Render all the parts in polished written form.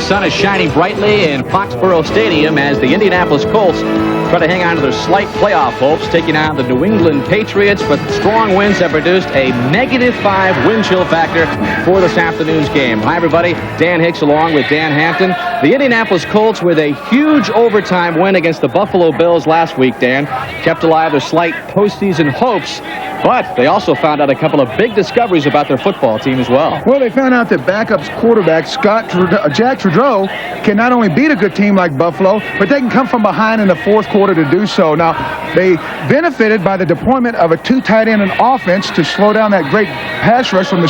sun is shining brightly in Foxborough Stadium as the Indianapolis Colts try to hang on to their slight playoff hopes, taking on the New England Patriots, but strong winds have produced a -5 wind chill factor for this afternoon's game. Hi, everybody. Dan Hicks along with Dan Hampton. The Indianapolis Colts with a huge overtime win against the Buffalo Bills last week, Dan, kept alive their slight postseason hopes, but they also found out a couple of big discoveries about their football team as well. Well, they found out that backup quarterback Jack Trudeau can not only beat a good team like Buffalo, but they can come from behind in the fourth quarter to do so. Now, they benefited by the deployment of a 2 tight end offense to slow down that great pass rush from the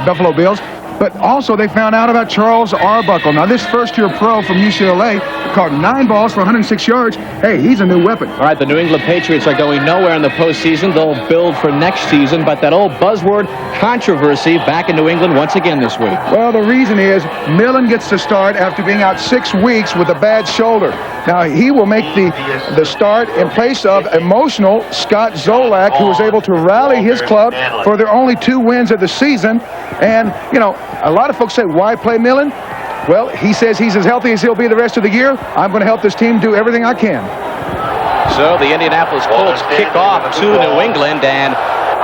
Buffalo Bills. But also they found out about Charles Arbuckle. Now, this first-year pro from UCLA caught 9 balls for 106 yards. Hey, he's a new weapon. All right, the New England Patriots are going nowhere in the postseason. They'll build for next season, but that old buzzword controversy back in New England once again this week. Well, the reason is Millen gets to start after being out 6 weeks with a bad shoulder. Now, he will make the start in place of emotional Scott Zolak, who was able to rally his club for their only 2 wins of the season. And, you know, a lot of folks say, why play Millen? Well, he says he's as healthy as he'll be the rest of the year. I'm going to help this team do everything I can. So the Indianapolis Colts kick off to New England, and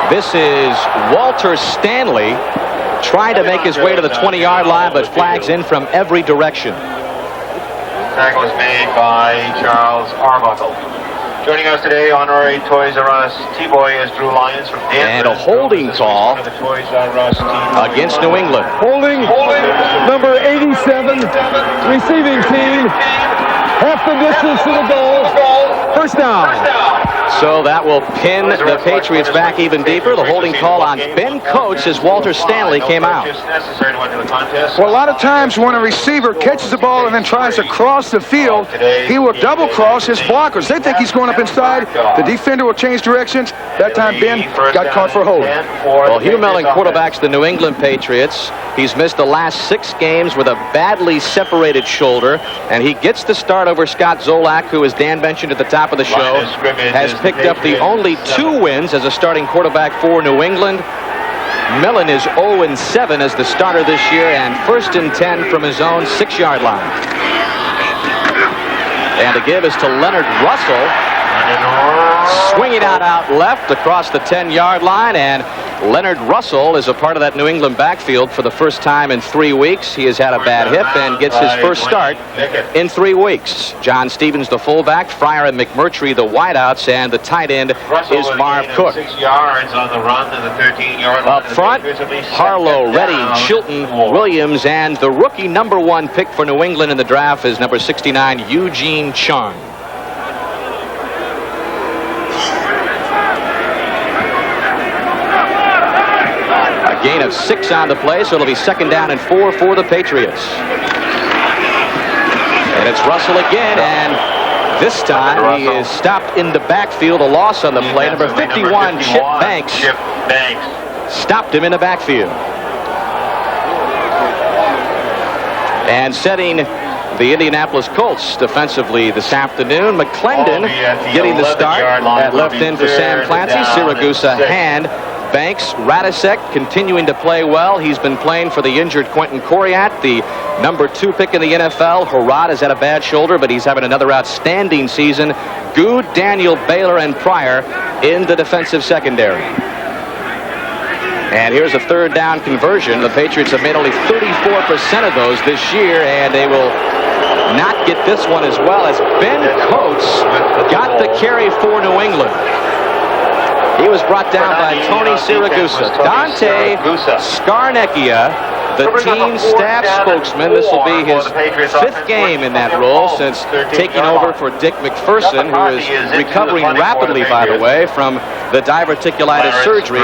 this is Walter Stanley trying to make his way to the 20-yard line, but flags in from every direction. Tackle is made by Charles Arbuckle. Joining us today, honorary Toys R Us T-Boy is Drew Lyons from Denver. And a holding call against New England. Holding number 87, receiving team, half the distance to the goal, first down. So that will pin the Patriots back even deeper. The holding call on Ben Coates as Walter Stanley came out. Well, a lot of times when a receiver catches the ball and then tries to cross the field, he will double cross his blockers. They think he's going up inside. The defender will change directions. That time Ben got caught for a hold. Well, Hugh Melling quarterbacks the New England Patriots. He's missed the last 6 games with a badly separated shoulder, and he gets the start over Scott Zolak, who, as Dan mentioned at the top of the show, has picked up the only 2 wins as a starting quarterback for New England. Millen is 0-7 as the starter this year, and 1st and 10 from his own 6-yard line. And the give is to Leonard Russell, swinging out left across the 10-yard line, and Leonard Russell is a part of that New England backfield for the first time in 3 weeks. He has had a bad hip and gets his first start in 3 weeks. John Stevens, the fullback, Fryer and McMurtry, the wideouts, and the tight end is Marv Cook. 6 yards on the run to the 13-yard line. Up front, Harlow, Redding, Chilton, Williams, and the rookie number 1 pick for New England in the draft is number 69, Eugene Chung. Gain of 6 on the play, so it'll be 2nd down and 4 for the Patriots. And it's Russell again, and this time he is stopped in the backfield. A loss on the play. Number 51, Chip Banks, stopped him in the backfield. And setting the Indianapolis Colts defensively this afternoon, McClendon getting the start at left end for Sam Clancy, Siragusa Hand, Banks, Radisek continuing to play well. He's been playing for the injured Quentin Coriat, the number 2 pick in the NFL. Harrod has had a bad shoulder, but he's having another outstanding season. Good, Daniel, Baylor, and Pryor in the defensive secondary. And here's a 3rd down conversion. The Patriots have made only 34% of those this year, and they will not get this one as well, as Ben Coates got the carry for New England. He was brought down by Tony Siragusa. Dante Scarnecchia, the team staff spokesman. This will be his 5th game in that role since taking over for Dick McPherson, who is recovering rapidly, by the way, from the diverticulitis surgery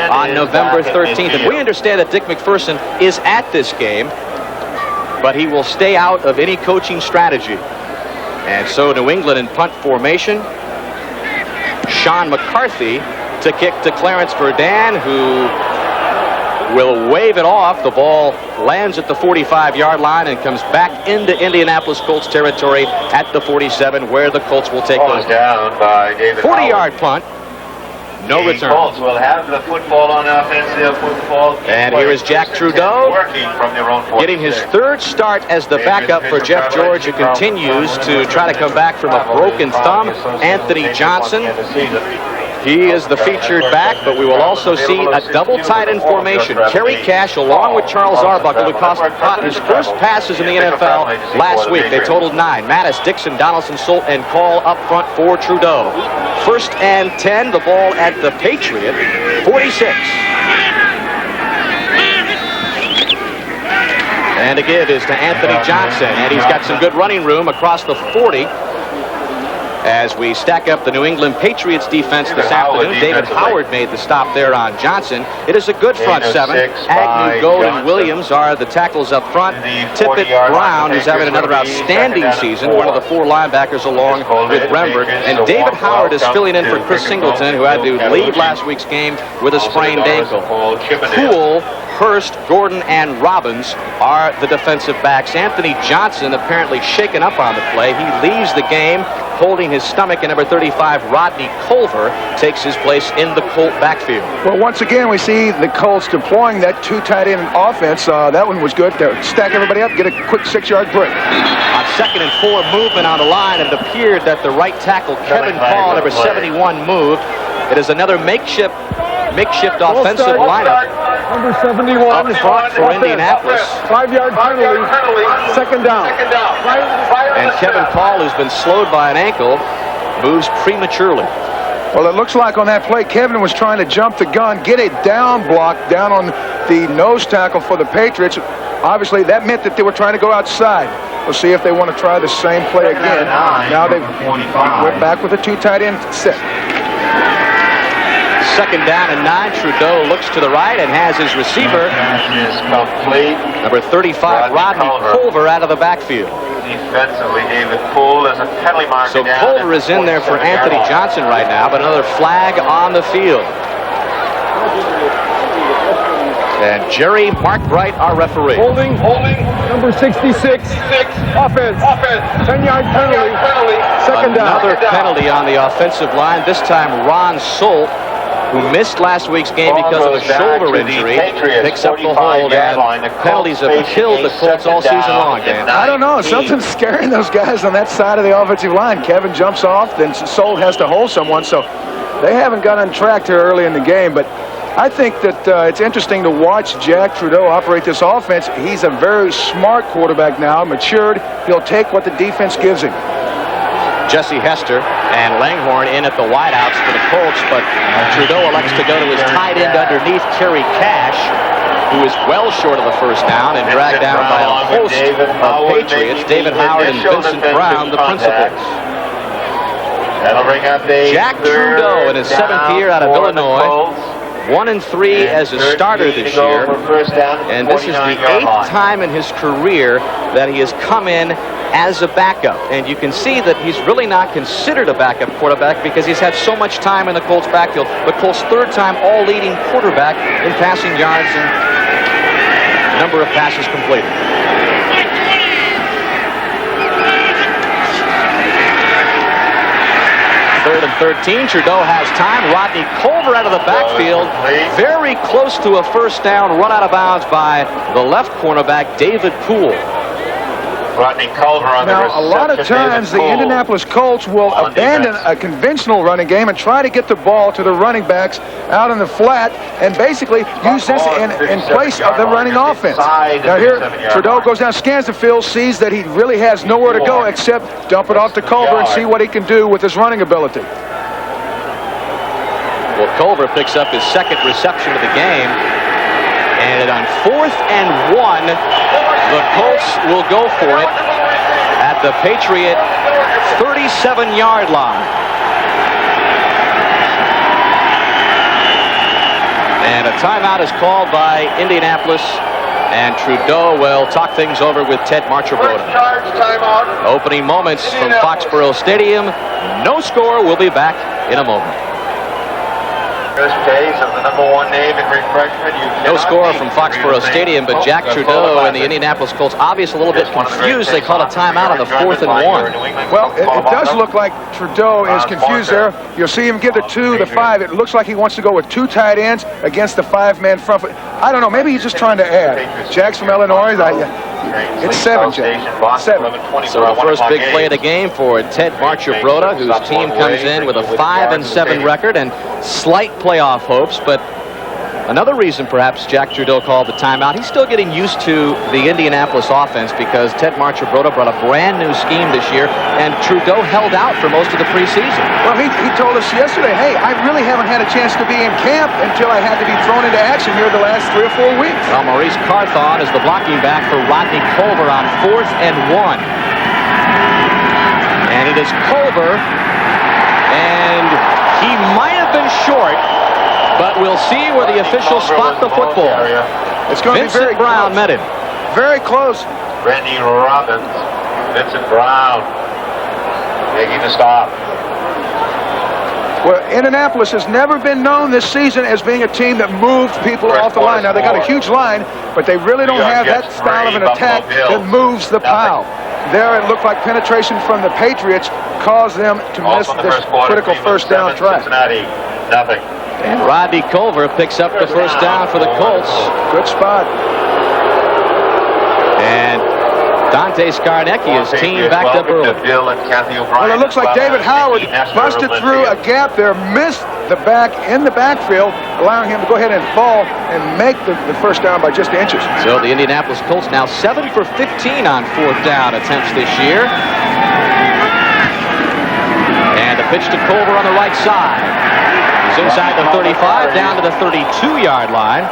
on November 13th. And we understand that Dick McPherson is at this game, but he will stay out of any coaching strategy. And so New England in punt formation. Sean McCarthy to kick to Clarence Verdun, who will wave it off. The ball lands at the 45-yard line and comes back into Indianapolis Colts territory at the 47, where the Colts will take over. 40-yard punt. No The return. Colts will have the football on offense. They'll football. And here is Jack Trudeau working from their own getting his 3rd start as the backup for Jeff George, who continues to try to come back from a broken thumb. Anthony Johnson, he is the featured back, but we will also see a double tight end formation. Kerry Cash along with Charles Arbuckle, who caught his first passes in the NFL last week. They totaled 9. Mattis, Dixon, Donaldson, Solt, and Call up front for Trudeau. 1st and 10, the ball at the Patriot 46. And the give is to Anthony Johnson, and he's got some good running room across the 40. As we stack up the New England Patriots defense this afternoon. David Howard made the stop there on Johnson. It is a good front 7. Agnew, Gold, and Williams are the tackles up front. Tippett, Brown, who's having another outstanding season, one of the 4 linebackers along with Rembert. And David Howard is filling in for Chris Singleton, who had to leave last week's game with a sprained ankle. Poole, Hurst, Gordon, and Robbins are the defensive backs. Anthony Johnson apparently shaken up on the play. He leaves the game holding his stomach, and number 35, Rodney Culver, takes his place in the Colt backfield. Well, once again, we see the Colts deploying that 2 tight end offense. That one was good. To stack everybody up, get a quick 6-yard break. On 2nd and 4, movement on the line, and it appeared that the right tackle, Kevin Paul, number 71, moved. It is another makeshift offensive lineup. Number 71 Up front for Indianapolis. 5-yard penalty. 2nd down. And Kevin Paul, who's been slowed by an ankle, moves prematurely. Well, it looks like on that play, Kevin was trying to jump the gun, get a down block down on the nose tackle for the Patriots. Obviously, that meant that they were trying to go outside. We'll see if they want to try the same play again. Now they went back with a 2 tight end set. 2nd down and 9. Trudeau looks to the right and has his receiver, number 35, Rodney Culver, out of the backfield. Defensively, David Poole as a penalty marker. So Culver is in there for Anthony Johnson right now, but another flag on the field. And Jerry Markbright, our referee. Holding. Number 66. Offense. 10-yard penalty. 2nd down. Another penalty on the offensive line. This time Ron Solt, who missed last week's game because of a shoulder injury, picks up the hold, and penalties have killed the Colts all season long, Dan. I don't know. Something's scaring those guys on that side of the offensive line. Kevin jumps off, then Solt has to hold someone, so they haven't got untracked here early in the game. But I think that it's interesting to watch Jack Trudeau operate this offense. He's a very smart quarterback now, matured. He'll take what the defense gives him. Jesse Hester and Langhorne in at the wideouts for the Colts, but Trudeau elects to go to his tight end underneath, Kerry Cash, who is well short of the 1st down and dragged down by a host of Patriots, David Howard and Vincent Brown, the principals. That'll bring up Jack Trudeau in his 7th year out of Illinois. 1-3 as a starter this year, and this is the 8th time in his career that he has come in as a backup. And you can see that he's really not considered a backup quarterback because he's had so much time in the Colts backfield. But Colts' 3rd time all-leading quarterback in passing yards and number of passes completed. Third and 13. Trudeau has time. Rodney Culver out of the backfield. Very close to a 1st down. Run out of bounds by the left cornerback, David Poole. Rodney Culver on the reception. Now, a lot of times the Indianapolis Colts will abandon a conventional running game and try to get the ball to the running backs out in the flat and basically use this in place of the running offense. Now here, Trudeau goes down, scans the field, sees that he really has nowhere to go except dump it off to Culver and see what he can do with his running ability. Well, Culver picks up his 2nd reception of the game. And on 4th and 1, the Colts will go for it at the Patriot 37-yard line. And a timeout is called by Indianapolis, and Trudeau will talk things over with Ted Marchibroda. Opening moments from Foxborough Stadium. No score. We'll be back in a moment. Chris Pace of the #1 name in refreshment. No score from Foxborough Stadium, but Jack Trudeau and the Indianapolis Colts obviously a little bit confused. They call a timeout on the 4th and 1. Well, it does look like Trudeau is confused there. You'll see him give the 2, the 5. It looks like he wants to go with 2 tight ends against the 5-man front. I don't know. Maybe he's just trying to add. Jack's from Illinois. It's 7, Jack. 7. So the first big play of the game for Ted Marcher-Broda, whose team comes in with a 5-7 record and slight playoff hopes, but another reason perhaps Jack Trudeau called the timeout, he's still getting used to the Indianapolis offense because Ted Marcher-Broda brought a brand new scheme this year, and Trudeau held out for most of the preseason. Well, he told us yesterday, hey, I really haven't had a chance to be in camp until I had to be thrown into action here the last 3 or 4 weeks. Well, Maurice Carthon is the blocking back for Rodney Culver on 4th and 1. And it is Culver, and he might have been short, but we'll see where the officials spot the football. It's going to be very Brown met him. Very close. Randy Robbins, Vincent Brown, making the stop. Well, Indianapolis has never been known this season as being a team that moved people off the line. Now, they got a huge line, but they really don't have that style of an attack that moves the pile. There, it looked like penetration from the Patriots caused them to miss this critical first down try. Cincinnati, nothing. And Rodney Culver picks up the first down for the Colts. Good spot. And Dante Scarnecchi, his team backed up early. Well, it looks like David Howard busted through a gap there, missed the back in the backfield, allowing him to go ahead and fall and make the first down by just inches. So the Indianapolis Colts now 7 for 15 on 4th down attempts this year. And a pitch to Culver on the right side. He's inside the 35, down to the 32-yard line,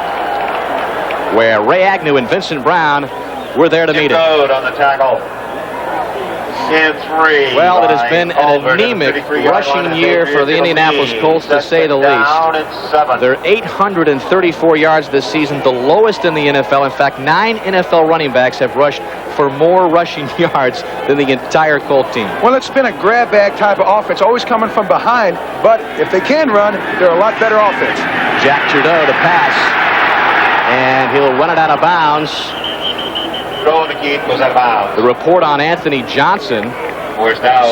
where Ray Agnew and Vincent Brown were there to meet him. On the tackle. Well, it has been an anemic rushing year for the Indianapolis Colts, to say the least. They're 834 yards this season, the lowest in the NFL. In fact, 9 NFL running backs have rushed for more rushing yards than the entire Colt team. Well, it's been a grab bag type of offense, always coming from behind, but if they can run, they're a lot better offense. Jack Trudeau to pass, and he'll run it out of bounds. Goes out of bounds. The report on Anthony Johnson,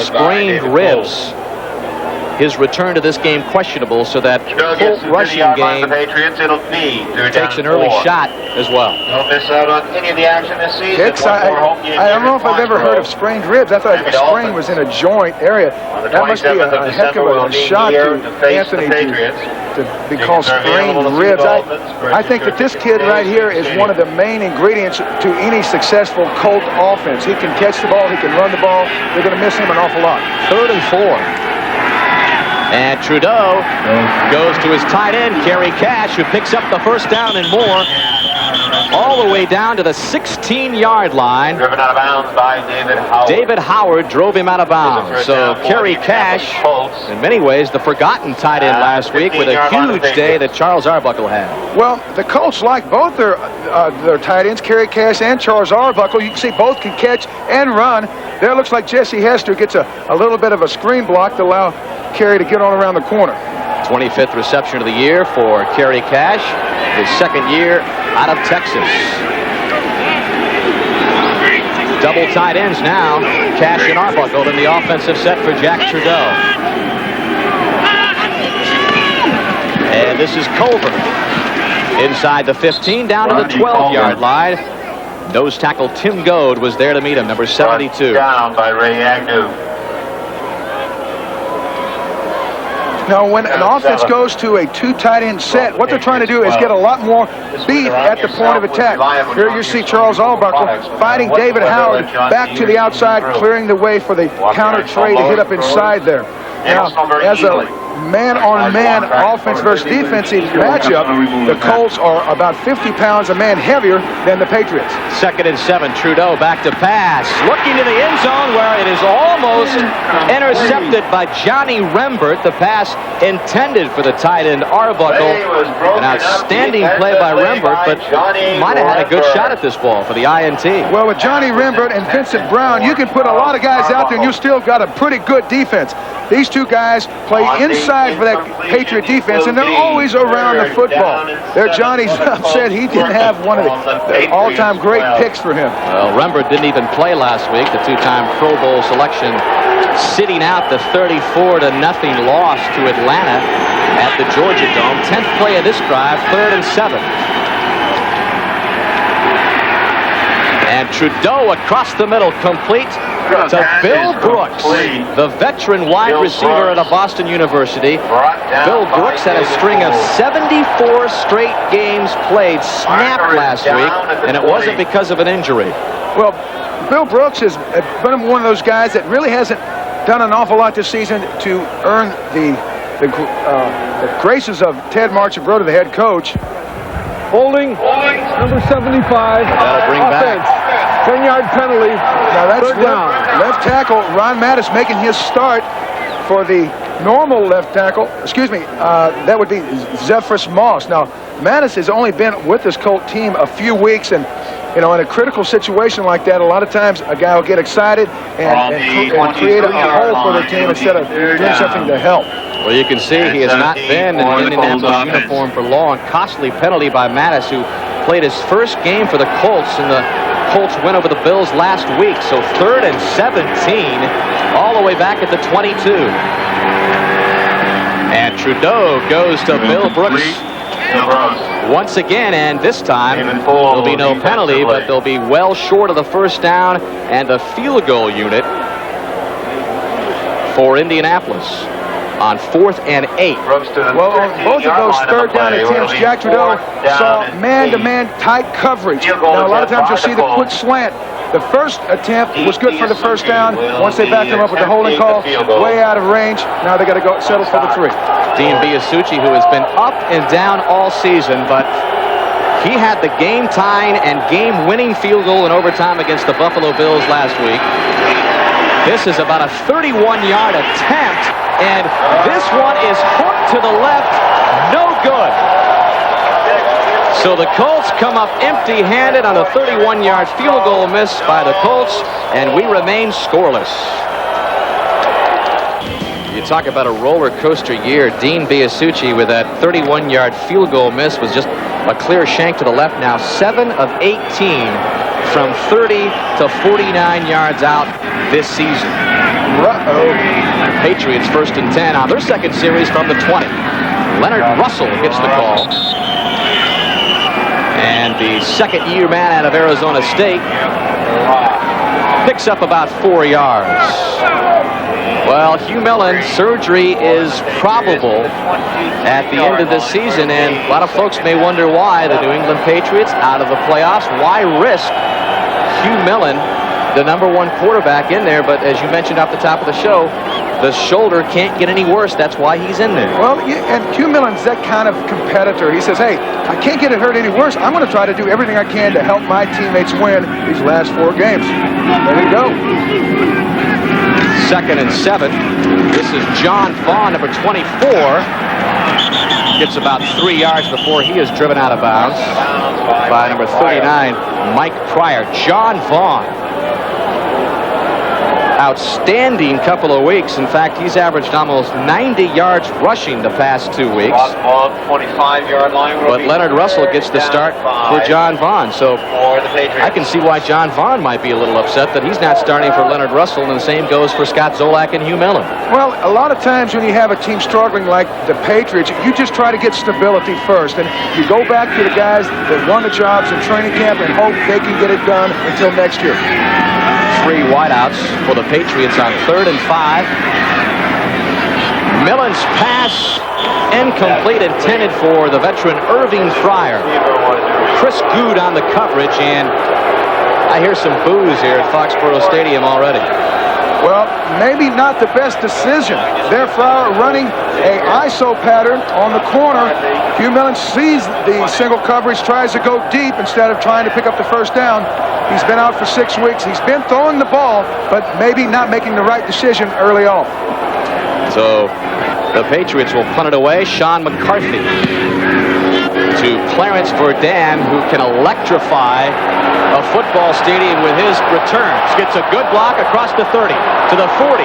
sprained ribs. His return to this game questionable, so that Colt rushing game takes an early shot as well. Don't miss out on any of the action this season. I don't know if I've ever heard of sprained ribs. I thought a sprain was in a joint area. That must be a heck of a shot to Anthony to be called sprained ribs. I think that this kid right here is one of the main ingredients to any successful Colt offense. He can catch the ball, he can run the ball. They're going to miss him an awful lot. 3rd and 4. And Trudeau goes to his tight end, Kerry Cash, who picks up the first down and more, all the way down to the 16-yard line. Driven out of bounds by David Howard. David Howard drove him out of bounds. So Kerry Cash, in many ways, the forgotten tight end last week with a huge day that Charles Arbuckle had. Well, the Colts like both their tight ends, Kerry Cash and Charles Arbuckle. You can see both can catch and run. There looks like Jesse Hester gets a little bit of a screen block to allow Kerry to get on around the corner. 25th reception of the year for Kerry Cash, his 2nd year out of Texas. Double tight ends now, Cash and Arbuckle in the offensive set for Jack Trudeau. And this is Culver. Inside the 15, down to the 12-yard line. Nose tackle Tim Goad was there to meet him, number 72. Down by Ray Agnew. Now, when an offense goes to a 2 tight end set, what they're trying to do is get a lot more beat at the point of attack. Here you see Charles Arbuckle fighting David Howard back to the outside, clearing the way for the counter trade to hit up inside there. Now, as a man-on-man offense versus defensive matchup, the Colts are about 50 pounds a man heavier than the Patriots. 2nd and 7, Trudeau back to pass, looking to the end zone where it is almost intercepted by Johnny Rembert. The pass intended for the tight end Arbuckle. An outstanding play by Rembert, but might have had a good shot at this ball for the INT. Well, with Johnny Rembert and Vincent Brown, you can put a lot of guys out there and you still got a pretty good defense. These two guys play inside for that Patriot defense, and they're always around the football. There, Johnny's upset he didn't have one of the all-time great picks for him. Well, Rembert didn't even play last week, the two-time Pro Bowl selection, sitting out the 34-0 loss to Atlanta at the Georgia Dome. 10th play of this drive, 3rd and 7. And Trudeau across the middle, complete to Bill Brooks, the veteran wide receiver at Boston University. Bill Brooks had a string of 74 straight games played, snapped last week, and it wasn't because of an injury. Well, Bill Brooks has been one of those guys that really hasn't done an awful lot this season to earn the graces of Ted Marchibroda, the head coach. Holding, number 75. That'll bring offense. 10-yard penalty. Now that's left tackle Ron Mattis making his start for the normal left tackle. Excuse me, that would be Zephyrus Moss. Now, Mattis has only been with this Colt team a few weeks, and you know, in a critical situation like that, a lot of times a guy will get excited and create a hole for the team instead of doing something to help. Well, you can see he has not been in an Indianapolis uniform for long. Costly penalty by Mattis, who played his first game for the Colts, and the Colts win over the Bills last week. So 3rd and 17, all the way back at the 22. And Trudeau goes to Bill Brooks once again, and this time there'll be no penalty, but they'll be well short of the first down and the field goal unit for Indianapolis on 4th and 8. Well, on both of those 3rd down attempts, Jack Trudeau saw man-to-man tight coverage. Now, a lot of times you'll see the quick slant. The first attempt was good for the first down. Once they backed him up with the holding call, way out of range. Now they got to go settle for the 3. Dean Biasucci, who has been up and down all season, but he had the game-tying and game-winning field goal in overtime against the Buffalo Bills last week. This is about a 31-yard attempt, and this one is hooked to the left. No good. So the Colts come up empty-handed on a 31-yard field goal miss by the Colts, and we remain scoreless. You talk about a roller coaster year. Dean Biasucci with that 31-yard field goal miss was just a clear shank to the left. Now 7 of 18 from 30 to 49 yards out this season. Patriots 1st and 10 on their second series from the 20. Leonard Russell gets the call. And the second-year man out of Arizona State picks up about 4 yards. Well, Hugh Millen, surgery is probable at the end of this season, and a lot of folks may wonder why the New England Patriots out of the playoffs. Why risk Hugh Millen, the #1 quarterback, in there? But as you mentioned off the top of the show, the shoulder can't get any worse. That's why he's in there. Well, and Hugh Millen's that kind of competitor. He says, hey, I can't get it hurt any worse. I'm going to try to do everything I can to help my teammates win these last 4 games. There you go. 2nd and 7. This is John Vaughn, number 24. Gets about 3 yards before he is driven out of bounds by number 39, Mike Pryor. John Vaughn, outstanding couple of weeks. In fact, he's averaged almost 90 yards rushing the past 2 weeks. 25-yard line. But Leonard Russell gets the start for John Vaughn. So I can see why John Vaughn might be a little upset that he's not starting for Leonard Russell, and the same goes for Scott Zolak and Hugh Millen. Well, a lot of times when you have a team struggling like the Patriots, you just try to get stability first, and you go back to the guys that won the jobs in training camp and hope they can get it done until next year. 3 wideouts for the Patriots on 3rd and 5. Millen's pass incomplete, intended for the veteran Irving Fryer. Chris Good on the coverage, and I hear some boos here at Foxborough Stadium already. Well, maybe not the best decision. They're running a ISO pattern on the corner. Hugh Millen sees the single coverage, tries to go deep instead of trying to pick up the first down. He's been out for 6 weeks. He's been throwing the ball, but maybe not making the right decision early on. So the Patriots will punt it away. Sean McCarthy to Clarence Verdun, who can electrify a football stadium with his returns. Gets a good block across the 30 to the 40.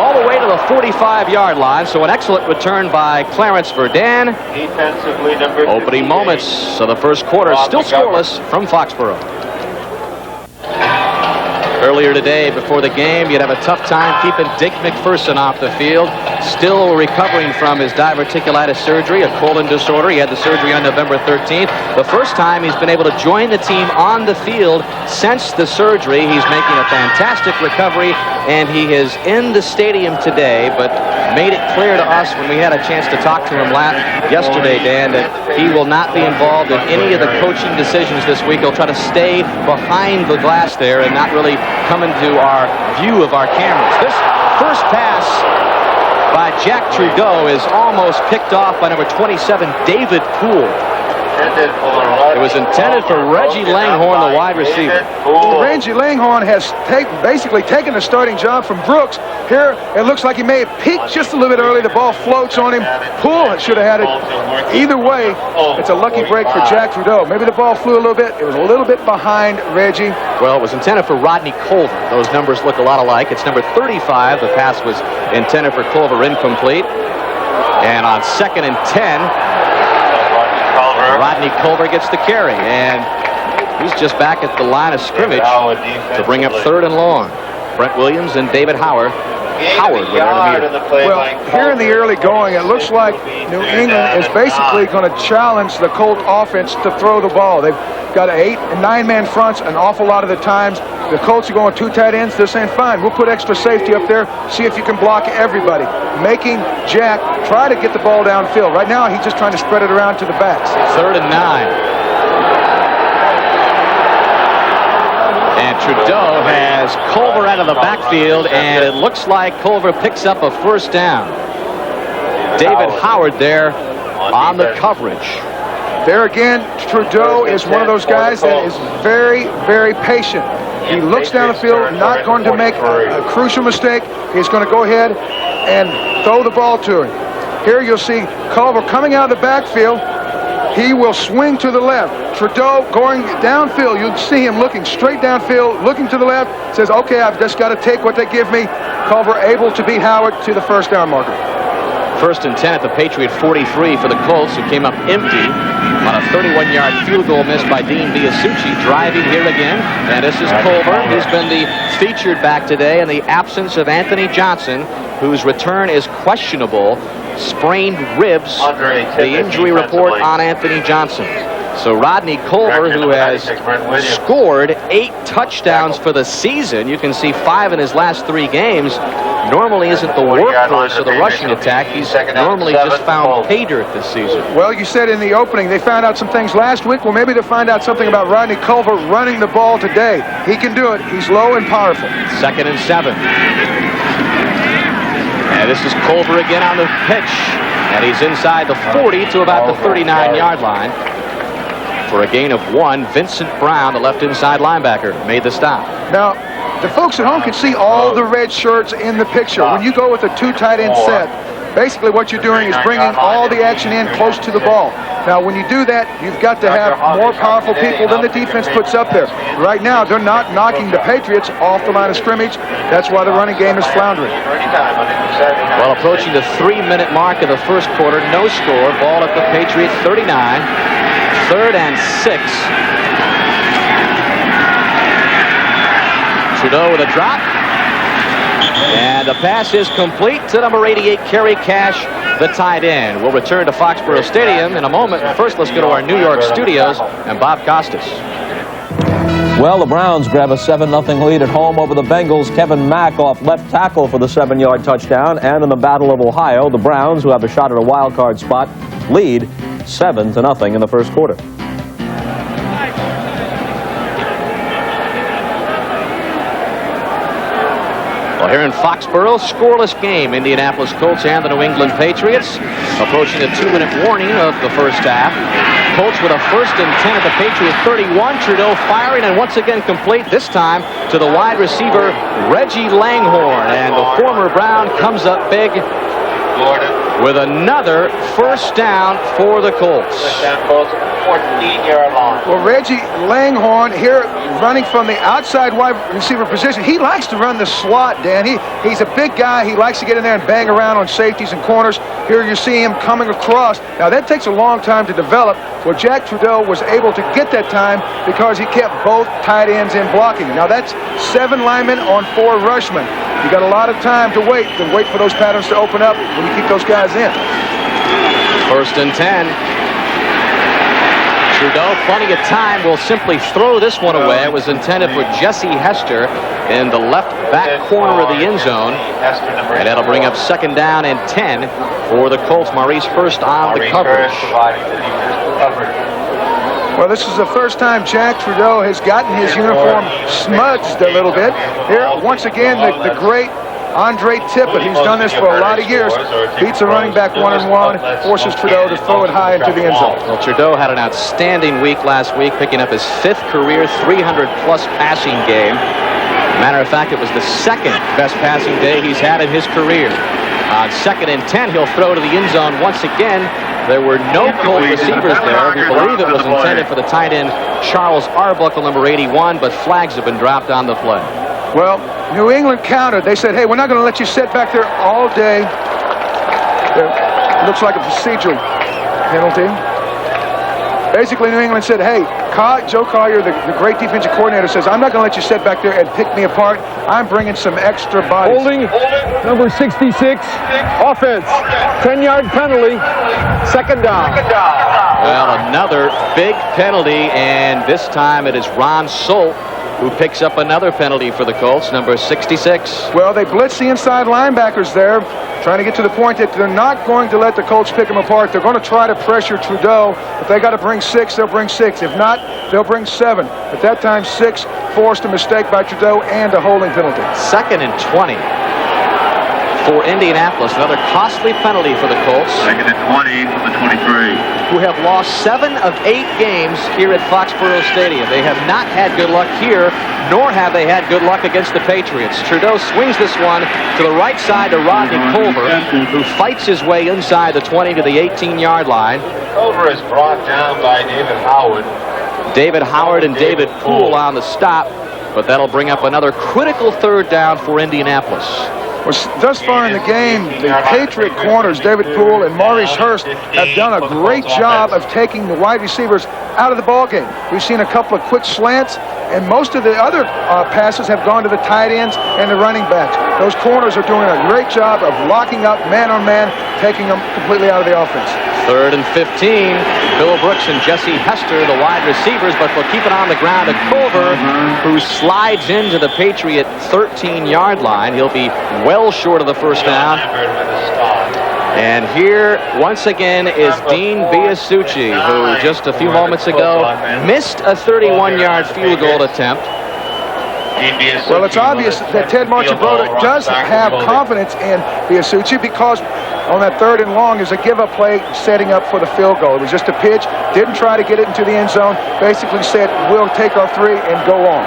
all the way to the 45-yard line. So an excellent return by Clarence Verdun. Defensively, number Opening 58. moments of the first quarter, still scoreless from Foxborough. Earlier today, before the game, you'd have a tough time keeping Dick McPherson off the field. Still recovering from his diverticulitis surgery, a colon disorder. He had the surgery on November 13th. The first time he's been able to join the team on the field since the surgery. He's making a fantastic recovery, and he is in the stadium today, but made it clear to us when we had a chance to talk to him yesterday, Dan, that he will not be involved in any of the coaching decisions this week. He'll try to stay behind the glass there and not really come into our view of our cameras. This first pass by Jack Trudeau is almost picked off by number 27, David Poole. It was intended for Reggie Langhorne, the wide receiver. Well, Reggie Langhorne has basically taken the starting job from Brooks. Here, it looks like he may have peaked just a little bit early. The ball floats on him. Poole should have had it. Either way, it's a lucky break for Jack Trudeau. Maybe the ball flew a little bit. It was a little bit behind Reggie. Well, it was intended for Rodney Culver. Those numbers look a lot alike. It's number 35. The pass was intended for Culver, incomplete. And on 2nd and 10, Rodney Culver gets the carry, and he's just back at the line of scrimmage to bring up 3rd and long. Brent Williams and David Howard were there to meet him. Well, here in the early going, it looks like New England is basically going to challenge the Colt offense to throw the ball. They've got 8- and 9-man fronts an awful lot of the times. The Colts are going 2 tight ends. They're saying, fine, we'll put extra safety up there, see if you can block everybody. Making Jack try to get the ball downfield. Right now, he's just trying to spread it around to the backs. 3rd and 9. And Trudeau has Culver out of the backfield, and it looks like Culver picks up a 1st down. David Howard there on the coverage. There again, Trudeau is one of those guys that is very, very patient. He looks down the field, not going to make a crucial mistake. He's going to go ahead and throw the ball to him. Here you'll see Culver coming out of the backfield. He will swing to the left. Trudeau going downfield. You'll see him looking straight downfield, looking to the left. Says, okay, I've just got to take what they give me. Culver able to beat Howard to the 1st down marker. 1st and 10 at the Patriot 43 for the Colts, who came up empty on a 31-yard field goal missed by Dean Biasucci. Driving here again, and this is Culver, who's been the featured back today in the absence of Anthony Johnson, whose return is questionable. Sprained ribs, the injury report on Anthony Johnson. So Rodney Culver, who has scored 8 touchdowns for the season, you can see 5 in his last 3 games, normally isn't the workhorse of the rushing attack. He's normally just found pay dirt this season. Well, you said in the opening they found out some things last week. Well, maybe they'll find out something about Rodney Culver running the ball today. He can do it. He's low and powerful. 2nd and 7. And this is Culver again on the pitch. And he's inside the 40 to about the 39-yard line. For a gain of 1, Vincent Brown, the left inside linebacker, made the stop. Now, the folks at home can see all the red shirts in the picture. When you go with a 2 tight end set, basically what you're doing is bringing all the action in close to the ball. Now, when you do that, you've got to have more powerful people than the defense puts up there. Right now, they're not knocking the Patriots off the line of scrimmage. That's why the running game is floundering. Well, approaching the 3-minute mark of the first quarter, no score. Ball at the Patriot 39. 3rd and 6. Trudeau with a drop. And the pass is complete to number 88, Kerry Cash, the tight end. We'll return to Foxborough Stadium in a moment. First, let's go to our New York studios and Bob Costas. Well, the Browns grab a 7-0 lead at home over the Bengals. Kevin Mack off left tackle for the 7-yard touchdown. And in the Battle of Ohio, the Browns, who have a shot at a wild card spot, lead 7-0 in the first quarter. Well, here in Foxborough, scoreless game. Indianapolis Colts and the New England Patriots approaching the 2-minute warning of the first half. Colts with a 1st and 10 at the Patriot 31. Trudeau firing and once again complete, this time to the wide receiver Reggie Langhorne. And the former Brown comes up big with another first down for the Colts. 14-yard line. Well, Reggie Langhorne here running from the outside wide receiver position. He likes to run the slot, Dan. He's a big guy. He likes to get in there and bang around on safeties and corners. Here you see him coming across. Now, that takes a long time to develop. Well, Jack Trudeau was able to get that time because he kept both tight ends in blocking. Now, that's 7 linemen on 4 rushmen. You got a lot of time to wait for those patterns to open up when you keep those guys in. First and 10. Trudeau, plenty of time, will simply throw this one away. It was intended for Jesse Hester in the left back corner of the end zone. And that'll bring up second down and 10 for the Colts. Maurice Hurst on the coverage. Well, this is the first time Jack Trudeau has gotten his uniform smudged a little bit. Here, once again, the great Andre Tippett, he's done this for a lot of years, beats a running back 1-on-1, forces Trudeau to throw it high into the end zone. Well, Trudeau had an outstanding week last week, picking up his 5th career 300-plus passing game. Matter of fact, it was the 2nd best passing day he's had in his career. On second and 10, he'll throw to the end zone once again. There were no Colt receivers there. We believe it was intended for the tight end Charles Arbuckle, number 81, but flags have been dropped on the play. Well, New England countered. They said, hey, we're not going to let you sit back there all day. It looks like a procedural penalty. Basically, New England said, hey, Joe Collier, the great defensive coordinator, says, I'm not going to let you sit back there and pick me apart. I'm bringing some extra bodies. Holding, number 66, offense, 10-yard penalty, second down. Well, another big penalty, and this time it is Ron Solt who picks up another penalty for the Colts, number 66. Well, they blitz the inside linebackers there, trying to get to the point that they're not going to let the Colts pick them apart. They're going to try to pressure Trudeau. If they got to bring 6, they'll bring 6. If not, they'll bring 7. At that time, 6 forced a mistake by Trudeau and a holding penalty. Second and 20 for Indianapolis. Another costly penalty for the Colts. Second and 20 from the 23. Who have lost 7 of 8 games here at Foxborough Stadium. They have not had good luck here, nor have they had good luck against the Patriots. Trudeau swings this one to the right side to Rodney Culver, who fights his way inside the 20 to the 18-yard line. Culver is brought down by David Howard. David Howard and David Poole on the stop, but that'll bring up another critical third down for Indianapolis. Well, thus far in the game, the Patriot corners, David Poole and Maurice Hurst, have done a great job of taking the wide receivers out of the ballgame. We've seen a couple of quick slants, and most of the other passes have gone to the tight ends and the running backs. Those corners are doing a great job of locking up man-on-man, taking them completely out of the offense. Third and 15. Bill Brooks and Jesse Hester, the wide receivers, but they'll keep it on the ground to Culver, who slides into the Patriot 13-yard line. He'll be well short of the first down. And here, once again, is Dean Biasucci, who just a few moments ago missed a 31-yard field goal attempt. Well, it's obvious that Ted Marchibroda does have confidence in Biasucci because on that 3rd and long is a give-up play setting up for the field goal. It was just a pitch, didn't try to get it into the end zone, basically said, we'll take our 3 and go on.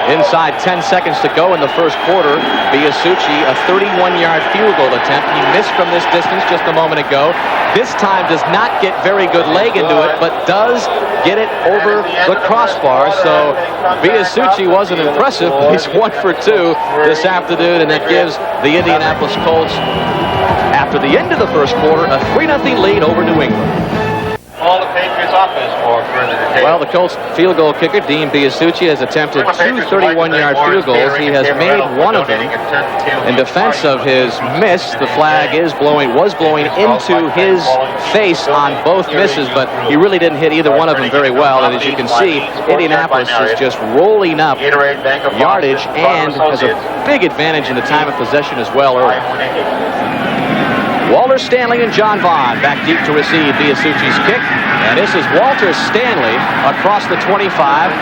Inside 10 seconds to go in the first quarter, Biasucci, a 31-yard field goal attempt. He missed from this distance just a moment ago. This time does not get very good leg into it, but does get it over the crossbar. So Biasucci wasn't impressive, but he's 1 for 2 this afternoon, and that gives the Indianapolis Colts, after the end of the first quarter, a 3-0 lead over New England. All the Patriots offense for further detail. Well, the Colts field goal kicker, Dean Biasucci, has attempted 2 31-yard field goals. He has made one of them. In defense of his miss, the flag was blowing into his face on both misses, but he really didn't hit either one of them very well. And as you can see, Indianapolis is just rolling up yardage and has a big advantage in the time of possession as well early. Walter Stanley and John Vaughn back deep to receive Biasucci's kick. And this is Walter Stanley across the 25.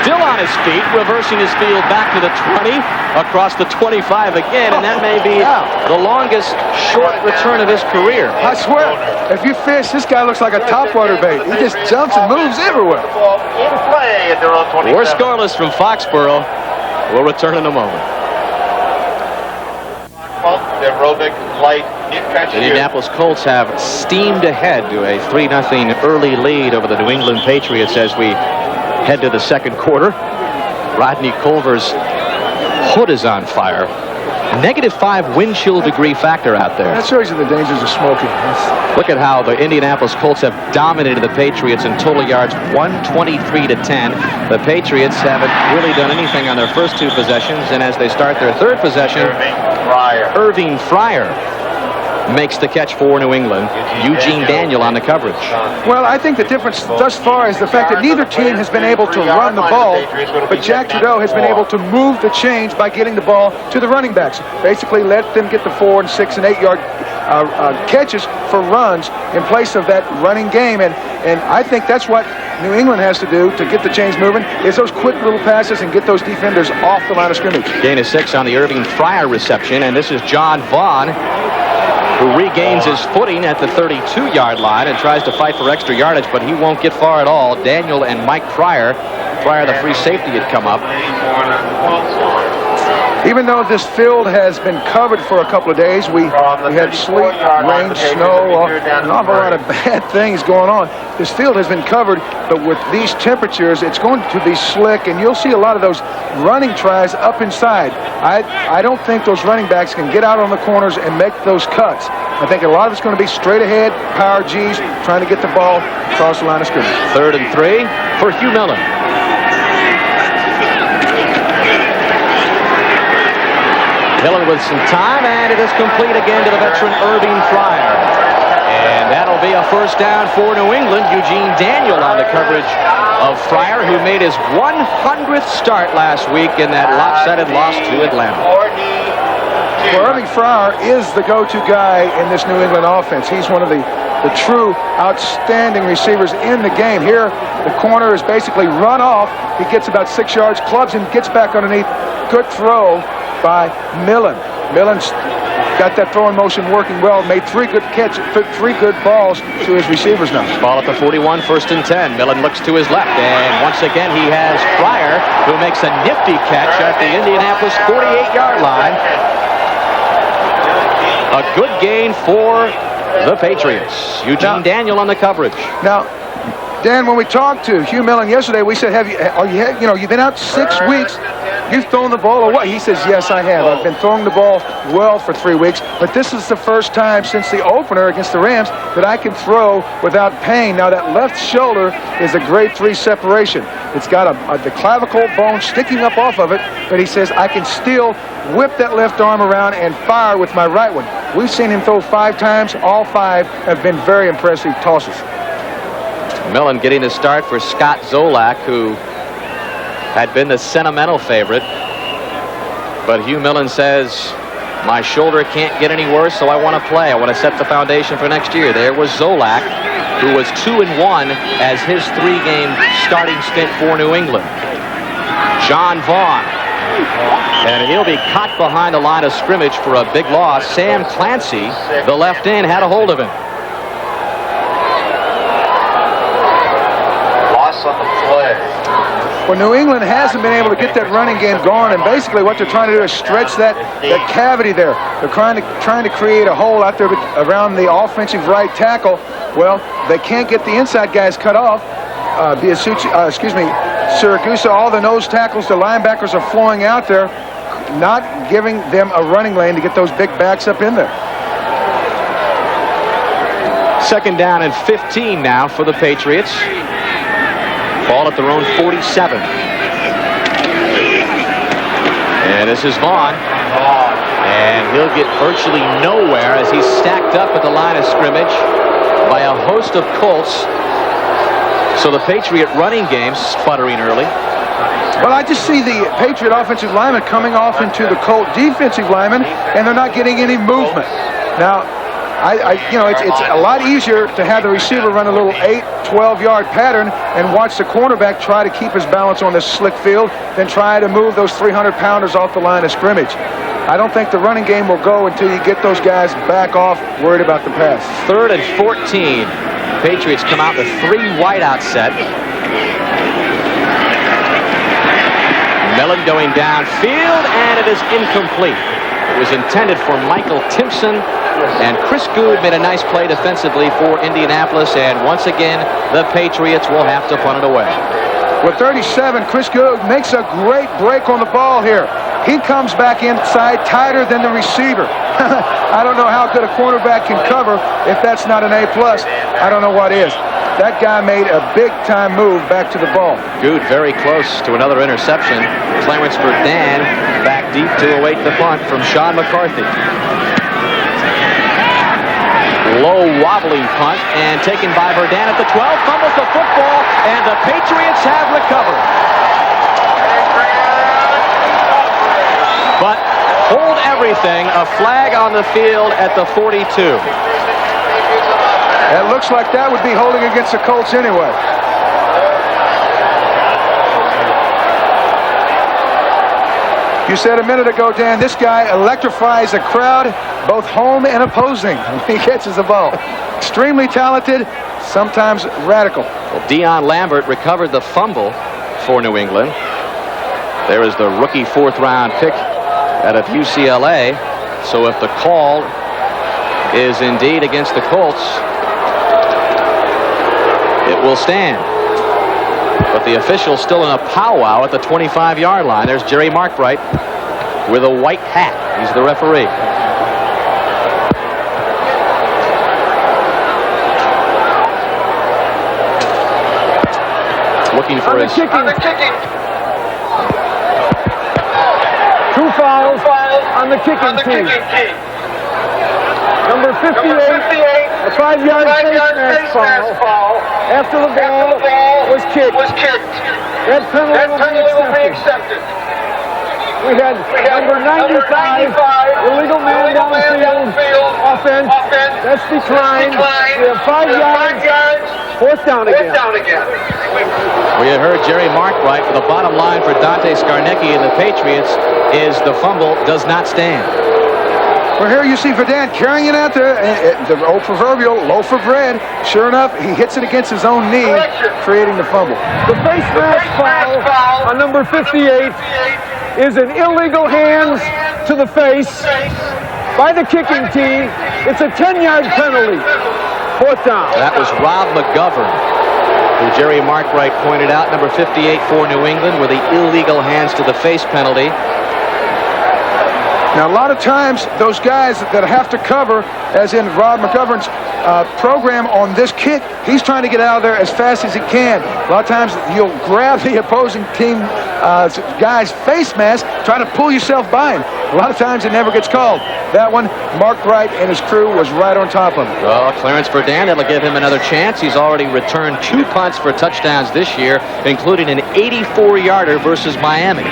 Still on his feet, reversing his field back to the 20, across the 25 again, and that may be the longest short return of his career. I swear, if you fish, this guy looks like a topwater bait. He just jumps and moves everywhere. We're scoreless from Foxborough. We'll return in a moment. the aerobic light infection. The Indianapolis Colts have steamed ahead to a 3-0 early lead over the New England Patriots as we head to the second quarter. Rodney Culver's hood is on fire. -5 wind chill degree factor out there. That shows you the dangers of smoking. Look at how the Indianapolis Colts have dominated the Patriots in total yards, 123-10. The Patriots haven't really done anything on their first 2 possessions, and as they start their third possession, Irving Fryer makes the catch for New England. Eugene Daniel on the coverage. Well, I think the difference thus far is the fact that neither team has been able to run the ball, but Jack Trudeau has been able to move the chains by getting the ball to the running backs. Basically let them get the 4 and 6 and 8 yard catches for runs in place of that running game, and I think that's what New England has to do to get the chains moving, is those quick little passes and get those defenders off the line of scrimmage. Gain of 6 on the Irving Fryer reception, and this is John Vaughn, who regains his footing at the 32-yard line and tries to fight for extra yardage, but he won't get far at all. Daniel and Mike Pryor, the free safety, had come up. Even though this field has been covered for a couple of days, we had sleet, rain, snow, an awful lot of bad things going on. This field has been covered, but with these temperatures, it's going to be slick, and you'll see a lot of those running tries up inside. I don't think those running backs can get out on the corners and make those cuts. I think a lot of it's going to be straight ahead, power G's, trying to get the ball across the line of scrimmage. 3rd and 3 for Hugh Millen. Millen with some time, and it is complete again to the veteran Irving Fryer. And that'll be a first down for New England. Eugene Daniel on the coverage of Fryer, who made his 100th start last week in that lopsided loss to Atlanta. Well, Irving Fryer is the go-to guy in this New England offense. He's one of the true outstanding receivers in the game. Here, the corner is basically run off. He gets about 6 yards, clubs and gets back underneath. Good throw by Millen. Millen's got that throwing motion working well. Made 3 good catches, 3 good balls to his receivers now. Ball at the 41, 1st and 10. Millen looks to his left, and once again he has Fryer, who makes a nifty catch at the Indianapolis 48-yard line. A good gain for the Patriots. Eugene Daniel on the coverage. Now, Dan, when we talked to Hugh Millen yesterday, we said, you've been out 6 weeks. You've thrown the ball or what? He says, yes, I have. I've been throwing the ball well for 3 weeks, but this is the first time since the opener against the Rams that I can throw without pain. Now, that left shoulder is a grade 3 separation. It's got the clavicle bone sticking up off of it, but he says, I can still whip that left arm around and fire with my right one. We've seen him throw 5 times. All 5 have been very impressive tosses. Millen getting the start for Scott Zolak, who had been the sentimental favorite. But Hugh Millen says, my shoulder can't get any worse, so I want to play. I want to set the foundation for next year. There was Zolak, who was 2-1 as his 3-game starting stint for New England. John Vaughn. And he'll be caught behind the line of scrimmage for a big loss. Sam Clancy, the left end, had a hold of him. Loss on the play. Well, New England hasn't been able to get that running game going, and basically what they're trying to do is stretch that cavity there. They're trying to create a hole out there around the offensive right tackle. Well, they can't get the inside guys cut off. Siragusa, all the nose tackles, the linebackers are flowing out there, not giving them a running lane to get those big backs up in there. 2nd down and 15 now for the Patriots. Ball at their own 47. And this is Vaughn. And he'll get virtually nowhere as he's stacked up at the line of scrimmage by a host of Colts. So the Patriot running game sputtering early. Well, I just see the Patriot offensive lineman coming off into the Colt defensive lineman, and they're not getting any movement. Now, it's a lot easier to have the receiver run a little 8-12-yard pattern and watch the cornerback try to keep his balance on this slick field than try to move those 300-pounders off the line of scrimmage. I don't think the running game will go until you get those guys back off worried about the pass. 3rd and 14. Patriots come out with 3 wideout set. Millen going downfield, and it is incomplete. It was intended for Michael Timpson, and Chris Good made a nice play defensively for Indianapolis, and once again, the Patriots will have to punt it away. With 37, Chris Good makes a great break on the ball here. He comes back inside tighter than the receiver. I don't know how good a cornerback can cover if that's not an A+. I don't know what is. That guy made a big-time move back to the ball. Good very close to another interception. Clarence Verdun back deep to await the punt from Sean McCarthy. Low wobbling punt and taken by Verdun at the 12, fumbles the football, and the Patriots have recovered. But hold everything, a flag on the field at the 42. It looks like that would be holding against the Colts anyway. You said a minute ago, Dan, this guy electrifies a crowd, both home and opposing, when he catches the ball. Extremely talented, sometimes radical. Well, Dion Lambert recovered the fumble for New England. There is the rookie fourth-round pick out of UCLA. So if the call is indeed against the Colts, it will stand. But the official's still in a powwow at the 25-yard line. There's Jerry Markbright with a white hat. He's the referee. Looking for his... On the kicking. Two fouls on the kicking team. Number 58, a 5-yard face mask foul after the ball was kicked. That penalty will be accepted. We had number 95, illegal man downfield offense. That's declined. We have 5 yards. Fourth down again. We have heard Jerry Markbright. The bottom line for Dante Scarnecchia and the Patriots is the fumble does not stand. Well, here you see Verdun carrying it out there, the old proverbial loaf of bread. Sure enough, he hits it against his own knee, creating the fumble. The face mask foul on number 58 is an illegal hands to the face by the kicking team. It's a 10-yard penalty. Fourth down. That was Rob McGovern, who Jerry Markbright pointed out, number 58 for New England, with the illegal hands to the face penalty. Now, a lot of times, those guys that have to cover, as in Rob McGovern's program on this kick, he's trying to get out of there as fast as he can. A lot of times, you'll grab the opposing team guy's face mask, try to pull yourself by him. A lot of times, it never gets called. That one, Markbright and his crew was right on top of him. Well, Clarence Verdun, that'll give him another chance. He's already returned 2 punts for touchdowns this year, including an 84-yarder versus Miami.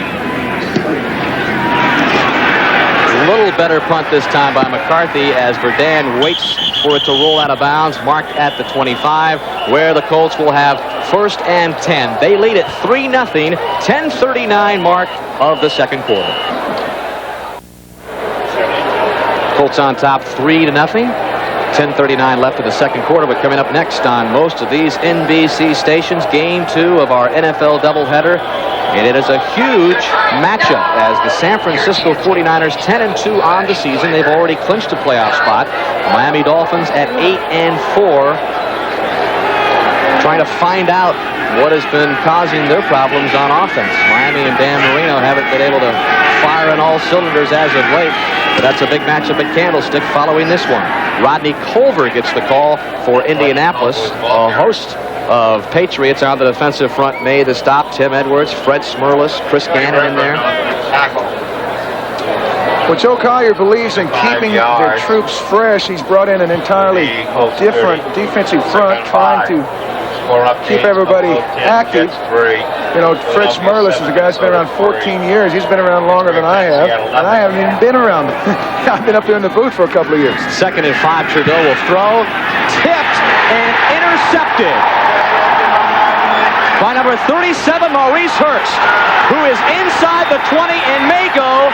A little better punt this time by McCarthy as Verdun waits for it to roll out of bounds, marked at the 25, where the Colts will have 1st and 10. They lead at 3-0, 10:39 mark of the second quarter. Colts on top 3-0. 10:39 left of the second quarter, but coming up next on most of these NBC stations, Game 2 of our NFL doubleheader. And it is a huge matchup as the San Francisco 49ers 10-2 on the season. They've already clinched a playoff spot. Miami Dolphins at 8-4, trying to find out what has been causing their problems on offense. Miami and Dan Marino haven't been able to fire on all cylinders as of late, but that's a big matchup at Candlestick following this one. Rodney Culver gets the call for Indianapolis. A host of Patriots on the defensive front made the stop. Tim Edwards, Fred Smerlas, Chris Gannon in there. Well, Joe Collier believes in keeping their troops fresh. He's brought in an entirely different defensive front, trying to keep everybody active. You know, Fred Smerlas is a guy who's been around 14 years. He's been around longer than I have, and I haven't even been around. I've been up there in the booth for a couple of years. 2nd and 5, Trudeau will throw, tipped and intercepted by number 37, Maurice Hurst, who is inside the 20 and may go.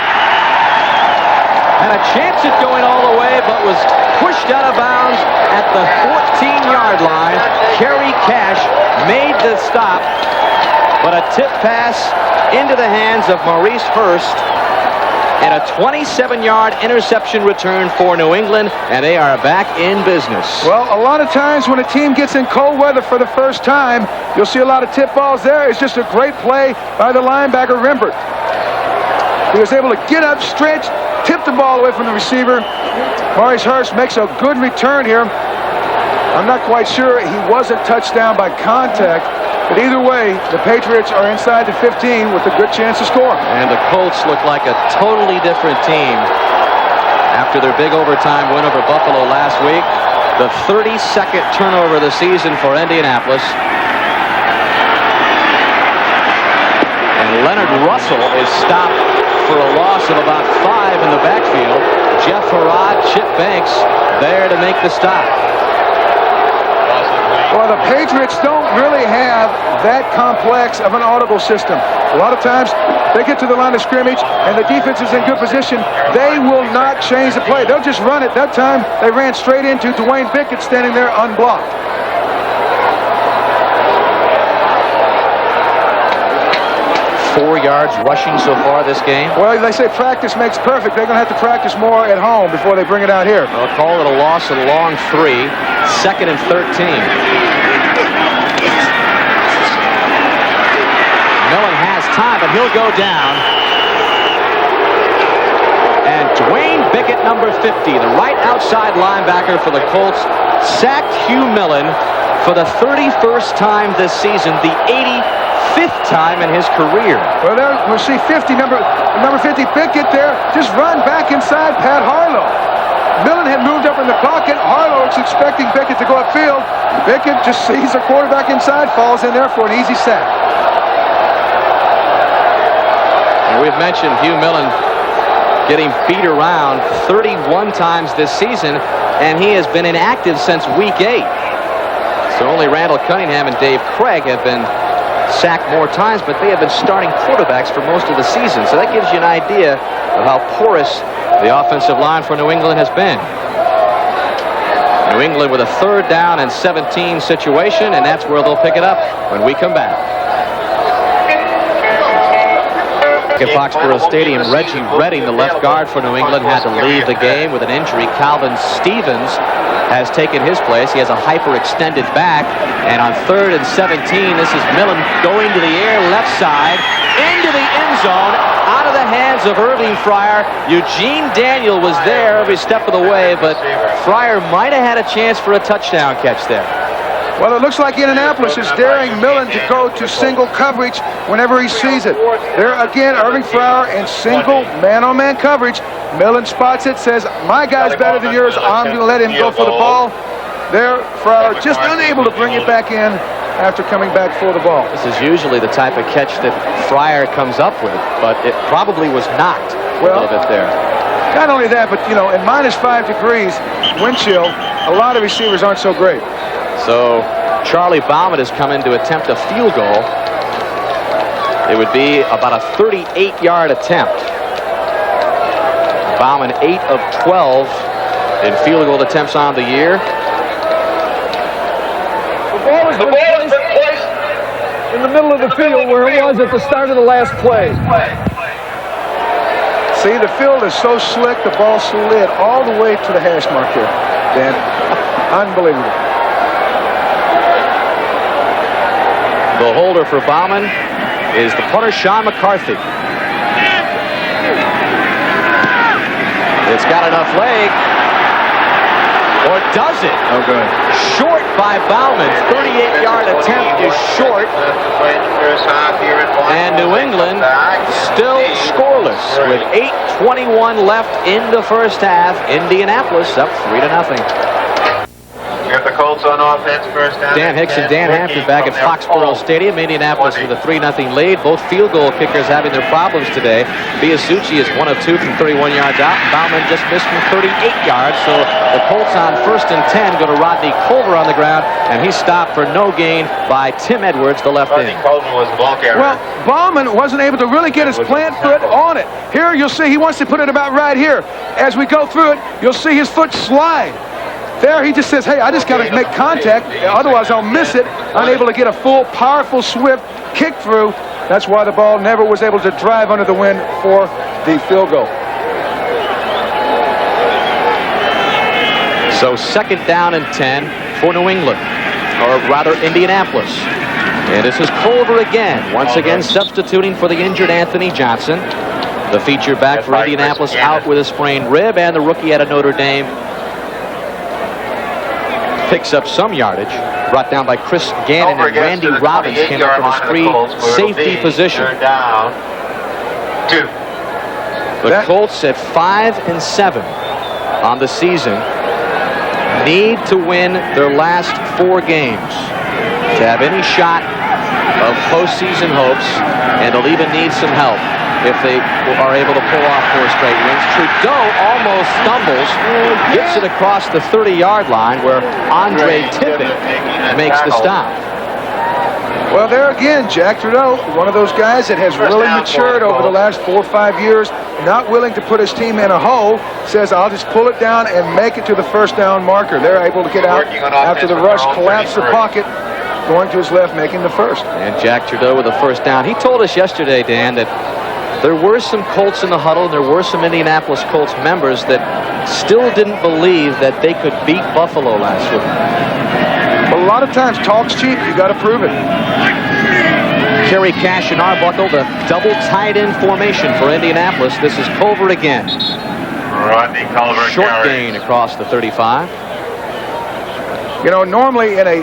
Had a chance at going all the way, but was pushed out of bounds at the 14-yard line. Kerry Cash made the stop, but a tip pass into the hands of Maurice Hurst and a 27-yard interception return for New England, and they are back in business. Well, a lot of times when a team gets in cold weather for the first time, you'll see a lot of tip balls there. It's just a great play by the linebacker, Rimbert. He was able to get up, stretch, tip the ball away from the receiver. Maurice Hurst makes a good return here. I'm not quite sure he wasn't touched down by contact, but either way, the Patriots are inside the 15 with a good chance to score. And the Colts look like a totally different team after their big overtime win over Buffalo last week. The 32nd turnover of the season for Indianapolis. And Leonard Russell is stopped for a loss of about 5 in the backfield. Jeff Harrod, Chip Banks there to make the stop. Well, the Patriots don't really have that complex of an audible system. A lot of times, they get to the line of scrimmage and the defense is in good position. They will not change the play. They'll just run it. That time, they ran straight into Dwayne Bickett standing there unblocked. 4 yards rushing so far this game. Well, they say practice makes perfect. They're going to have to practice more at home before they bring it out here. They'll call it a loss of a long 3. 2nd and 13. Millen has time, but he'll go down. And Dwayne Bickett, number 50, the right outside linebacker for the Colts, sacked Hugh Millen for the 31st time this season, the 85th time in his career. Well, there we'll see 50, number 50, Bickett there, just run back inside Pat Harlow. Millen had moved up in the pocket. Harlow is expecting Bickett to go upfield. Bickett just sees the quarterback inside, falls in there for an easy sack. And we've mentioned Hugh Millen getting beat around 31 times this season, and he has been inactive since week 8. So only Randall Cunningham and Dave Craig have been sacked more times, but they have been starting quarterbacks for most of the season. So that gives you an idea of how porous the offensive line for New England has been. New England with a 3rd down and 17 situation, and that's where they'll pick it up when we come back. At Foxborough Stadium, Reggie Redding, the left guard for New England, had to leave the game with an injury. Calvin Stevens has taken his place. He has a hyperextended back, and on 3rd and 17, this is Millen going to the air, left side, into the end zone, out of the hands of Irving Fryer. Eugene Daniel was there every step of the way, but Fryer might have had a chance for a touchdown catch there. Well, it looks like Indianapolis is daring Millen to go to single coverage whenever he sees it. There again, Irving Fryer in single man-on-man coverage. Millen spots it, says, my guy's better than yours. I'm going to let him go for the ball. There, Fryer just unable to bring it back in after coming back for the ball. This is usually the type of catch that Fryer comes up with, but it probably was knocked a little bit there. Not only that, but, you know, in -5 degrees wind chill, a lot of receivers aren't so great. So Charlie Bauman has come in to attempt a field goal. It would be about a 38-yard attempt. Bauman 8 of 12 in field goal attempts on the year. The ball has been placed in the middle of the field where it was at the start of the last play. See, the field is so slick, the ball slid all the way to the hash mark there, Dan. Unbelievable. The holder for Bauman is the punter, Sean McCarthy. It's got enough leg. Or does it? Oh, good. Short by Bauman. 38-yard attempt is short. And New England still scoreless with 8:21 left in the first half. Indianapolis up 3-0. We have the Colts on offense first down. Dan Hicks and Dan Hampton back at Foxborough Stadium. Indianapolis with a 3-0 lead. Both field goal kickers having their problems today. Biasucci is 1 of 2 from 31 yards out. Bauman just missed from 38 yards. So the Colts on 1st and 10 go to Rodney Culver on the ground, and he's stopped for no gain by Tim Edwards, the left end. Culver was block error. Well, Bauman wasn't able to really get his plant foot on it. Here you'll see he wants to put it about right here. As we go through it, you'll see his foot slide. There he just says, hey, I just got to make contact, otherwise I'll miss it. Unable to get a full, powerful, swift kick through. That's why the ball never was able to drive under the wind for the field goal. So 2nd down and 10 for New England, or rather Indianapolis. And this is Culver again, once again substituting for the injured Anthony Johnson. The feature back for Indianapolis out with a sprained rib, and the rookie out of Notre Dame picks up some yardage, brought down by Chris Gannon, and Randy Robbins came up from his free safety position. Down 2. The Colts at 5-7 on the season need to win their last 4 games to have any shot of postseason hopes, and they'll even need some help if they are able to pull off 4 straight wins. Trudeau almost stumbles, gets it across the 30-yard line where Andre Tippett makes the stop. Well, there again, Jack Trudeau, one of those guys that has really matured over the last 4 or 5 years, not willing to put his team in a hole, says, I'll just pull it down and make it to the first down marker. They're able to get out after the rush, collapse the pocket, going to his left, making the first. And Jack Trudeau with the first down. He told us yesterday, Dan, that there were some Colts in the huddle, and there were some Indianapolis Colts members that still didn't believe that they could beat Buffalo last week. Well, a lot of times, talk's cheap. You got to prove it. Kerry Cash and Arbuckle, the double tight end formation for Indianapolis. This is Culver again. Rodney Culver Short gain across the 35. You know, normally in a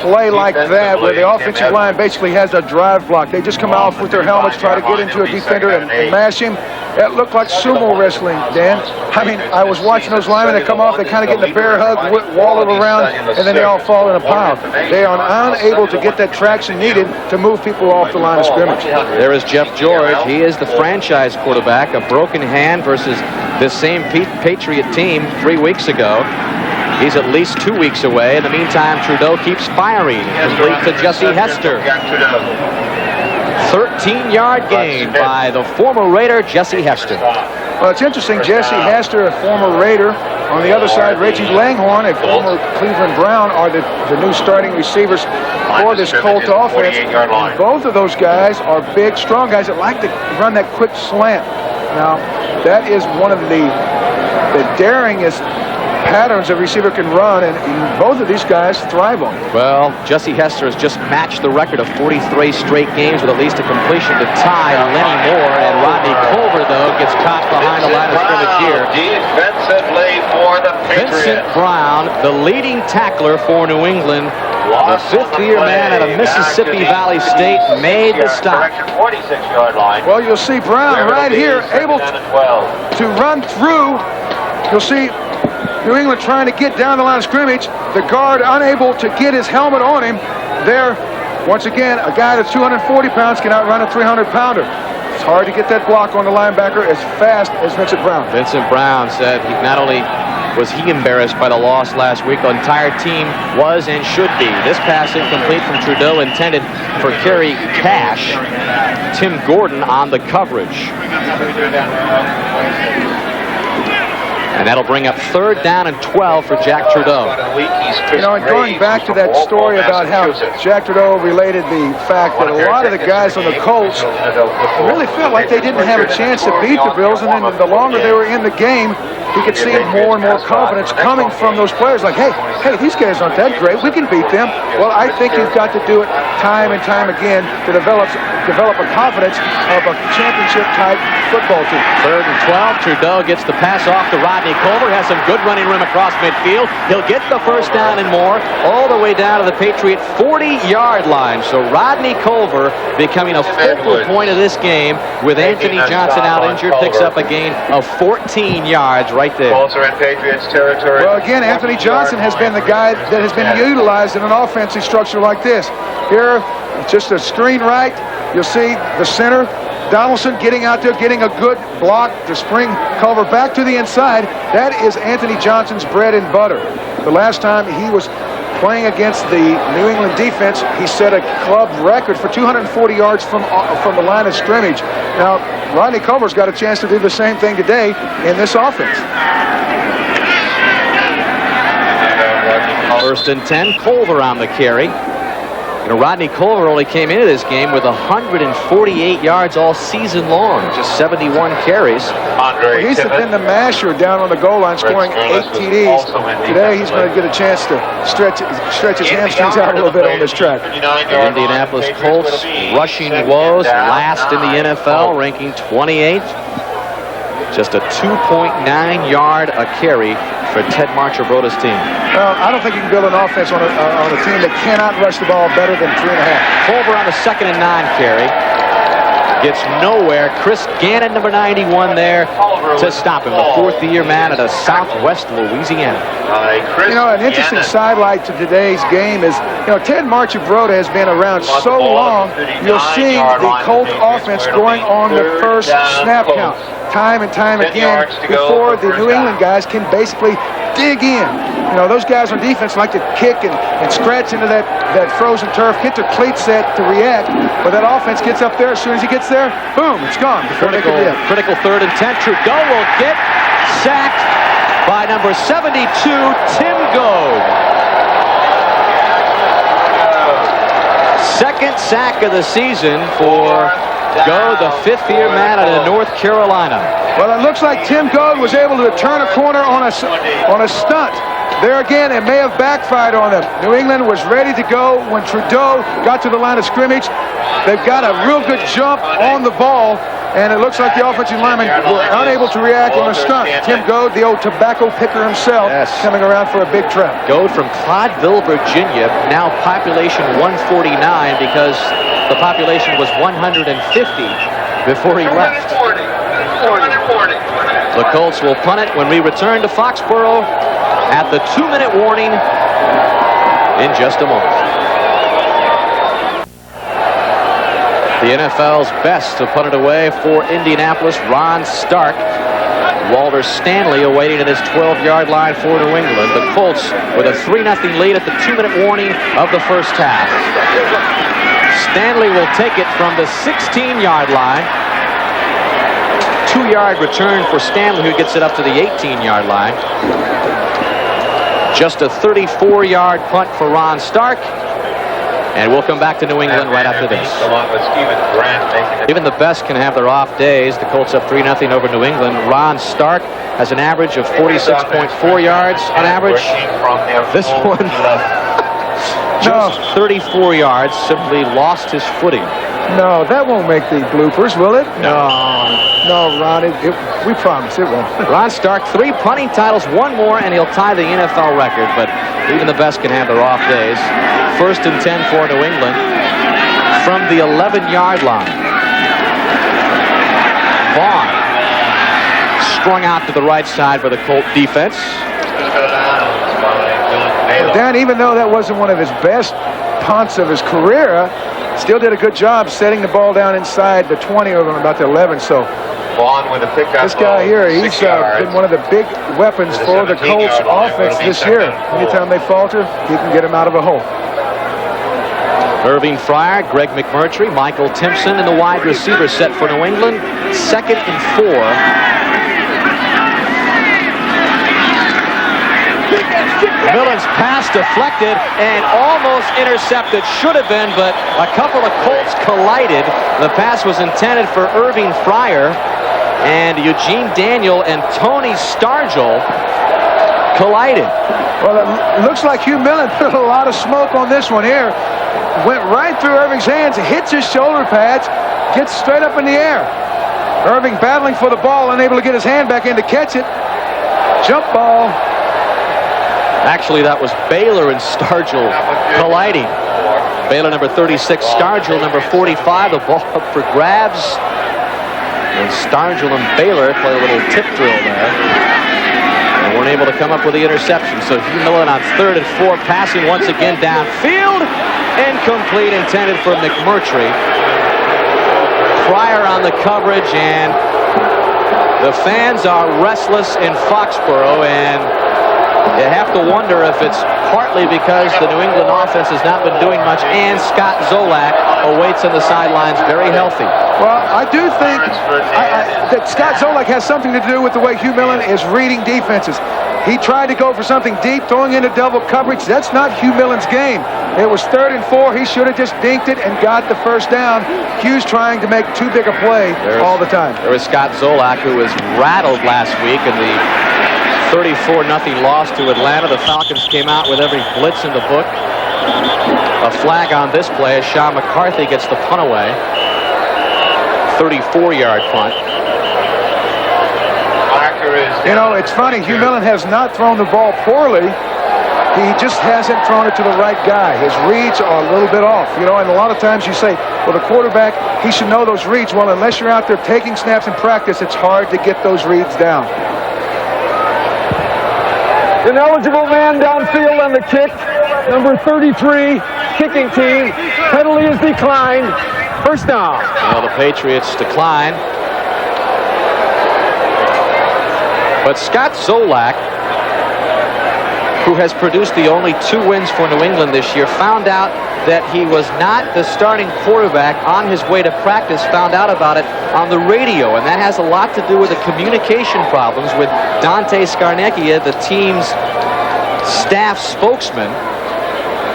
play like that, where the offensive line basically has a drive block, they just come off with their helmets, try to get into a defender and mash him. That looked like sumo wrestling, Dan. I mean, I was watching those linemen that come off, they kind of get in a bear hug, wall it around, and then they all fall in a pile. They are unable to get that traction needed to move people off the line of scrimmage. There is Jeff George. He is the franchise quarterback. A broken hand versus this same Patriot team 3 weeks ago. He's at least 2 weeks away. In the meantime, Trudeau keeps firing. Complete to Jesse Hester. 13-yard gain by the former Raider, Jesse Hester. Well, it's interesting. Jesse Hester, a former Raider. On the other side, Reggie Langhorne, a former Cleveland Brown, are the new starting receivers for this Colts offense. And both of those guys are big, strong guys that like to run that quick slant. Now, that is one of the daringest patterns a receiver can run, and both of these guys thrive on it. Well, Jesse Hester has just matched the record of 43 straight games with at least a completion to tie Lenny Moore, and Rodney Culver, though, gets caught behind the line of scrimmage here. Defensively for the Patriots. Vincent Brown, the leading tackler for New England, the 5th-year man out of Mississippi Valley State, made the stop. 46-yard line. Well, you'll see Brown right here able to run through. You'll see New England trying to get down the line of scrimmage. The guard unable to get his helmet on him. There, once again, a guy that's 240 pounds can outrun a 300-pounder. It's hard to get that block on the linebacker as fast as Vincent Brown. Vincent Brown said he not only was he embarrassed by the loss last week, the entire team was and should be. This pass incomplete from Trudeau, intended for Kerry Cash. Tim Gordon on the coverage. And that'll bring up 3rd down and 12 for Jack Trudeau. You know, and going back to that story about how Jack Trudeau related the fact that a lot of the guys on the Colts really felt like they didn't have a chance to beat the Bills, and then the longer they were in the game, he could see more and more confidence coming from those players. Like, hey, these guys aren't that great. We can beat them. Well, I think you've got to do it time and time again to develop a confidence of a championship-type football team. 3rd and 12. Trudeau gets the pass off to Rodney Culver. Has some good running room across midfield. He'll get the first down and more all the way down to the Patriot 40-yard line. So Rodney Culver becoming a focal point of this game with Anthony Johnson out injured. Picks up a gain of 14 yards right there. Colts are in Patriots territory. Well, again, Anthony Johnson has been the guy that has been utilized in an offensive structure like this. Here, just a screen right. You'll see the center, Donaldson, getting out there, getting a good block to spring Culver back to the inside. That is Anthony Johnson's bread and butter. The last time he was playing against the New England defense, he set a club record for 240 yards from the line of scrimmage. Now, Rodney Culver's got a chance to do the same thing today in this offense. 1st and 10, Culver on the carry. Rodney Culver only came into this game with 148 yards all season long, just 71 carries. He's been the masher down on the goal line, scoring 8 TDs. Today he's going to get a chance to stretch his hamstrings out a little bit on this track. The Indianapolis Colts rushing woes, last in the NFL, ranking 28th. Just a 2.9 yard a carry for Ted Marchibroda's team. Well, I don't think you can build an offense on a team that cannot rush the ball better than 3.5. Culver on the 2nd and 9 carry. Gets nowhere. Chris Gannon, number 91 there to stop him. The 4th-year man out of Southwest Louisiana. An interesting sidelight to today's game is, Ted Marchibroda has been around so long, you'll see the Colt offense going on the first snap count time and time again before the New England guys can basically dig in. Those guys on defense like to kick and scratch into that frozen turf, get their cleats set to react, but that offense gets up there. As soon as he gets there, boom, it's gone. Critical 3rd and 10. Trudeau will get sacked by number 72, Tim Goad. Second sack of the season for Goad, the 5th-year man out of North Carolina. Well, it looks like Tim Goad was able to turn a corner on a stunt. There again, it may have backfired on them. New England was ready to go when Trudeau got to the line of scrimmage. They've got a real good jump on the ball, and it looks like the offensive linemen were unable to react on a stunt. Tim Goad, the old tobacco picker himself, coming around for a big trap. Goad from Cloddville, Virginia, now population 149 because the population was 150 before he left. 140. The Colts will punt it when we return to Foxborough at the 2-minute warning in just a moment. The NFL's best to punt it away for Indianapolis, Ron Stark. Walter Stanley awaiting at his 12-yard line for New England. The Colts with a 3-0 lead at the 2-minute warning of the first half. Stanley will take it from the 16-yard line. 2-yard return for Stanley, who gets it up to the 18-yard line. Just a 34-yard punt for Ron Stark. And we'll come back to New England right after this. Even the best can have their off days. The Colts up 3-0 over New England. Ron Stark has an average of 46.4 yards on average. This one, just 34 yards, simply lost his footing. No, that won't make the bloopers, will it? No, Ron, we promise it won't. Ron Stark, 3 punting titles, 1 more, and he'll tie the NFL record, but even the best can have their off days. 1st and 10 for New England from the 11-yard line. Vaughn strung out to the right side for the Colt defense. Dan, even though that wasn't one of his best punts of his career, still did a good job setting the ball down inside the 20 over about the 11. So Vaughn with a pickup. This guy here, he's been one of the big weapons for the Colts offense this year. Anytime they falter, he can get them out of a hole. Irving Fryer, Greg McMurtry, Michael Timpson in the wide receiver set for New England. 2nd and 4. Millen's pass deflected and almost intercepted. Should have been, but a couple of Colts collided. The pass was intended for Irving Fryer, and Eugene Daniel and Tony Stargell collided. Well, it looks like Hugh Millen put a lot of smoke on this one here. Went right through Irving's hands, hits his shoulder pads, gets straight up in the air. Irving battling for the ball, unable to get his hand back in to catch it. Jump ball. Actually, that was Baylor and Stargell colliding. Baylor number 36, Stargell number 45. The ball up for grabs. And Stargell and Baylor play a little tip drill there. And weren't able to come up with the interception. So Hugh Millen on 3rd and 4, passing once again downfield. Incomplete, intended for McMurtry. Fryer on the coverage, and the fans are restless in Foxborough, and You have to wonder if it's partly because the New England offense has not been doing much, and Scott Zolak awaits on the sidelines very healthy. Well, I do think that Scott Zolak has something to do with the way Hugh Millen is reading defenses. He tried to go for something deep, throwing into double coverage. That's not Hugh Millen's game. It was 3rd and 4. He should have just dinked it and got the first down. Hugh's trying to make too big a play all the time. There was Scott Zolak, who was rattled last week in the 34-0 loss to Atlanta. The Falcons came out with every blitz in the book. A flag on this play as Sean McCarthy gets the punt away. 34-yard punt. You know, it's funny. Hugh Millen has not thrown the ball poorly. He just hasn't thrown it to the right guy. His reads are a little bit off. You know, and a lot of times you say, well, the quarterback, he should know those reads. Well, unless you're out there taking snaps in practice, it's hard to get those reads down. Ineligible man downfield on the kick. Number 33, kicking team. Penalty is declined. First down. Well, the Patriots decline. But Scott Zolak, who has produced the only 2 wins for New England this year, found out that he was not the starting quarterback on his way to practice, found out about it on the radio, and that has a lot to do with the communication problems with Dante Scarnecchia, the team's staff spokesman,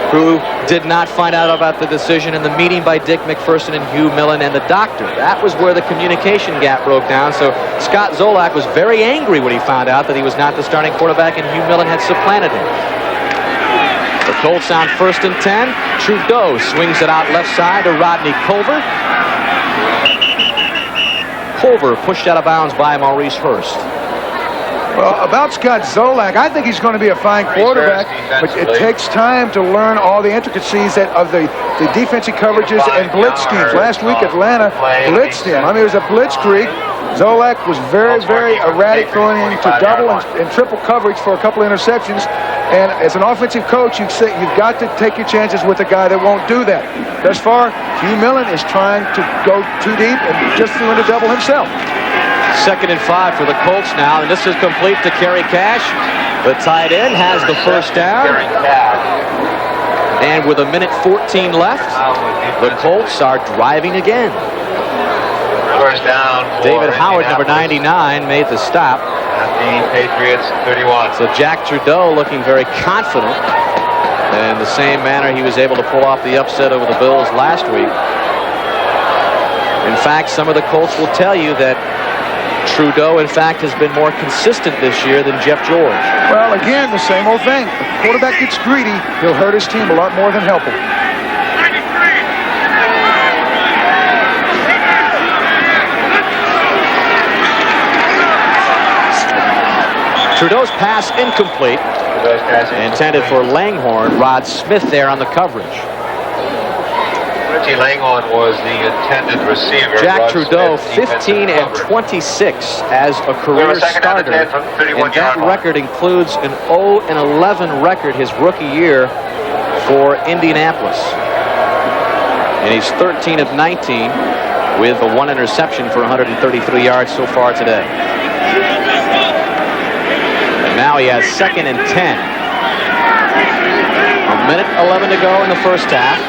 who did not find out about the decision in the meeting by Dick McPherson and Hugh Millen and the doctor. That was where the communication gap broke down. So Scott Zolak was very angry when he found out that he was not the starting quarterback and Hugh Millen had supplanted him. The Colts on 1st and 10. Trudeau swings it out left side to Rodney Culver. Culver pushed out of bounds by Maurice Hurst. Well, about Scott Zolak, I think he's going to be a fine quarterback, but it takes time to learn all the intricacies of the defensive coverages and blitz schemes. Last week, Atlanta blitzed him. I mean, it was a blitzkrieg. Zolak was very, very erratic, throwing into double and triple coverage for a couple of interceptions. And as an offensive coach, you've got to take your chances with a guy that won't do that. Thus far, Hugh Millen is trying to go too deep and just threw into double himself. 2nd and 5 for the Colts now, and this is complete to Kerry Cash. The tight end has the first down. And with 1:14 left, the Colts are driving again. First down. David Howard, number 99, made the stop. The Patriots 31. So Jack Trudeau looking very confident. In the same manner he was able to pull off the upset over the Bills last week. In fact, some of the Colts will tell you that Trudeau, in fact, has been more consistent this year than Jeff George. Well, again, the same old thing. If the quarterback gets greedy, he'll hurt his team a lot more than help him. Trudeau's pass incomplete. Intended for Langhorne. Rod Smith there on the coverage. Reggie Langhorne was the intended receiver. Jack Trudeau, 15 and 26 as a career starter. And that record includes an 0-11 record his rookie year for Indianapolis. And he's 13 of 19 with a 1 interception for 133 yards so far today. And now he has 2nd and 10. 1:11 to go in the first half.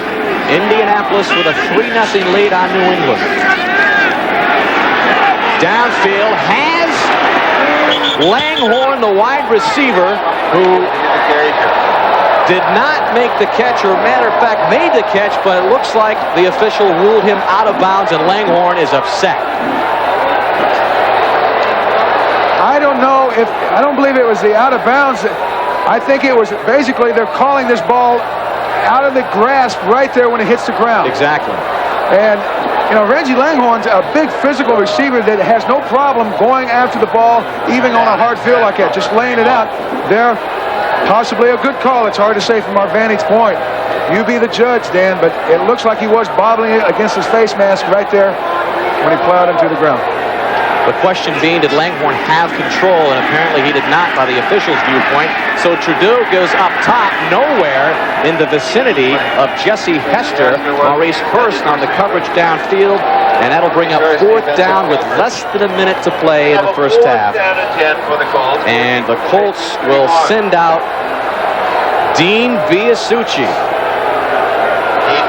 Indianapolis with a 3-0 lead on New England. Downfield has Langhorne, the wide receiver, who did not make the catch, or matter of fact made the catch, but it looks like the official ruled him out of bounds and Langhorne is upset. I don't believe it was the out of bounds. I think it was basically they're calling this ball out of the grasp right there when it hits the ground. Exactly. And, you know, Reggie Langhorne's a big physical receiver that has no problem going after the ball, even on a hard field like that, just laying it out. There, possibly a good call. It's hard to say from our vantage point. You be the judge, Dan, but it looks like he was bobbling against his face mask right there when he plowed into the ground. The question being, did Langhorne have control? And apparently he did not by the officials' viewpoint. So Trudeau goes up top, nowhere in the vicinity of Jesse Hester. Maurice Hurst on the coverage downfield. And that'll bring up 4th down with less than a minute to play in the first half. And the Colts will send out Dean Biasucci.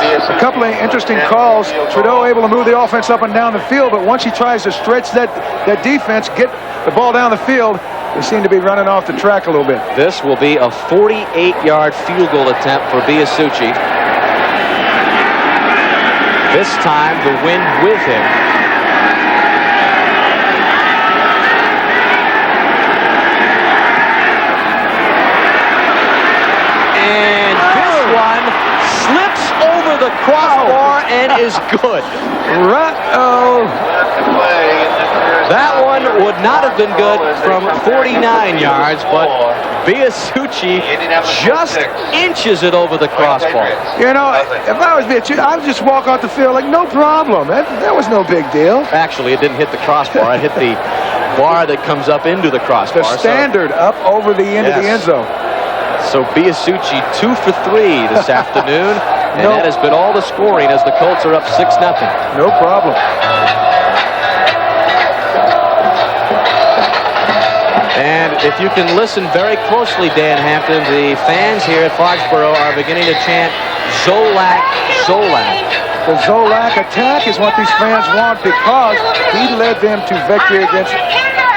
A couple of interesting calls. Trudeau able to move the offense up and down the field, but once he tries to stretch that defense, get the ball down the field, they seem to be running off the track a little bit. This will be a 48-yard field goal attempt for Biasucci. This time the wind with him. And this one slips over the crossbar and is good. That one would not have been good from 49 yards, but Biasucci just inches it over the crossbar. You know, if I was Biasucci, I would just walk off the field like, no problem. That was no big deal. Actually, it didn't hit the crossbar. It hit the bar that comes up into the crossbar. The standard up over the end of the end zone. So Biasucci 2 for 3 this afternoon, and that has been all the scoring as the Colts are up 6-0. No problem. And if you can listen very closely, Dan Hampton, the fans here at Foxborough are beginning to chant Zolak, Zolak. The Zolak attack is what these fans want because he led them to victory against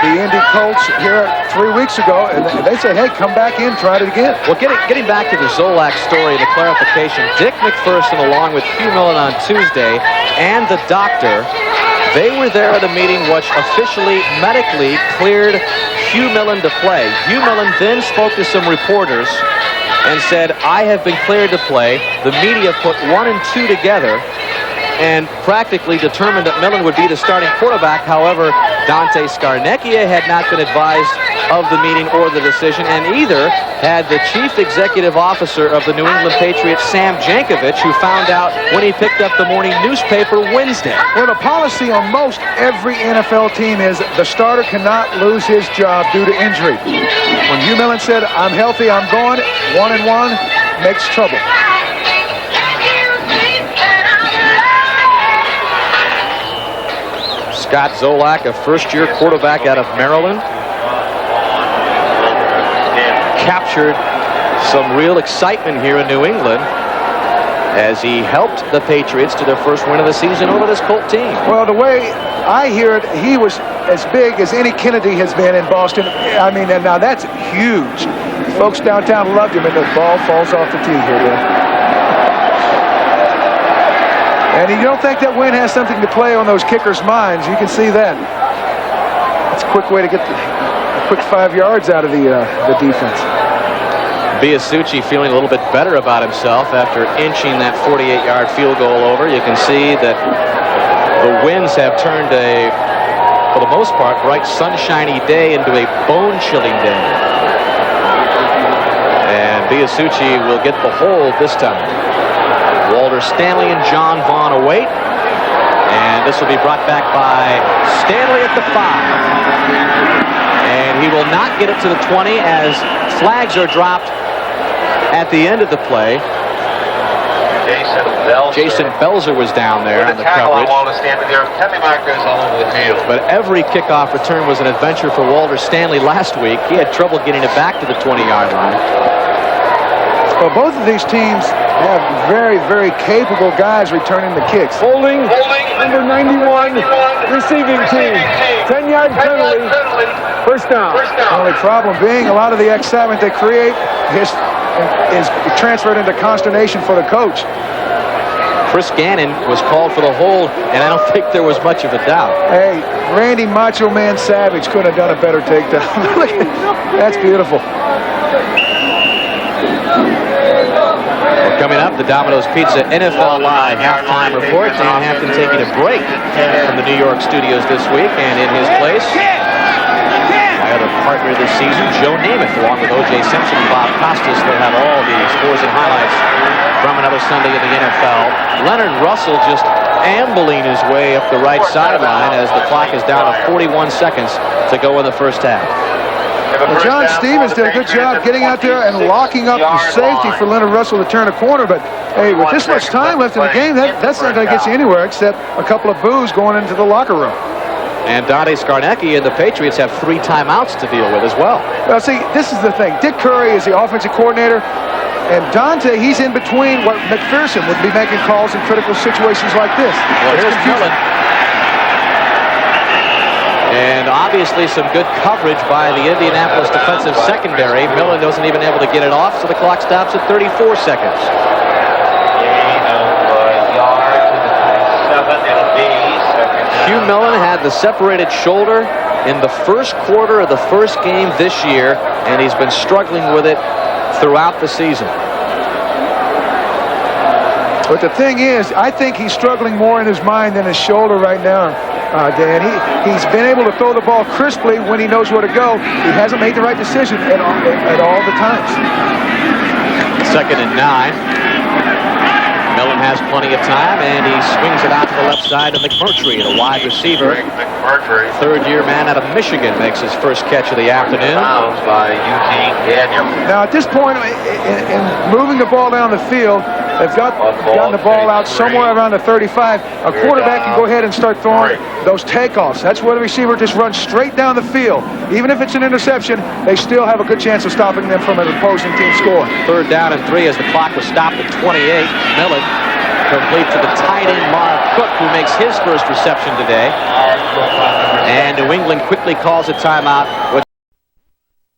the Indy Colts here 3 weeks ago, and they said, hey, come back in, try it again. Well, getting back to the Zolak story, the clarification, Dick McPherson, along with Hugh Millen on Tuesday, and the doctor, they were there at a meeting which officially, medically cleared Hugh Millen to play. Hugh Millen then spoke to some reporters and said, I have been cleared to play. The media put 1 and 2 together and practically determined that Millen would be the starting quarterback. However, Dante Scarnecchia had not been advised of the meeting or the decision, and either had the chief executive officer of the New England Patriots, Sam Jankovich, who found out when he picked up the morning newspaper Wednesday. Well, the policy on most every NFL team is the starter cannot lose his job due to injury. When Hugh Millen said, I'm healthy, I'm going, 1 and 1 makes trouble. Scott Zolak, a first-year quarterback out of Maryland, captured some real excitement here in New England as he helped the Patriots to their first win of the season over this Colt team. Well, the way I hear it, he was as big as any Kennedy has been in Boston. I mean, and now that's huge. Folks downtown loved him, and the ball falls off the tee here, Dan. And you don't think that win has something to play on those kickers' minds. You can see that. It's a quick way to get a quick 5 yards out of the defense. Biasucci feeling a little bit better about himself after inching that 48-yard field goal over. You can see that the winds have turned for the most part, bright sunshiny day into a bone-chilling day. And Biasucci will get the hold this time. Walter Stanley and John Vaughn await. And this will be brought back by Stanley at the 5. And he will not get it to the 20 as flags are dropped at the end of the play. Jason Belzer was down there on the coverage. But every kickoff return was an adventure for Walter Stanley last week. He had trouble getting it back to the 20-yard line. Well, both of these teams have very, very capable guys returning the kicks. Holding number 91, receiving team. 10-yard penalty, first down. The only problem being a lot of the excitement they create is transferred into consternation for the coach. Chris Gannon was called for the hold, and I don't think there was much of a doubt. Hey, Randy Macho Man Savage couldn't have done a better takedown. That's beautiful. Well, coming up, the Domino's Pizza NFL Live halftime report. Dan Hampton taking a break from the New York studios this week, and in his place, my other partner this season, Joe Namath, along with O.J. Simpson and Bob Costas. They'll have all the scores and highlights from another Sunday in the NFL. Leonard Russell just ambling his way up the right sideline as the clock is down to 41 seconds to go in the first half. Well, John Stevens did a good job getting out there and locking up the safety for Leonard Russell to turn a corner. But, hey, with this much time left in the game, that's not going to get you anywhere except a couple of boos going into the locker room. And Dante Scarnecchia and the Patriots have 3 timeouts to deal with as well. Well, see, this is the thing. Dick Curry is the offensive coordinator. And Dante, he's in between what McPherson would be making calls in critical situations like this. Well, here's Millen. And obviously some good coverage by the Indianapolis defensive secondary. Millen wasn't even able to get it off, so the clock stops at 34 seconds. Hugh Millen had the separated shoulder in the first quarter of the first game this year, and he's been struggling with it throughout the season. But the thing is, I think he's struggling more in his mind than his shoulder right now, Dan. He's been able to throw the ball crisply when he knows where to go. He hasn't made the right decision at all the times. 2nd and 9. Millen has plenty of time, and he swings it out to the left side to McMurtry, the wide receiver. Third-year man out of Michigan makes his first catch of the afternoon. By Eugene Daniel. Now, at this point, in moving the ball down the field, they've gotten the ball out somewhere around the 35. A quarterback can go ahead and start throwing those takeoffs. That's where the receiver just runs straight down the field. Even if it's an interception, they still have a good chance of stopping them from an opposing team score. 3rd down and 3 as the clock was stopped at 28. Millen complete to the tight end Mark Cook, who makes his first reception today. And New England quickly calls a timeout with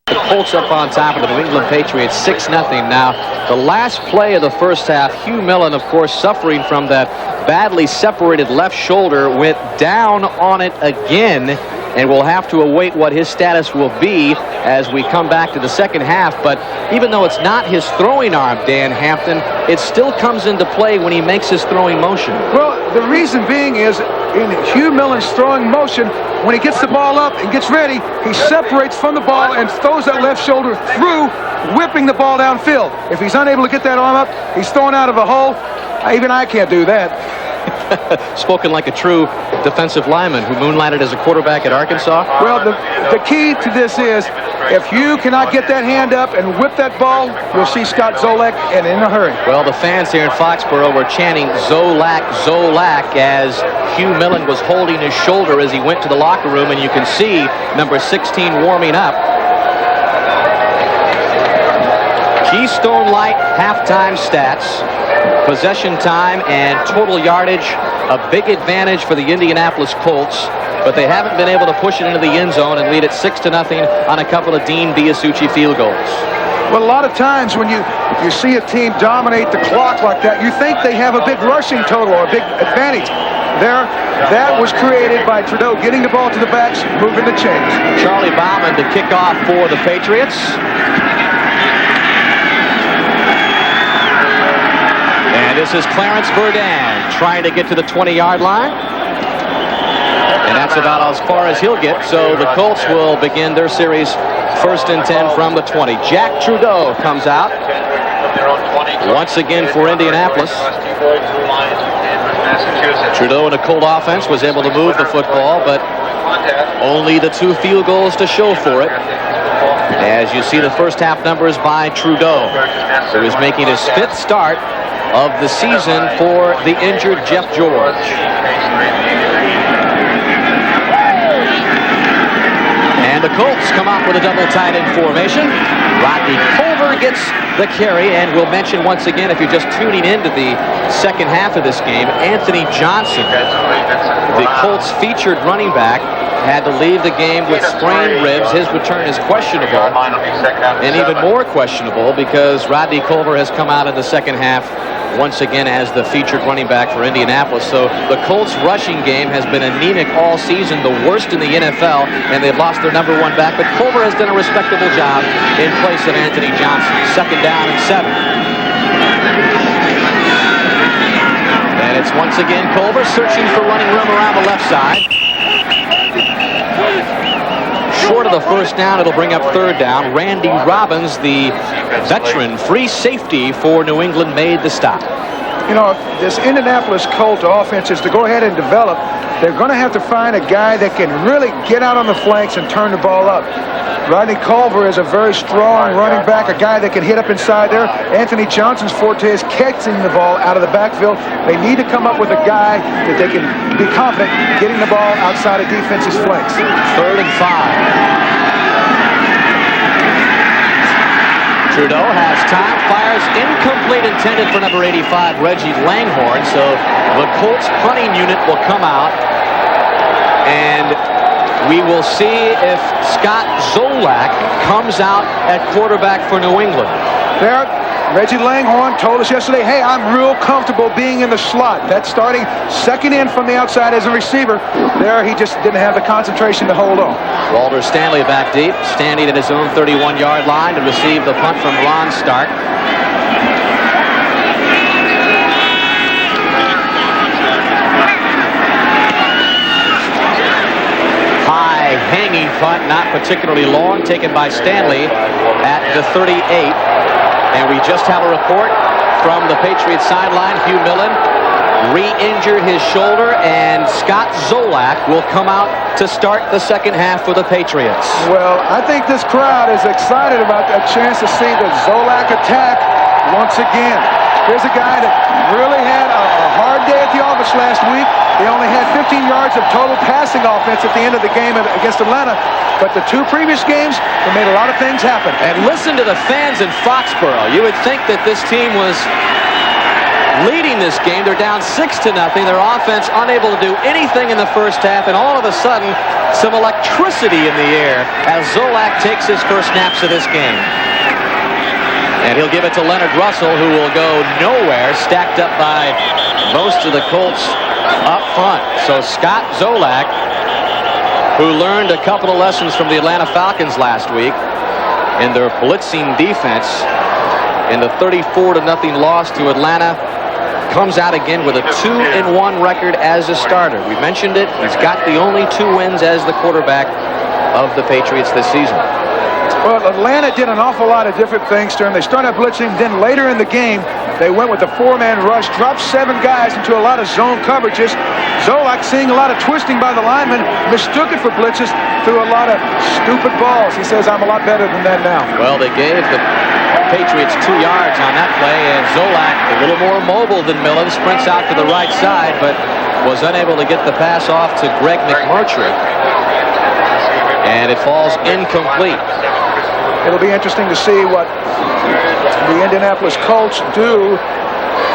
the Colts up on top of the New England Patriots 6-0 now. The last play of the first half, Hugh Millen, of course, suffering from that badly separated left shoulder, went down on it again, and we'll have to await what his status will be as we come back to the second half. But even though it's not his throwing arm, Dan Hampton, it still comes into play when he makes his throwing motion. Well, the reason being is in Hugh Millen's throwing motion, when he gets the ball up and gets ready, he separates from the ball and throws that left shoulder through, whipping the ball downfield. If he's unable to get that arm up, he's thrown out of a hole. Even I can't do that. Spoken like a true defensive lineman who moonlighted as a quarterback at Arkansas. Well, the key to this is if you cannot get that hand up and whip that ball, you'll see Scott Zolak and in a hurry. Well, the fans here in Foxborough were chanting Zolak, Zolak as Hugh Millen was holding his shoulder as he went to the locker room, and you can see number 16 warming up. Keystone Light halftime stats. Possession time and total yardage, a big advantage for the Indianapolis Colts, but they haven't been able to push it into the end zone and lead it 6-0 on a couple of Dean Biasucci field goals. Well, a lot of times when you see a team dominate the clock like that, you think they have a big rushing total or a big advantage. That was created by Trudeau getting the ball to the backs, moving the chains. Charlie Bauman to kick off for the Patriots. And this is Clarence Verdun trying to get to the 20-yard line. And that's about as far as he'll get. So the Colts will begin their series 1st and 10 from the 20. Jack Trudeau comes out once again for Indianapolis. Trudeau in a Colt offense was able to move the football, but only the 2 field goals to show for it. As you see the first half numbers by Trudeau, who is making his 5th start of the season for the injured Jeff George. And the Colts come out with a double tight end formation. Rodney Culver gets the carry, and we'll mention once again, if you're just tuning into the second half of this game, Anthony Johnson, the Colts featured running back, had to leave the game with sprained ribs. His return is questionable, and even more questionable because Rodney Culver has come out in the second half once again as the featured running back for Indianapolis. So the Colts rushing game has been anemic all season, the worst in the NFL, and they've lost their number 1 back. But Culver has done a respectable job in place of Anthony Johnson. 2nd down and 7. And it's once again Culver searching for running room around the left side. Short of the first down, it'll bring up 3rd down. Randy Robbins, the veteran free safety for New England, made the stop. You know, if this Indianapolis Colts offense is to go ahead and develop, they're going to have to find a guy that can really get out on the flanks and turn the ball up. Rodney Culver is a very strong running back, a guy that can hit up inside there. Anthony Johnson's forte is catching the ball out of the backfield. They need to come up with a guy that they can be confident getting the ball outside of defense's flanks. 3rd and 5. Trudeau has time, fires incomplete, intended for number 85, Reggie Langhorne. So the Colts punting unit will come out, and we will see if Scott Zolak comes out at quarterback for New England. There, Reggie Langhorne told us yesterday, hey, I'm real comfortable being in the slot. That's starting second in from the outside as a receiver. There, he just didn't have the concentration to hold on. Walter Stanley back deep, standing at his own 31-yard line to receive the punt from Ron Stark. High hanging punt, not particularly long, taken by Stanley at the 38. And we just have a report from the Patriots sideline. Hugh Millen re-injured his shoulder, and Scott Zolak will come out to start the second half for the Patriots. Well, I think this crowd is excited about that chance to see the Zolak attack once again. Here's a guy that really had a hard day at the office last week. They only had 15 yards of total passing offense at the end of the game against Atlanta. But the 2 previous games, they made a lot of things happen. And listen to the fans in Foxborough. You would think that this team was leading this game. They're down 6-0. Their offense unable to do anything in the first half, and all of a sudden, some electricity in the air as Zolak takes his first snaps of this game. And he'll give it to Leonard Russell, who will go nowhere, stacked up by most of the Colts up front. So Scott Zolak, who learned a couple of lessons from the Atlanta Falcons last week in their blitzing defense in the 34-0 loss to Atlanta, comes out again with a 2-1 record as a starter. We mentioned it. He's got the only 2 wins as the quarterback of the Patriots this season. Well, Atlanta did an awful lot of different things to him. They started blitzing, then later in the game, they went with a 4-man rush, dropped 7 guys into a lot of zone coverages. Zolak, seeing a lot of twisting by the linemen, mistook it for blitzes, threw a lot of stupid balls. He says, I'm a lot better than that now. Well, they gave the Patriots 2 yards on that play, and Zolak, a little more mobile than Millen, sprints out to the right side, but was unable to get the pass off to Greg McMurtry. And it falls incomplete. It'll be interesting to see what the Indianapolis Colts do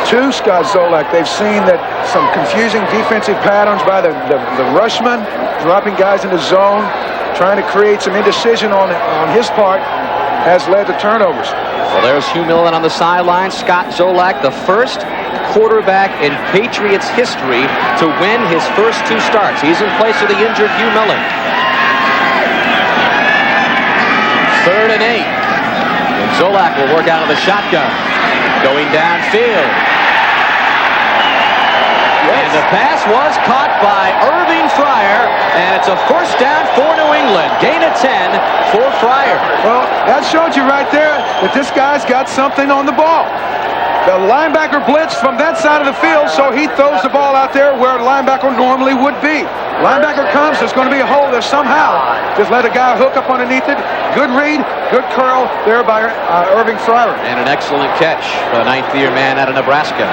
to Scott Zolak. They've seen that some confusing defensive patterns by the rushman, dropping guys in the zone, trying to create some indecision on his part, has led to turnovers. Well, there's Hugh Millen on the sideline. Scott Zolak, the first quarterback in Patriots history to win his first 2 starts. He's in place of the injured Hugh Millen. 3rd and 8. And Zolak will work out of the shotgun. Going downfield. And the pass was caught by Irving Fryer, and it's a first down for New England. Gain of 10 for Fryer. Well, that showed you right there that this guy's got something on the ball. The linebacker blitzed from that side of the field, so he throws the ball out there where a linebacker normally would be. Linebacker comes, there's going to be a hole there somehow. Just let a guy hook up underneath it. Good read, good curl there by Irving Fryer. And an excellent catch for the 9th-year man out of Nebraska.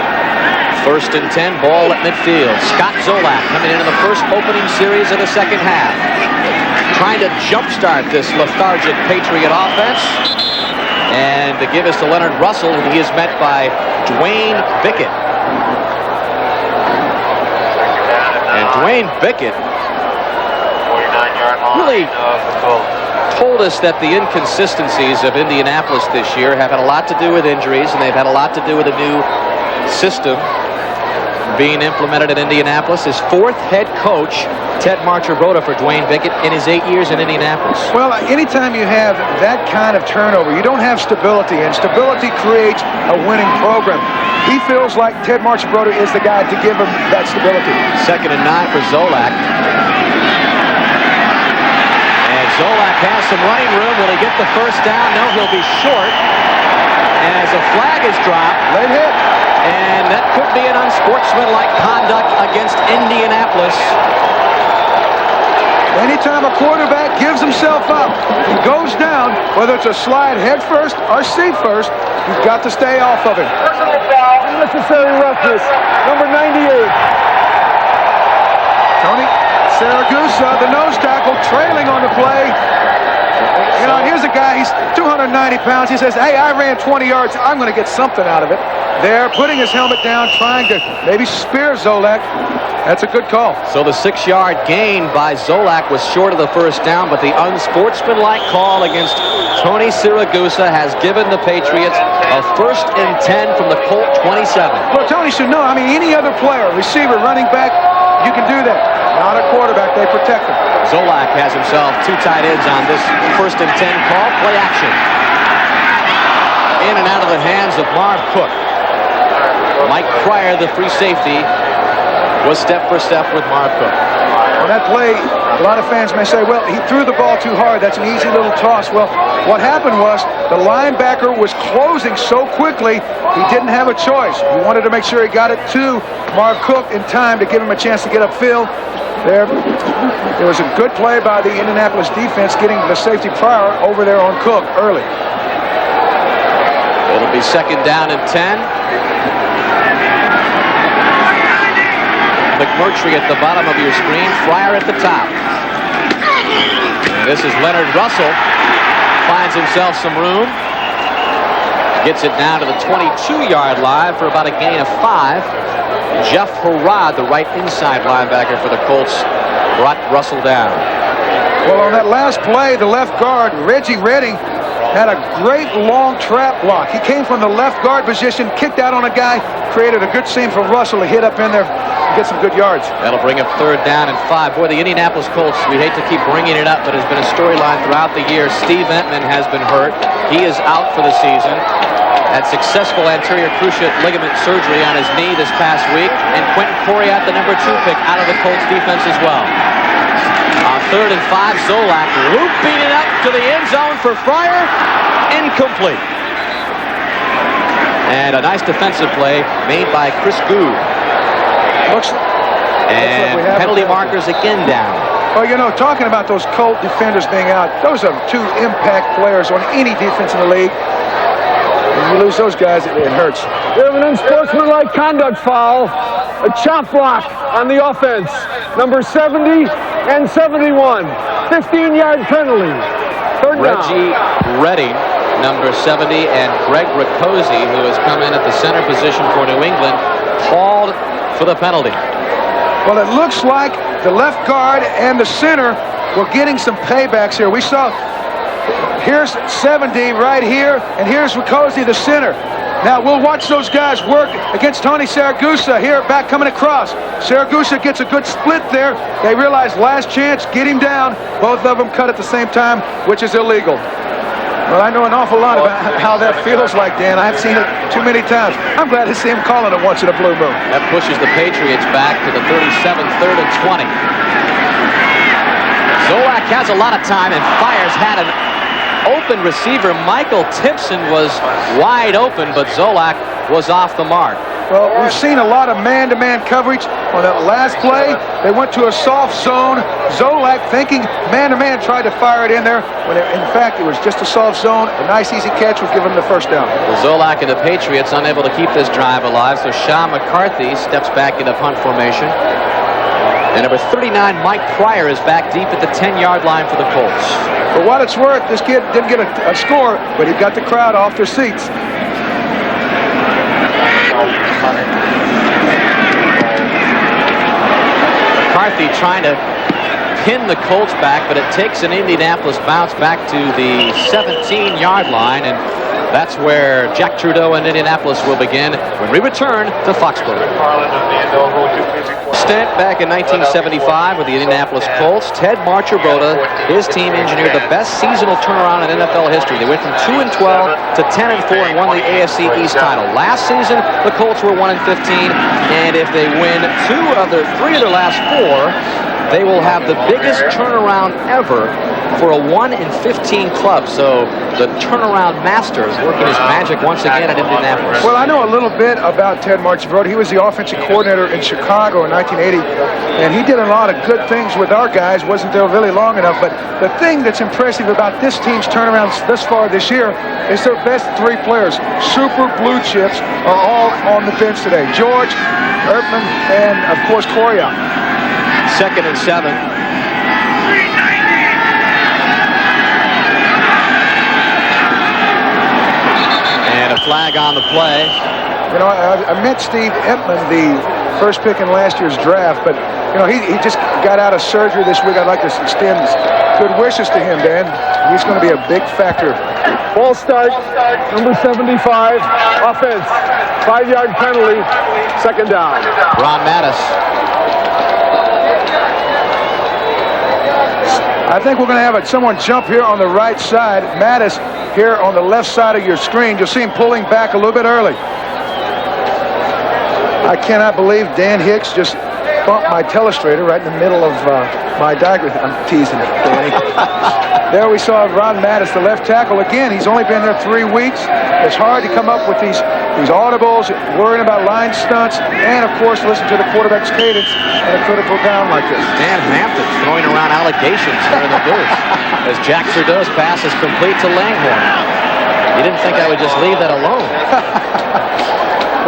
1st and 10, ball at midfield. Scott Zolak coming into the first opening series of the second half. Trying to jumpstart this lethargic Patriot offense. And to give us to Leonard Russell, and he is met by Dwayne Bickett. And Dwayne Bickett really told us that the inconsistencies of Indianapolis this year have had a lot to do with injuries, and they've had a lot to do with a new system being implemented in Indianapolis. His 4th head coach, Ted Marchibroda, for Dwayne Bickett in his 8 years in Indianapolis. Well, anytime you have that kind of turnover, you don't have stability, and stability creates a winning program. He feels like Ted Marchibroda is the guy to give him that stability. 2nd and 9 for Zolak. And Zolak has some running room. Will he get the first down? No, he'll be short. as a flag is dropped. Late hit. And that could be an unsportsmanlike conduct against Indianapolis. Anytime a quarterback gives himself up, he goes down, whether it's a slide head first or seat first, you've got to stay off of him. Personal foul. Unnecessary roughness. Number 98. Tony Siragusa, the nose tackle, trailing on the play. You know, here's a guy, he's 290 pounds. He says, hey, I ran 20 yards. I'm going to get something out of it. There, putting his helmet down, trying to maybe spear Zolak. That's a good call. So the 6-yard gain by Zolak was short of the first down, but the unsportsmanlike call against Tony Siragusa has given the Patriots a 1st and 10 from the Colt 27. Well, Tony should know. I mean, any other player, receiver, running back, you can do that. Not a quarterback. They protect him. Zolak has himself 2 tight ends on this 1st and 10 call. Play action. In and out of the hands of Marv Cook. Mike Pryor, the free safety, was step for step with Marv Cook. On that play, a lot of fans may say, well, he threw the ball too hard. That's an easy little toss. Well, what happened was the linebacker was closing so quickly, he didn't have a choice. He wanted to make sure he got it to Marv Cook in time to give him a chance to get upfield. There was a good play by the Indianapolis defense getting the safety Pryor over there on Cook early. It'll be 2nd down and 10. McMurtry at the bottom of your screen, Fryer at the top. And this is Leonard Russell. Finds himself some room. Gets it down to the 22-yard line for about a gain of 5. Jeff Harrod, the right inside linebacker for the Colts, brought Russell down. Well, on that last play, the left guard, Reggie Redding, had a great long trap block. He came from the left guard position, kicked out on a guy, created a good seam for Russell to hit up in there and get some good yards. That'll bring up 3rd down and 5. Boy, the Indianapolis Colts, we hate to keep bringing it up, but it's been a storyline throughout the year. Steve Entman has been hurt. He is out for the season. Had successful anterior cruciate ligament surgery on his knee this past week. And Quentin Coriat, the number 2 pick, out of the Colts defense as well. On 3rd and 5, Zolak looping it up to the end zone for Fryer. Incomplete. And a nice defensive play made by Chris Goode. And penalty markers again down. Well, you know, talking about those Colt defenders being out, those are 2 impact players on any defense in the league. When you lose those guys, it hurts. We have an unsportsmanlike conduct foul. A chop block on the offense. Number 70 and 71. 15-yard penalty. 3rd down. Reggie Redding, number 70, and Greg Riccozzi, who has come in at the center position for New England, called for the penalty. Well, it looks like the left guard and the center were getting some paybacks here. We saw, here's 70 right here, and here's Riccozzi, the center. Now, we'll watch those guys work against Tony Siragusa here, back coming across. Siragusa gets a good split there. They realize last chance, get him down. Both of them cut at the same time, which is illegal. Well, I know an awful lot about how that feels like, Dan. I've seen it too many times. I'm glad to see him calling it once in a blue moon. That pushes the Patriots back to the 37, 3rd and 20. Zolak has a lot of time, and Fires had an open receiver. Michael Timpson was wide open, but Zolak was off the mark. Well, we've seen a lot of man-to-man coverage on that last play. They went to a soft zone. Zolak, thinking man-to-man, tried to fire it in there, when in fact it was just a soft zone. A nice, easy catch would give him the 1st down. Well, Zolak and the Patriots unable to keep this drive alive, so Sean McCarthy steps back into punt formation. And number 39, Mike Pryor, is back deep at the 10-yard line for the Colts. For what it's worth, this kid didn't get a score, but he got the crowd off their seats. McCarthy trying to pin the Colts back, but it takes an Indianapolis bounce back to the 17-yard line, and that's where Jack Trudeau and Indianapolis will begin when we return to Foxborough. Stint back in 1975 with the Indianapolis Colts. Ted Marchibroda, his team engineered the best seasonal turnaround in NFL history. They went from 2-12 to 10-4 and won the AFC East title. Last season, the Colts were 1-15, and if they win 3 of their last 4, they will have the biggest turnaround ever for a 1 in 15 club. So the turnaround master is working his magic once again at Indianapolis. Well, I know a little bit about Ted Marchibroda. He was the offensive coordinator in Chicago in 1980, and he did a lot of good things with our guys. Wasn't there really long enough, but the thing that's impressive about this team's turnarounds thus far this year is their best 3 players, super blue chips, are all on the bench today. George, Ertman, and of course Coria. 2nd and 7. And a flag on the play. You know, I met Steve Entman, the first pick in last year's draft, but you know, he just got out of surgery this week. I'd like to extend good wishes to him, Dan. He's going to be a big factor. Ball start, number 75, offense, 5-yard penalty, 2nd down. Ron Mattis. I think we're going to have someone jump here on the right side. Mattis here on the left side of your screen. You'll see him pulling back a little bit early. I cannot believe Dan Hicks just bumped my telestrator right in the middle of my diagram. I'm teasing it, Danny. There we saw Ron Mattis, the left tackle. Again, he's only been there 3 weeks. It's hard to come up with these audibles, worrying about line stunts, and of course listen to the quarterback's cadence in a critical down like this. Dan Hampton throwing around allegations here in the booth as Jack Trudeau's pass is complete to Langhorne. You didn't think I would just leave that alone.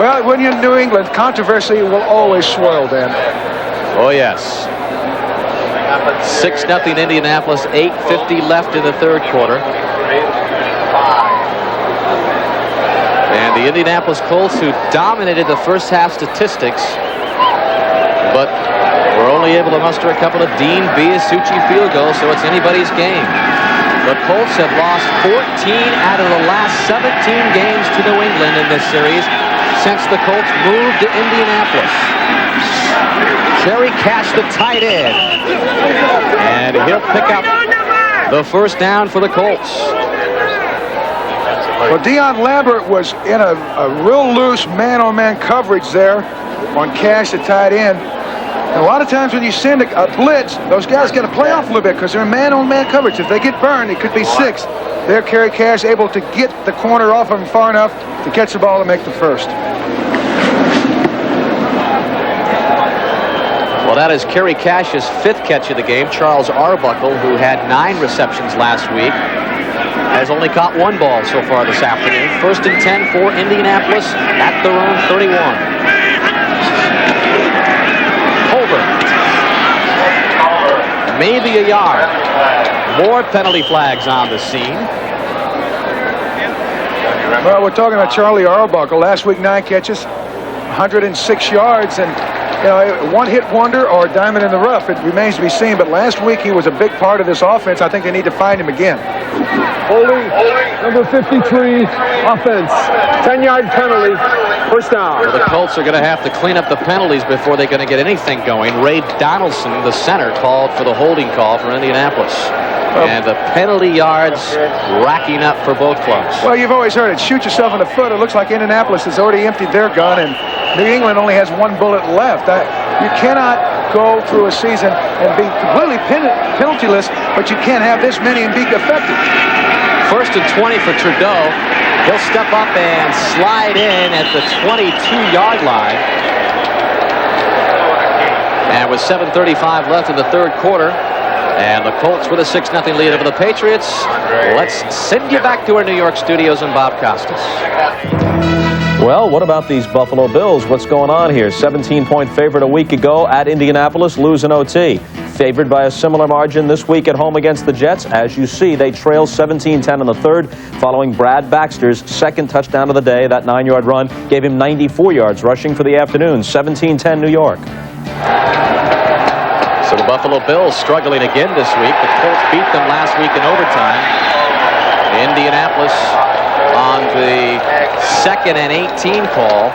Well, when you're in New England, controversy will always swirl, Dan. Oh, yes. 6-0 Indianapolis, 8:50 left in the 3rd quarter. And the Indianapolis Colts, who dominated the first half statistics, but were only able to muster a couple of Dean Biasucci field goals, so it's anybody's game. The Colts have lost 14 out of the last 17 games to New England in this series since the Colts moved to Indianapolis. Kerry Cash, the tight end, and he'll pick up the 1st down for the Colts. Well, Deion Lambert was in a real loose man-on-man coverage there on Cash, the tight end. And a lot of times when you send a blitz, those guys got to play off a little bit because they're in man-on-man coverage. If they get burned, it could be 6. There, Kerry Cash able to get the corner off of him far enough to catch the ball and make the 1st. Well, that is Kerry Cash's 5th catch of the game. Charles Arbuckle, who had 9 receptions last week, has only caught 1 ball so far this afternoon. 1st and 10 for Indianapolis at their own 31. Maybe a yard. More penalty flags on the scene. Well, we're talking about Charlie Arbuckle. Last week, 9 catches, 106 yards, and you know, one-hit wonder or a diamond in the rough. It remains to be seen, but last week he was a big part of this offense. I think they need to find him again. Holding, number 53, offense, 10-yard penalty, 1st down. Well, the Colts are going to have to clean up the penalties before they're going to get anything going. Ray Donaldson, the center, called for the holding call for Indianapolis. And the penalty yards racking up for both clubs. Well, you've always heard it. Shoot yourself in the foot. It looks like Indianapolis has already emptied their gun, and New England only has 1 bullet left. You cannot go through a season and be completely penaltyless, but you can't have this many and be effective. 1st and 20 for Trudeau. He'll step up and slide in at the 22-yard line. And with 7:35 left in the 3rd quarter, and the Colts with a 6-0 lead over the Patriots. Let's send you back to our New York studios and Bob Costas. Well, what about these Buffalo Bills? What's going on here? 17-point favorite a week ago at Indianapolis, losing OT. Favored by a similar margin this week at home against the Jets. As you see, they trail 17-10 in the 3rd, following Brad Baxter's 2nd touchdown of the day. That 9-yard run gave him 94 yards rushing for the afternoon. 17-10 New York. So the Buffalo Bills struggling again this week. The Colts beat them last week in overtime. Indianapolis on the 2nd and 18 call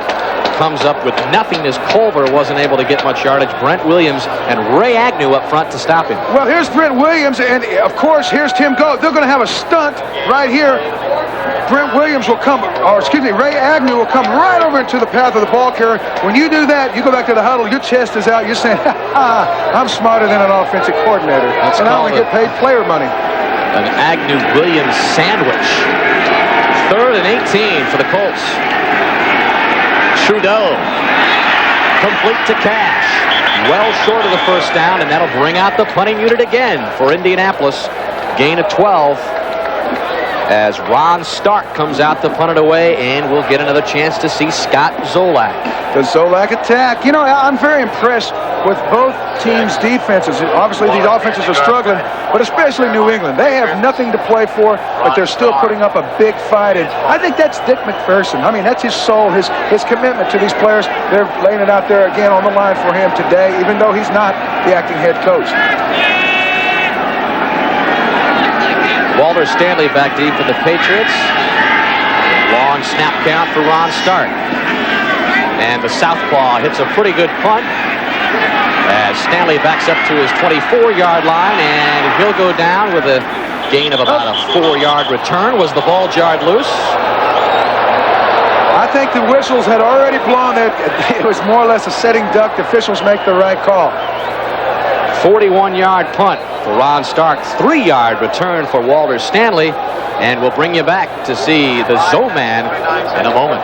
comes up with nothing as Culver wasn't able to get much yardage. Brent Williams and Ray Agnew up front to stop him. Well, here's Brent Williams, and of course, here's Tim Goat. They're going to have a stunt right here. Brent Williams will come, or excuse me, Ray Agnew will come right over into the path of the ball carrier. When you do that, you go back to the huddle, your chest is out, you're saying, I'm smarter than an offensive coordinator. And I only get paid player money. An Agnew-Williams sandwich. 3rd and 18 for the Colts. Trudeau. Complete to Cash. Well short of the first down, and that'll bring out the punting unit again for Indianapolis. Gain of 12 as Ron Stark comes out to punt it away, and we'll get another chance to see Scott Zolak. The Zolak attack. You know, I'm very impressed with both teams' defenses. Obviously, these offenses are struggling, but especially New England. They have nothing to play for, but they're still putting up a big fight. And I think that's Dick McPherson. I mean, that's his soul, his commitment to these players. They're laying it out there again on the line for him today, even though he's not the acting head coach. Walter Stanley back deep for the Patriots. Long snap count for Ron Stark. And the southpaw hits a pretty good punt as Stanley backs up to his 24-yard line, and he'll go down with a gain of about a 4-yard return. Was the ball jarred loose? I think the whistles had already blown. It was more or less a setting duck. The officials make the right call. 41-yard punt for Ron Stark, 3-yard return for Walter Stanley, and we'll bring you back to see the Zoman in a moment.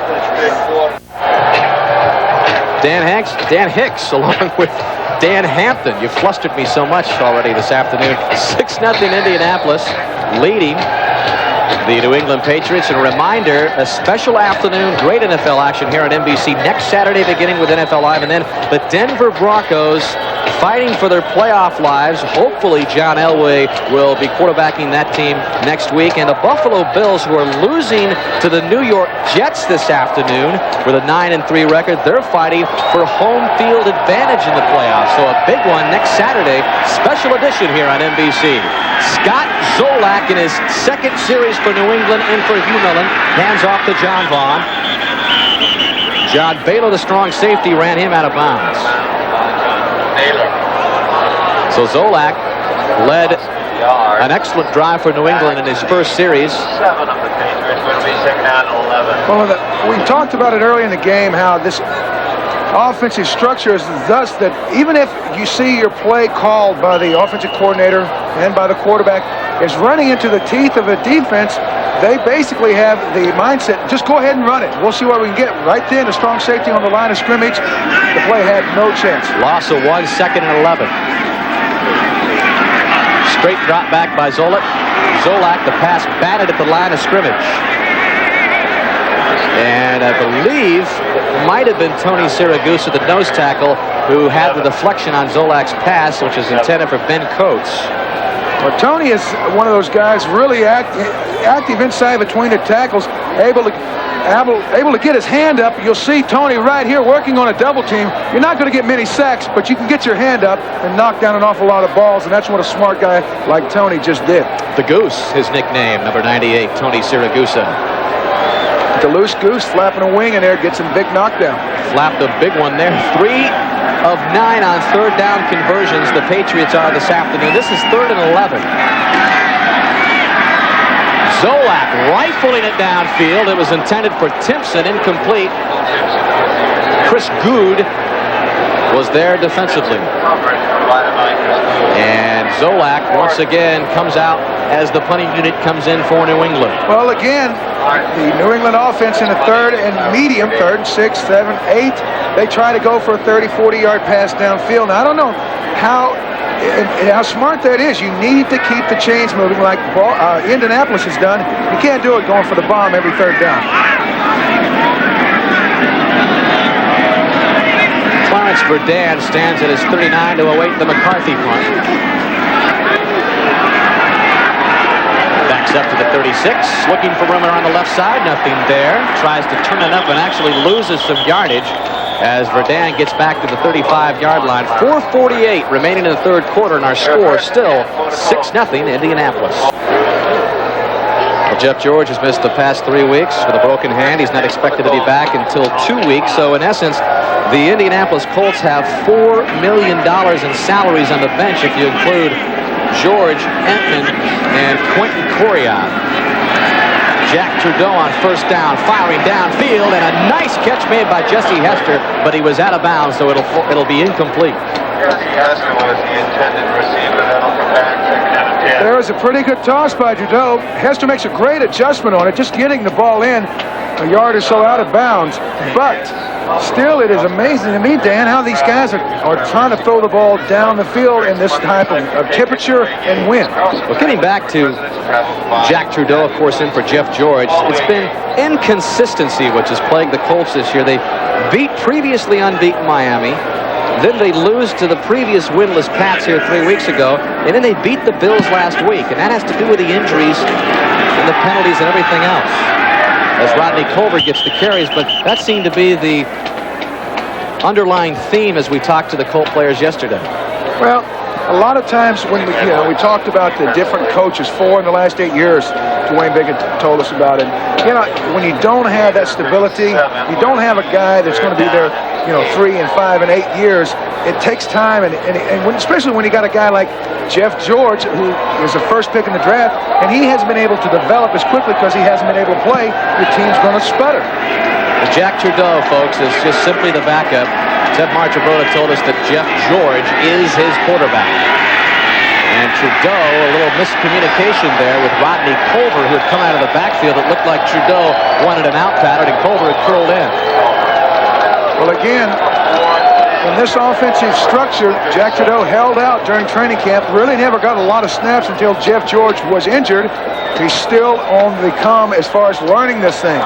Dan Hicks along with Dan Hampton. You flustered me so much already this afternoon. 6-0 Indianapolis leading the New England Patriots. And a reminder, a special afternoon, great NFL action here on NBC next Saturday, beginning with NFL Live, and then the Denver Broncos fighting for their playoff lives. Hopefully John Elway will be quarterbacking that team next week. And the Buffalo Bills, who are losing to the New York Jets this afternoon with a 9-3 record, they're fighting for home field advantage in the playoffs. So a big one next Saturday. Special edition here on NBC. Scott Zolak in his second series for New England in for Hugh Millen. Hands off to John Vaughn. John Baylor, the strong safety, ran him out of bounds. So Zolak led an excellent drive for New England in his first series. 7 of the Patriots will be second down and 11. Well, we talked about it early in the game, how this offensive structure is thus that even if you see your play called by the offensive coordinator and by the quarterback is running into the teeth of a defense, they basically have the mindset, just go ahead and run it. We'll see what we can get. Right then, a strong safety on the line of scrimmage. The play had no chance. Loss of 1, second and 11. Straight drop back by Zolak. The pass batted at the line of scrimmage. And I believe it might have been Tony Siragusa, the nose tackle, who had the deflection on Zolak's pass, which is intended for Ben Coates. Well, Tony is one of those guys really active inside between the tackles, able to get his hand up. You'll see Tony right here working on a double team. You're not going to get many sacks, but you can get your hand up and knock down an awful lot of balls, and that's what a smart guy like Tony just did. The Goose, his nickname, number 98, Tony Siragusa. The loose goose flapping a wing in there, gets a big knockdown. Flapped a big one there. 3 of 9 on third down conversions the Patriots are this afternoon. This is 3rd and 11. Zolak rifling it downfield. It was intended for Timpson, incomplete. Chris Good was there defensively. And Zolak once again comes out as the punting unit comes in for New England. Well, again, the New England offense in the 3rd and medium, 3rd and 6, 7, 8. They try to go for a 30, 40-yard pass downfield. Now, I don't know how smart that is. You need to keep the chains moving like Indianapolis has done. You can't do it going for the bomb every 3rd down. Clarence Verdun stands at his 39 to await the McCarthy punt. Backs up to the 36, looking for room around the left side. Nothing there. Tries to turn it up and actually loses some yardage as Verdun gets back to the 35-yard line. 4:48 remaining in the 3rd quarter, and our score still 6-0 Indianapolis. Well, Jeff George has missed the past 3 weeks with a broken hand. He's not expected to be back until 2 weeks. So in essence, the Indianapolis Colts have $4 million in salaries on the bench if you include George, Entman, and Quentin Coriat. Jack Trudeau on first down, firing downfield, and a nice catch made by Jesse Hester, but he was out of bounds, so it'll be incomplete. Jesse Hester was the intended receiver. That'll come back second down. There's a pretty good toss by Trudeau. Hester makes a great adjustment on it, just getting the ball in a yard or so out of bounds. But still, it is amazing to me, Dan, how these guys are trying to throw the ball down the field in this type of temperature and wind. Well, getting back to Jack Trudeau, of course, in for Jeff George, it's been inconsistency which has plagued the Colts this year. They beat previously unbeaten Miami. Then they lose to the previous winless Pats here 3 weeks ago, and then they beat the Bills last week, and that has to do with the injuries and the penalties and everything else, as Rodney Culver gets the carries. But that seemed to be the underlying theme as we talked to the Colt players yesterday. Well, a lot of times when we talked about the different coaches, 4 in the last 8 years, Dwayne Biggett told us about it. When you don't have that stability, you don't have a guy that's going to be there 3 and 5 and 8 years. It takes time, and especially when you got a guy like Jeff George, who was the first pick in the draft, and he hasn't been able to develop as quickly because he hasn't been able to play, your team's going to sputter. Jack Trudeau, folks, is just simply the backup. Ted Marchibroda told us that Jeff George is his quarterback. And Trudeau, a little miscommunication there with Rodney Culver, who had come out of the backfield. It looked like Trudeau wanted an out pattern, and Culver had curled in. Well, again, in this offensive structure, Jack Trudeau held out during training camp, really never got a lot of snaps until Jeff George was injured. He's still on the come as far as learning this thing.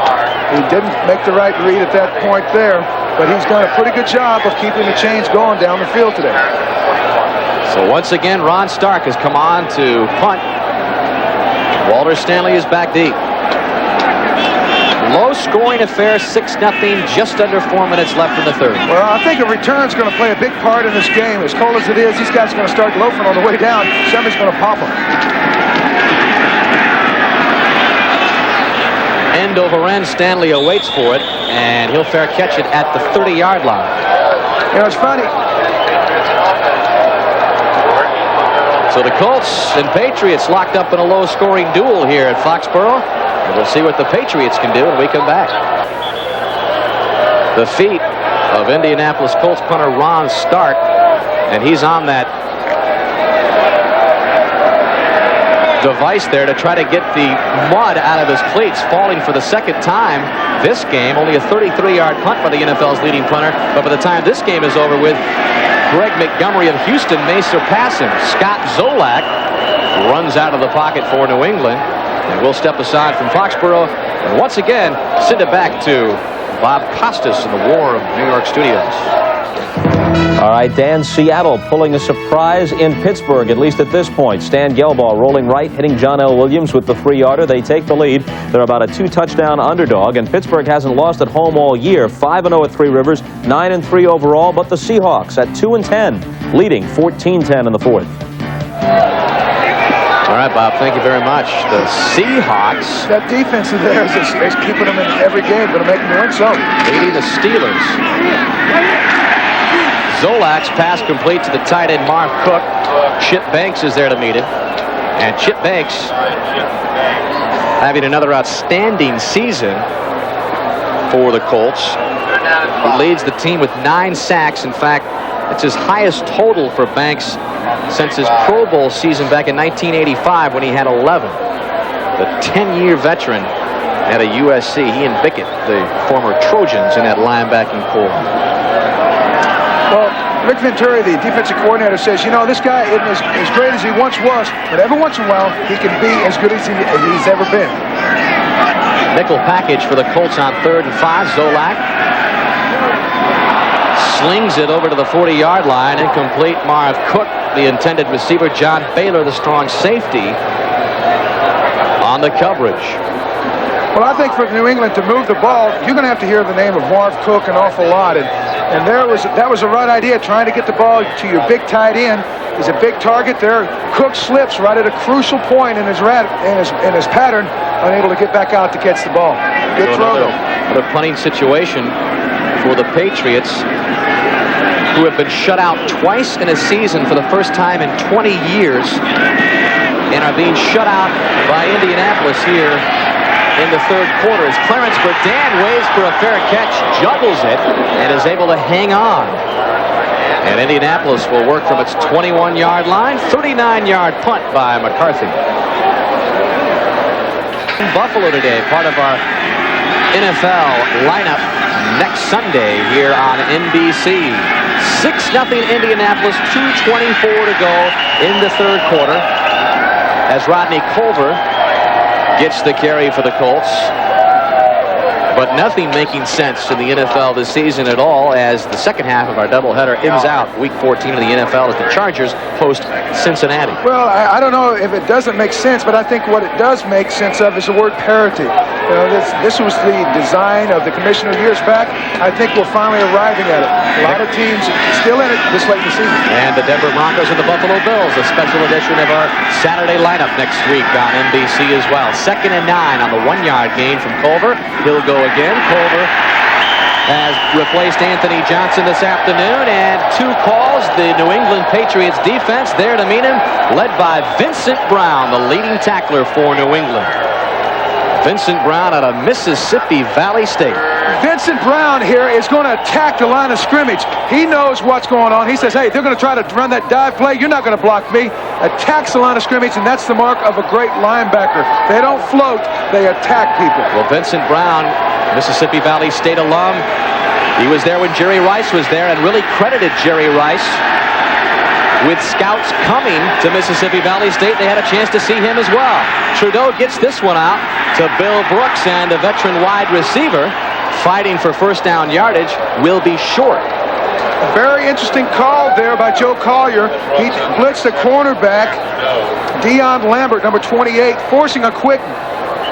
He didn't make the right read at that point there, but he's done a pretty good job of keeping the chains going down the field today. So once again, Ron Stark has come on to punt. Walter Stanley is back deep. Low-scoring affair, 6-0, just under 4 minutes left in the third. Well, I think a return's going to play a big part in this game. As cold as it is, these guys are going to start loafing on the way down. Somebody's going to pop them. End over end, Stanley awaits for it, and he'll fair catch it at the 30-yard line. It's funny. So the Colts and Patriots locked up in a low-scoring duel here at Foxborough. And we'll see what the Patriots can do when we come back. The feet of Indianapolis Colts punter Ron Stark, and he's on that device there to try to get the mud out of his cleats, falling for the second time this game. Only a 33-yard punt by the NFL's leading punter, but by the time this game is over with, Greg Montgomery of Houston may surpass him. Scott Zolak runs out of the pocket for New England, and we'll step aside from Foxborough and once again send it back to Bob Costas in the War of New York studios. All right, Dan, Seattle pulling a surprise in Pittsburgh, at least at this point. Stan Gelbaugh rolling right, hitting John L. Williams with the 3-yarder. They take the lead. They're about a 2-touchdown underdog, and Pittsburgh hasn't lost at home all year. 5-0 at Three Rivers, 9-3 overall, but the Seahawks at 2-10, leading 14-10 in the fourth. All right, Bob, thank you very much. The Seahawks. That defense of theirs is keeping them in every game, going to make them win some. Leading the Steelers. Zolak's pass complete to the tight end Marv Cook. Chip Banks is there to meet him. And Chip Banks having another outstanding season for the Colts. He leads the team with 9 sacks. In fact, it's his highest total for Banks since his Pro Bowl season back in 1985 when he had 11. The 10-year veteran at a USC. He and Bickett, the former Trojans, in that linebacking corps. Well, Rick Venturi, the defensive coordinator, says, this guy isn't as great as he once was, but every once in a while, he can be as good as he's ever been. Nickel package for the Colts on 3rd and 5. Zolak slings it over to the 40-yard line. Incomplete. Marv Cook, the intended receiver. John Baylor, the strong safety, on the coverage. Well, I think for New England to move the ball, you're going to have to hear the name of Marv Cook an awful lot. And that was the right idea, trying to get the ball to your big tight end. He's a big target there. Cook slips right at a crucial point in his pattern, unable to get back out to catch the ball. Good throw, though. Another punting situation for the Patriots, who have been shut out twice in a season for the first time in 20 years, and are being shut out by Indianapolis here in the third quarter as Clarence Burdan waits for a fair catch, juggles it, and is able to hang on. And Indianapolis will work from its 21-yard line. 39-yard punt by McCarthy. Buffalo today, part of our NFL lineup next Sunday here on NBC. 6-0 Indianapolis, 2:24 to go in the third quarter as Rodney Culver gets the carry for the Colts. But nothing making sense in the NFL this season at all as the second half of our doubleheader ends out Week 14 of the NFL as the Chargers host Cincinnati. Well, I don't know if it doesn't make sense, but I think what it does make sense of is the word parity. You know, this was the design of the commissioner years back. I think we're finally arriving at it. A lot of teams still in it this late in the season. And the Denver Broncos and the Buffalo Bills, a special edition of our Saturday lineup next week on NBC as well. 2nd and 9 on the 1-yard gain from Culver. He'll go again. Culver has replaced Anthony Johnson this afternoon, and 2 calls. The New England Patriots defense there to meet him, led by Vincent Brown, the leading tackler for New England. Vincent Brown out of Mississippi Valley State. Vincent Brown here is going to attack the line of scrimmage. He knows what's going on. He says, hey, they're going to try to run that dive play. You're not going to block me. Attacks the line of scrimmage, and that's the mark of a great linebacker. They don't float. They attack people. Well, Vincent Brown, Mississippi Valley State alum, he was there when Jerry Rice was there and really credited Jerry Rice with scouts coming to Mississippi Valley State. They had a chance to see him as well. Trudeau gets this one out to Bill Brooks, and a veteran wide receiver fighting for first down yardage will be short. A very interesting call there by Joe Collier. He blitzed the cornerback, Deion Lambert, number 28, forcing a quick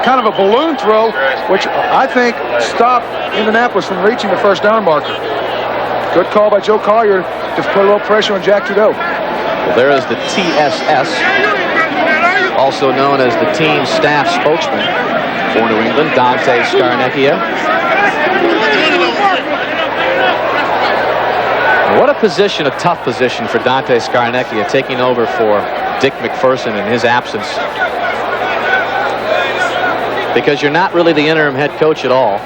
kind of a balloon throw, which I think stopped Indianapolis from reaching the first down marker. Good call by Joe Collier to put a little pressure on Jack Trudeau. Well, there is the TSS, also known as the team staff spokesman for New England, Dante Scarnecchia. What a position, a tough position for Dante Scarnecchia, taking over for Dick McPherson in his absence. Because you're not really the interim head coach at all.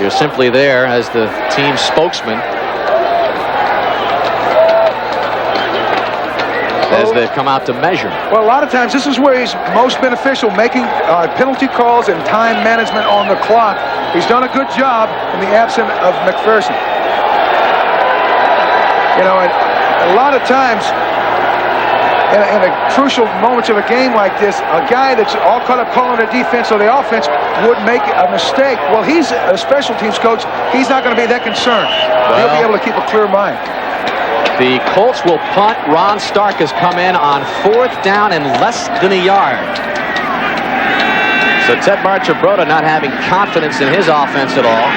You're simply there as the team spokesman as they've come out to measure. Well, a lot of times this is where he's most beneficial, making penalty calls and time management on the clock. He's done a good job in the absence of McPherson. You know, and a lot of times in a crucial moments of a game like this, a guy that's all caught up calling the defense or the offense would make a mistake. Well, he's a special teams coach. He's not going to be that concerned. He'll be able to keep a clear mind. The Colts will punt. Ron Stark has come in on 4th down and less than a yard. So Ted Marchibroda not having confidence in his offense at all.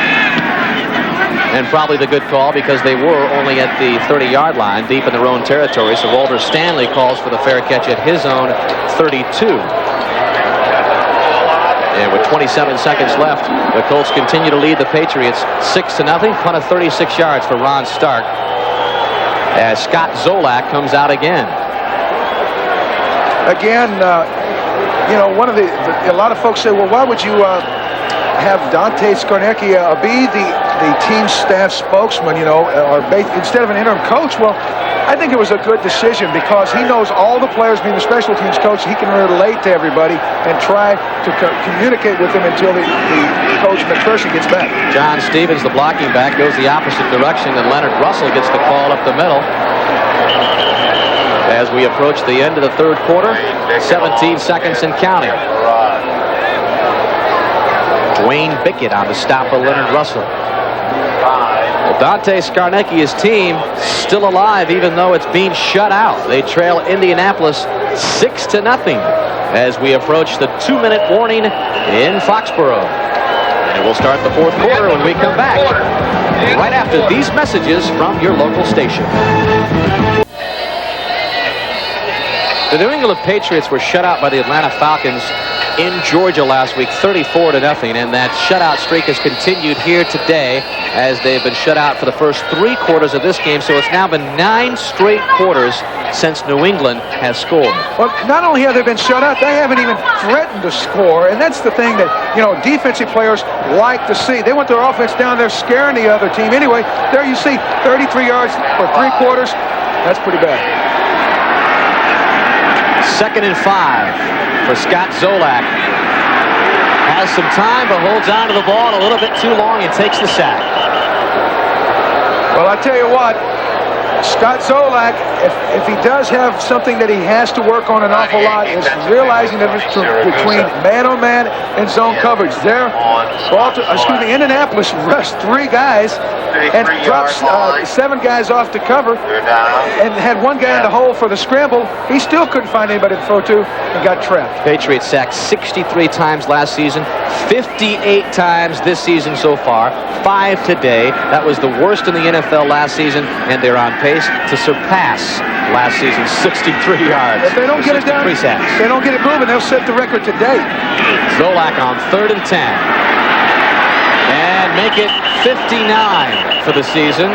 And probably the good call because they were only at the 30-yard line, deep in their own territory. So Walter Stanley calls for the fair catch at his own 32. And with 27 seconds left, the Colts continue to lead the Patriots 6-0. Punt of 36 yards for Ron Stark, as Scott Zolak comes out again. Again, you know, a lot of folks say, well, why would you have Dante Scarnecchia be the team staff spokesman, you know, instead of an interim coach? Well, I think it was a good decision because he knows all the players. Being the special teams coach, he can relate to everybody and try to communicate with them until the coach McPherson gets back. John Stevens, the blocking back, goes the opposite direction, and Leonard Russell gets the call up the middle. As we approach the end of the third quarter, 17 seconds and counting. Dwayne Bickett on the stop of Leonard Russell. Well, Dante Scarnecchia's team still alive, even though it's being shut out. They trail Indianapolis 6-0 as we approach the 2-minute warning in Foxborough. And we'll start the fourth quarter when we come back, right after these messages from your local station. The New England Patriots were shut out by the Atlanta Falcons in Georgia last week, 34-0, and that shutout streak has continued here today as they've been shut out for the first 3 quarters of this game. So it's now been 9 straight quarters since New England has scored. Well, not only have they been shut out, they haven't even threatened to score, and that's the thing that, you know, defensive players like to see. They want their offense down there scaring the other team. Anyway, there you see 33 yards for 3 quarters. That's pretty bad. 2nd and 5 for Scott Zolak. Has some time, but holds on to the ball a little bit too long and takes the sack. Well, I tell you what, Scott Zolak, if he does have something that he has to work on an awful lot, is realizing the difference between man-on-man and zone coverage. There, Indianapolis rushed 3 guys and dropped 7 guys off to cover and had 1 guy in the hole for the scramble. He still couldn't find anybody to throw to and got trapped. Patriots sacked 63 times last season, 58 times this season so far, 5 today. That was the worst in the NFL last season, and they're on pace to surpass last season's 63 yards. If they don't get it down, if they don't get it moving, they'll set the record today. Zolak on 3rd and 10. And make it 59 for the season.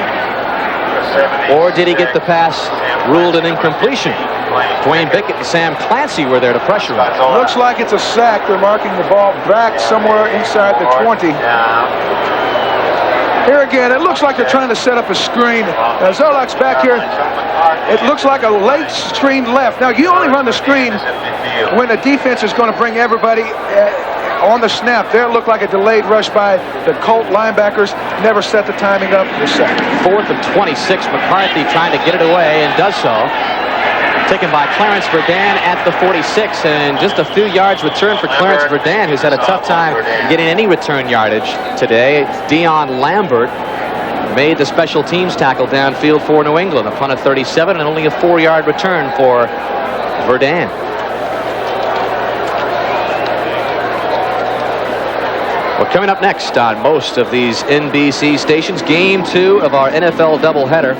Or did he get the pass ruled an incompletion? Dwayne Bickett and Sam Clancy were there to pressure him. Looks like it's a sack. They're marking the ball back somewhere inside the 20. Here again, it looks like they're trying to set up a screen. Now, Zolak's back here. It looks like a late screen left. Now, you only run the screen when the defense is going to bring everybody on the snap. There it looked like a delayed rush by the Colt linebackers. Never set the timing up. 4th and 26. McCarthy trying to get it away and does so. Taken by Clarence Verdun at the 46, and just a few yards return for Clarence Verdun, who's had a tough time getting any return yardage today. Dion Lambert made the special teams tackle downfield for New England. A punt of 37 and only a 4-yard return for Verdun. Well, coming up next on most of these NBC stations, Game 2 of our NFL doubleheader.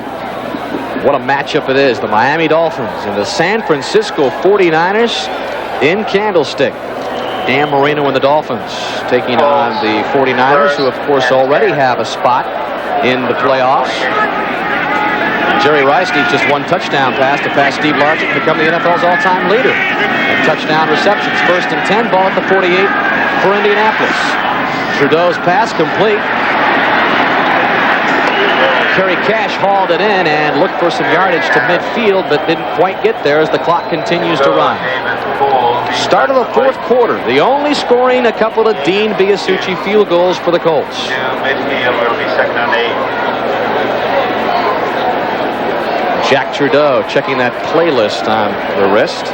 What a matchup it is. The Miami Dolphins and the San Francisco 49ers in Candlestick. Dan Marino and the Dolphins taking on the 49ers, who of course already have a spot in the playoffs. Jerry Rice needs just 1 touchdown pass to pass Steve Largent to become the NFL's all-time leader in touchdown receptions. 1st and 10, ball at the 48 for Indianapolis. Trudeau's pass complete. Kerry Cash hauled it in and looked for some yardage to midfield, but didn't quite get there as the clock continues to run. Start of the 4th quarter. The only scoring a couple of Dean Biasucci field goals for the Colts. Midfield will be 2nd and 8. Jack Trudeau checking that playlist on the wrist.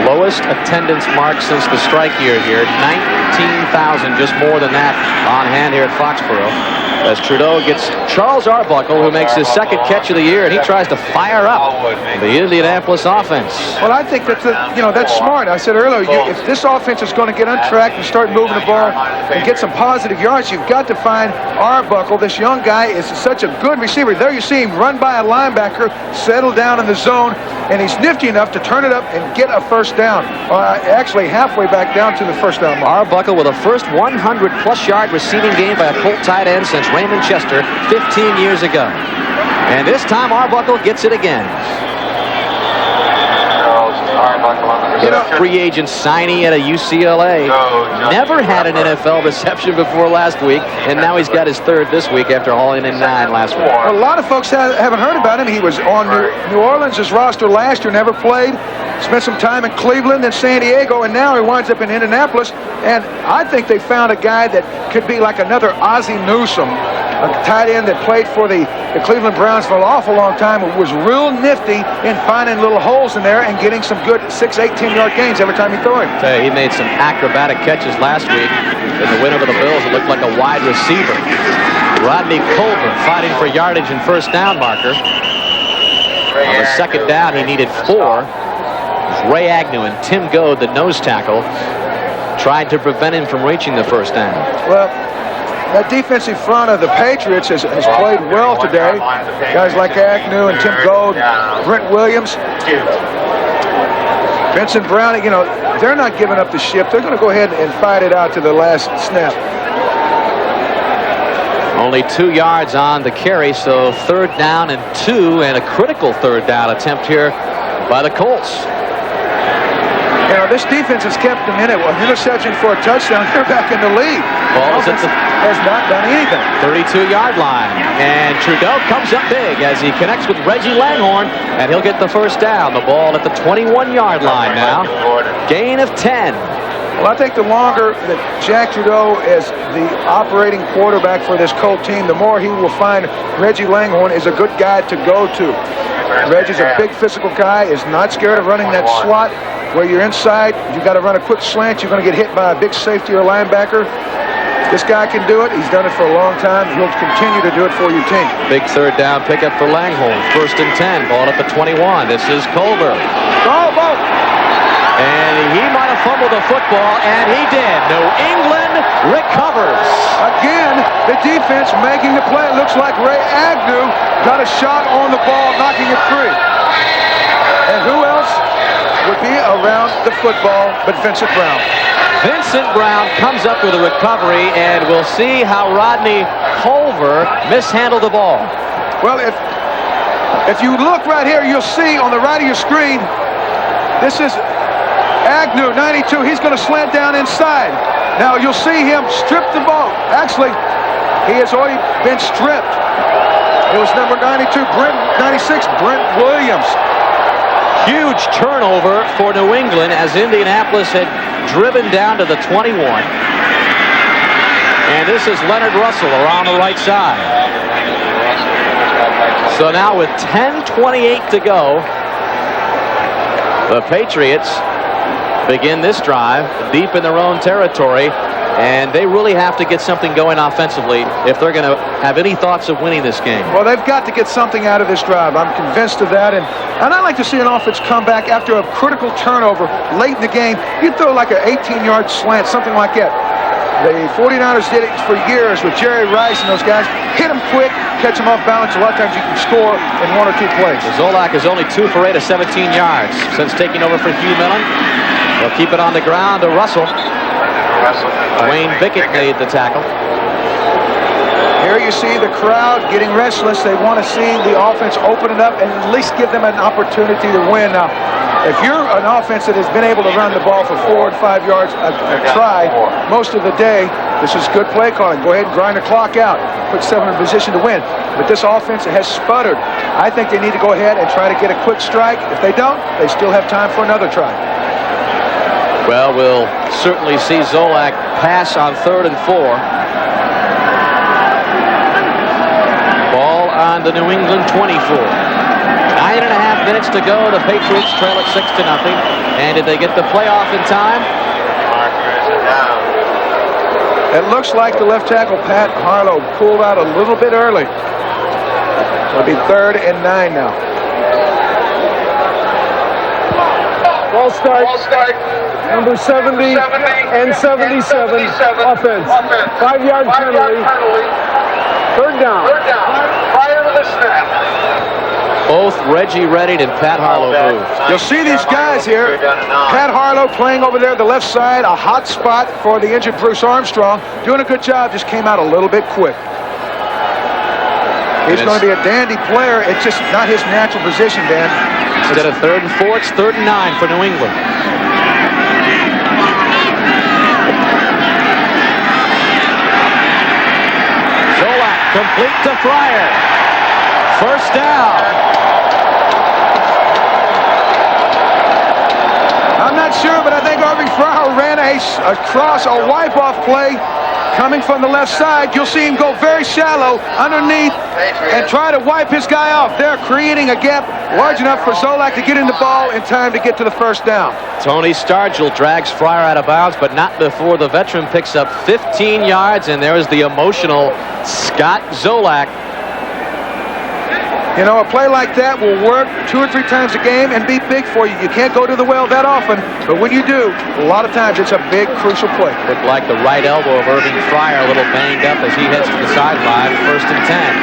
Lowest attendance mark since the strike year here. 19,000, just more than that on hand here at Foxborough. As Trudeau gets Charles Arbuckle, who makes his 2nd catch of the year, and he tries to fire up the Indianapolis offense. Well, I think that's that's smart. I said earlier, if this offense is going to get on track and start moving the ball and get some positive yards, you've got to find Arbuckle. This young guy is such a good receiver. There you see him run by a linebacker, settle down in the zone, and he's nifty enough to turn it up and get a 1st down. Actually, halfway back down to the 1st down mark. Arbuckle with a first 100-plus yard receiving game by a Colt tight end since Raymond Chester 15 years ago. And this time Arbuckle gets it again. Free agent signee at a UCLA. Never had an NFL reception before last week, and now he's got his 3rd this week after hauling in 9 last week. Well, a lot of folks haven't heard about him. He was on New Orleans' roster last year, never played. Spent some time in Cleveland and San Diego, and now he winds up in Indianapolis. And I think they found a guy that could be like another Ozzie Newsome, a tight end that played for the Cleveland Browns for an awful long time. It was real nifty in finding little holes in there and getting some good 6, 8, 10-yard gains every time he threw it. He made some acrobatic catches last week in the win over the Bills. It looked like a wide receiver. Rodney Colbert fighting for yardage and 1st down marker. On the 2nd down, he needed 4. Ray Agnew and Tim Goad, the nose tackle, tried to prevent him from reaching the first down. Well, that defensive front of the Patriots has played well today. Guys like Agnew and Tim Gold, Brent Williams, Vincent Brown, you know, they're not giving up the ship. They're going to go ahead and fight it out to the last snap. Only 2 yards on the carry, so 3rd down and 2, and a critical 3rd down attempt here by the Colts. You know, this defense has kept them in it. Well, interception for a touchdown. They're back in the lead. Ball has not done anything. 32-yard line. And Trudeau comes up big as he connects with Reggie Langhorne, and he'll get the first down. The ball at the 21-yard line now. Gain of 10. Well, I think the longer that Jack Trudeau is the operating quarterback for this Colt team, the more he will find Reggie Langhorne is a good guy to go to. Reggie's a big physical guy, is not scared of running that slot where you're inside. You've got to run a quick slant. You're going to get hit by a big safety or linebacker. This guy can do it. He's done it for a long time. He'll continue to do it for your team. Big 3rd down pickup for Langhorne. 1st and 10. Ball at the 21. This is Culver. Ball. And he might have fumbled the football, and he did. New England recovers. Again, the defense making the play. It looks like Ray Agnew got a shot on the ball, knocking it free. And who else would be around the football but Vincent Brown? Vincent Brown comes up with a recovery, and we'll see how Rodney Culver mishandled the ball. Well, if you look right here, you'll see on the right of your screen, this is Agnew, 92. He's going to slant down inside. Now you'll see him strip the ball. Actually, he has already been stripped. It was number 96, Brent Williams. Huge turnover for New England as Indianapolis had driven down to the 21. And this is Leonard Russell around the right side. So now with 10:28 to go, the Patriots begin this drive deep in their own territory, and they really have to get something going offensively if they're going to have any thoughts of winning this game. Well, they've got to get something out of this drive. I'm convinced of that, and I like to see an offense come back after a critical turnover late in the game. You throw like an 18-yard slant, something like that. The 49ers did it for years with Jerry Rice and those guys. Hit them quick, catch them off balance. A lot of times you can score in 1 or 2 plays. Zolak is only 2 for 8 of 17 yards since taking over for Hugh Millen. They'll keep it on the ground to Russell. Wayne Bickett made the tackle. Here you see the crowd getting restless. They want to see the offense open it up and at least give them an opportunity to win. Now, if you're an offense that has been able to run the ball for 4 and 5 yards a try most of the day, this is good play calling. Go ahead and grind the clock out. Put 7 in position to win. But this offense has sputtered. I think they need to go ahead and try to get a quick strike. If they don't, they still have time for another try. Well, we'll certainly see Zolak pass on 3rd and 4. Ball on the New England 24. 9.5 minutes to go. The Patriots trail at 6-0. And did they get the playoff in time? It looks like the left tackle, Pat Harlow, pulled out a little bit early. It'll be 3rd and 9 now. Ball start. Number 70 and 77. Offense. 5-yard penalty. 3rd down. Prior to the snap. Both Reggie Redding and Pat Harlow moved. You'll see these guys here. Pat Harlow playing over there, the left side, a hot spot for the injured Bruce Armstrong. Doing a good job, just came out a little bit quick. He's going to be a dandy player. It's just not his natural position, Dan. Instead of 3rd and 4, it's 3rd and 9 for New England. Zolak complete to Fryer. 1st down. I'm not sure, but I think Arvie Fryer ran a wipe-off play coming from the left side. You'll see him go very shallow underneath and try to wipe his guy off. They're creating a gap large enough for Zolak to get in the ball in time to get to the 1st down. Tony Stargell drags Fryer out of bounds, but not before the veteran picks up 15 yards, and there's the emotional Scott Zolak. You know, a play like that will work 2 or 3 times a game and be big for you. You can't go to the well that often, but when you do, a lot of times it's a big, crucial play. Looked like the right elbow of Irving Fryer a little banged up as he heads to the sideline. 1st and 10.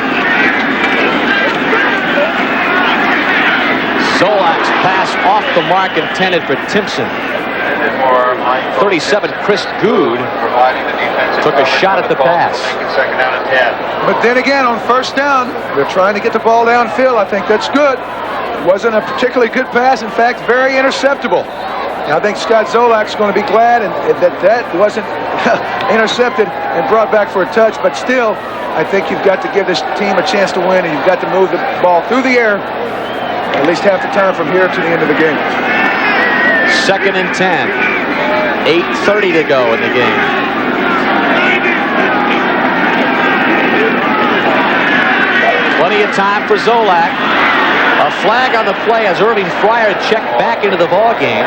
Zolak's pass off the mark intended for Timpson. 37, Chris Good took a shot at the pass. But then again, on 1st down, they're trying to get the ball downfield. I think that's good. Wasn't a particularly good pass. In fact, very interceptable. I think Scott Zolak's going to be glad that wasn't intercepted and brought back for a touch. But still, I think you've got to give this team a chance to win, and you've got to move the ball through the air at least half the time from here to the end of the game. 2nd and 10. 8:30 to go in the game. Plenty of time for Zolak. A flag on the play as Irving Fryer checked back into the ball game,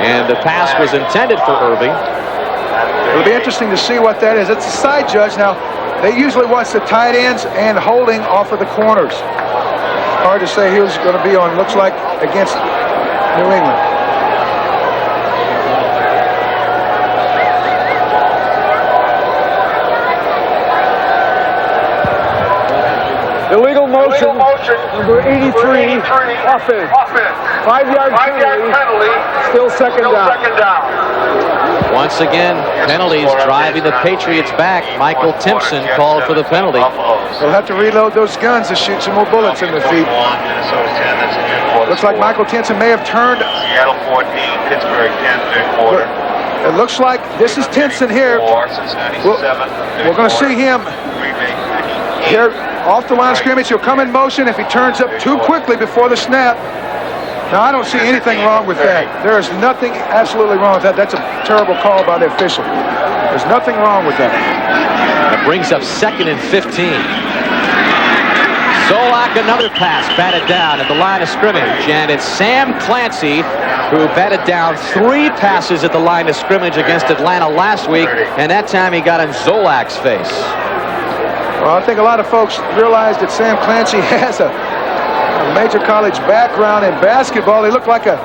and the pass was intended for Irving. It'll be interesting to see what that is. It's a side judge. Now, they usually watch the tight ends and holding off of the corners. Hard to say who's going to be on, looks like, against New England. Illegal motion, number 83, offense. 5-yard penalty, still second down. Once again, penalties driving the Patriots back. Michael Timpson called for the penalty. They'll have to reload those guns to shoot some more bullets in the feet. Looks like Michael Timpson may have turned. Seattle 14, Pittsburgh 10, third quarter. It looks like this is Timpson here. We're going to see him here off the line of scrimmage. He'll come in motion if he turns up too quickly before the snap. Now, I don't see anything wrong with that. There is nothing absolutely wrong with that. That's a terrible call by the official. There's nothing wrong with that. That brings up 2nd and 15. Zolak, another pass batted down at the line of scrimmage, and it's Sam Clancy who batted down 3 passes at the line of scrimmage against Atlanta last week, and that time he got in Zolak's face. Well, I think a lot of folks realize that Sam Clancy has a major college background in basketball. He looked like a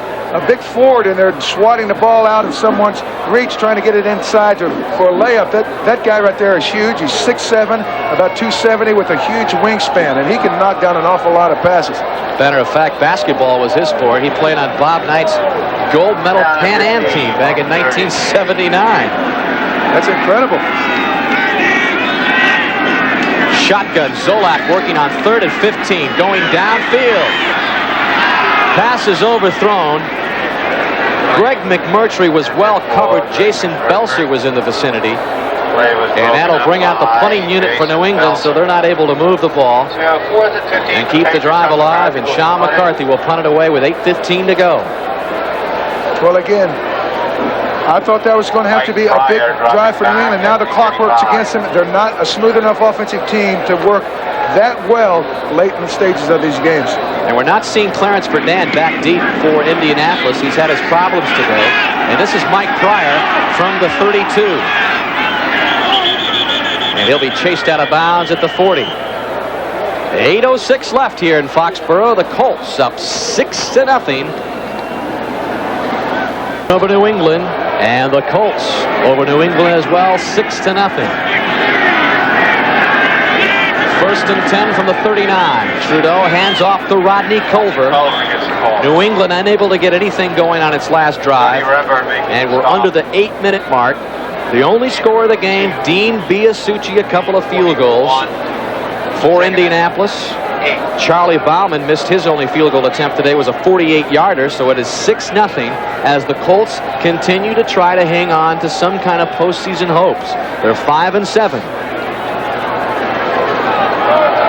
big forward in there swatting the ball out of someone's reach, trying to get it inside for a layup. That guy right there is huge. He's 6'7", about 270 with a huge wingspan, and he can knock down an awful lot of passes. Matter of fact, basketball was his sport. He played on Bob Knight's gold medal Pan Am team back in 1979. That's incredible. Shotgun, Zolak working on 3rd and 15, going downfield. Pass is overthrown. Greg McMurtry was well covered. Jason Belser was in the vicinity. And that'll bring out the punting unit for New England, so they're not able to move the ball and keep the drive alive. And Sean McCarthy will punt it away with 8:15 to go. Well, again, I thought that was going to have to be a big drive for New England. Now the clock works against them. They're not a smooth enough offensive team to work that well late in the stages of these games. And we're not seeing Clarence Verdant back deep for Indianapolis. He's had his problems today. And this is Mike Pryor from the 32. And he'll be chased out of bounds at the 40. 8:06 left here in Foxborough. The Colts up 6-0 over New England, and the Colts over New England as well, 6-0. 1st and 10 from the 39. Trudeau hands off to Rodney Culver. New England unable to get anything going on its last drive, and we're under the 8-minute mark. The only score of the game, Dean Biasucci, a couple of field goals for Indianapolis. Charlie Bauman missed his only field goal attempt today, was a 48-yarder, so it is 6-0 as the Colts continue to try to hang on to some kind of postseason hopes. They're 5-7.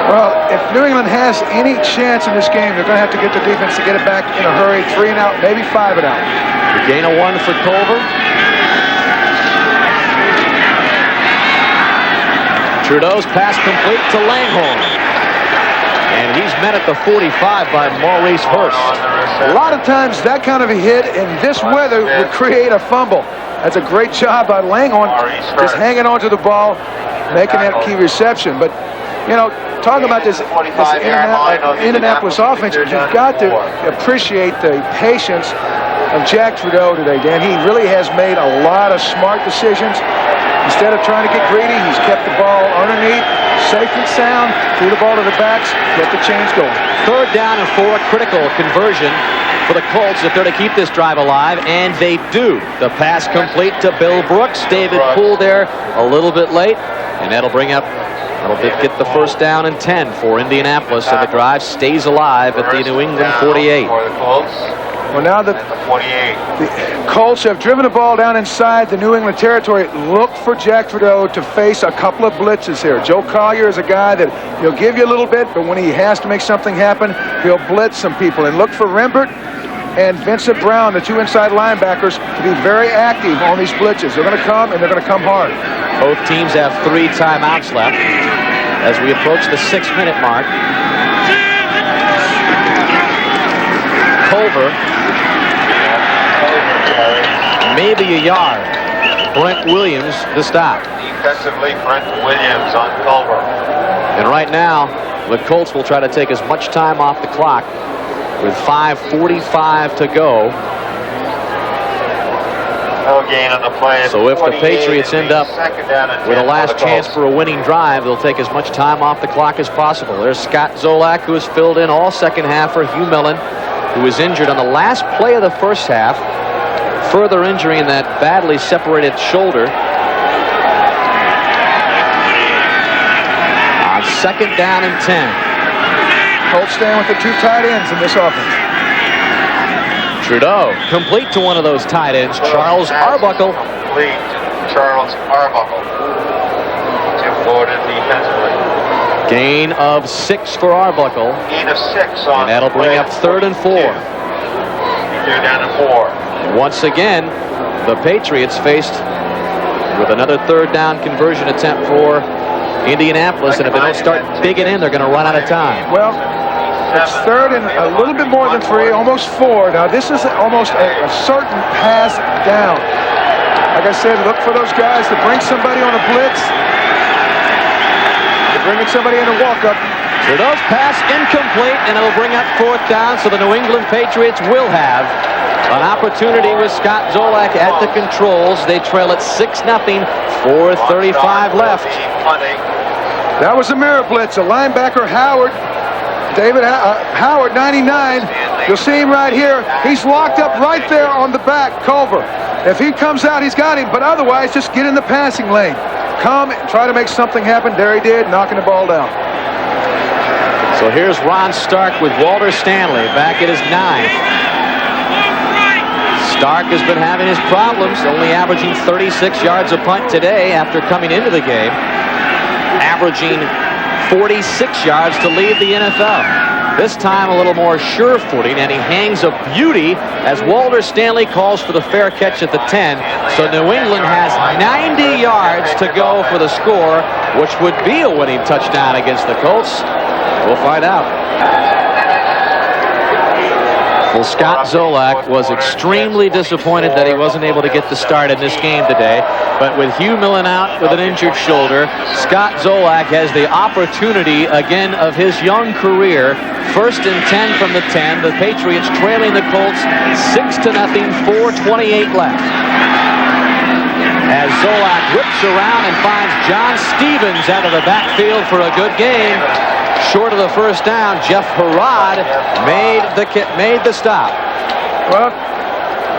Well, if New England has any chance in this game, they're going to have to get the defense to get it back in a hurry. 3 and out, maybe 5 and out. The gain of 1 for Culver. Trudeau's pass complete to Langhorne. And he's met at the 45 by Maurice Hurst. A lot of times that kind of a hit in this weather would create a fumble. That's a great job by Langhorne, just hanging on to the ball, making that key reception. But You know, talking about this Indianapolis offense, you've got to appreciate the patience of Jack Trudeau today, Dan. He really has made a lot of smart decisions. Instead of trying to get greedy, he's kept the ball underneath, safe and sound, threw the ball to the backs, kept the chains going. 3rd down and 4, critical conversion for the Colts if they're to keep this drive alive, and they do. The pass complete to Bill Brooks. David Poole there a little bit late, and that'll get the 1st down and 10 for Indianapolis, and the drive stays alive at the New England 48. Well, now that the Colts have driven the ball down inside the New England territory, look for Jack Trudeau to face a couple of blitzes here. Joe Collier is a guy that he'll give you a little bit, but when he has to make something happen, he'll blitz some people. And look for Rembert and Vincent Brown, the 2 inside linebackers, to be very active on these blitzes. They're going to come, and they're going to come hard. Both teams have 3 timeouts left as we approach the 6-minute mark. Culver, maybe a yard. Brent Williams, the stop. Defensively, Brent Williams on Culver. And right now, the Colts will try to take as much time off the clock with 5:45 to go. No gain on the play. So if the Patriots end up with a last chance for a winning drive, they'll take as much time off the clock as possible. There's Scott Zolak, who has filled in all second half for Hugh Millen, who was injured on the last play of the first half. Further injury in that badly separated shoulder. On 2nd down and 10. Colts staying with the 2 tight ends in this offense. Trudeau, complete to one of those tight ends, Charles Arbuckle. Complete to Charles Arbuckle. Tim Gordon defensively. Gain of 6 for Arbuckle. Gain of 6 on. And that'll bring up 3rd and 4. 2 down and 4. Once again, the Patriots faced with another 3rd down conversion attempt for Indianapolis, and if they don't start digging in, they're going to run out of time. Well, it's 3rd and a little bit more than 3, almost 4. Now, this is almost a certain pass down. Like I said, look for those guys to bring somebody on a blitz. They're bringing somebody in a walk-up. Trudeau's pass incomplete, and it'll bring up 4th down, so the New England Patriots will have an opportunity with Scott Zolak at the controls. They trail at 6-0, 4:35 left. That was a mirror blitz. A linebacker, Howard. David Howard, 99. You'll see him right here. He's locked up right there on the back, Culver. If he comes out, he's got him. But otherwise, just get in the passing lane. Come and try to make something happen. There he did, knocking the ball down. So here's Ron Stark with Walter Stanley back at his 9th. Stark has been having his problems, only averaging 36 yards a punt today after coming into the game, averaging 46 yards to lead the NFL. This time a little more sure footing, and he hangs a beauty as Walter Stanley calls for the fair catch at the 10. So New England has 90 yards to go for the score, which would be a winning touchdown against the Colts. We'll find out. Well, Scott Zolak was extremely disappointed that he wasn't able to get the start in this game today. But with Hugh Millen out with an injured shoulder, Scott Zolak has the opportunity again of his young career. 1st and 10 from the 10. The Patriots trailing the Colts 6-0, 4:28 left. As Zolak whips around and finds John Stevens out of the backfield for a good game. Short of the 1st down, Jeff Harrod made the stop. Well,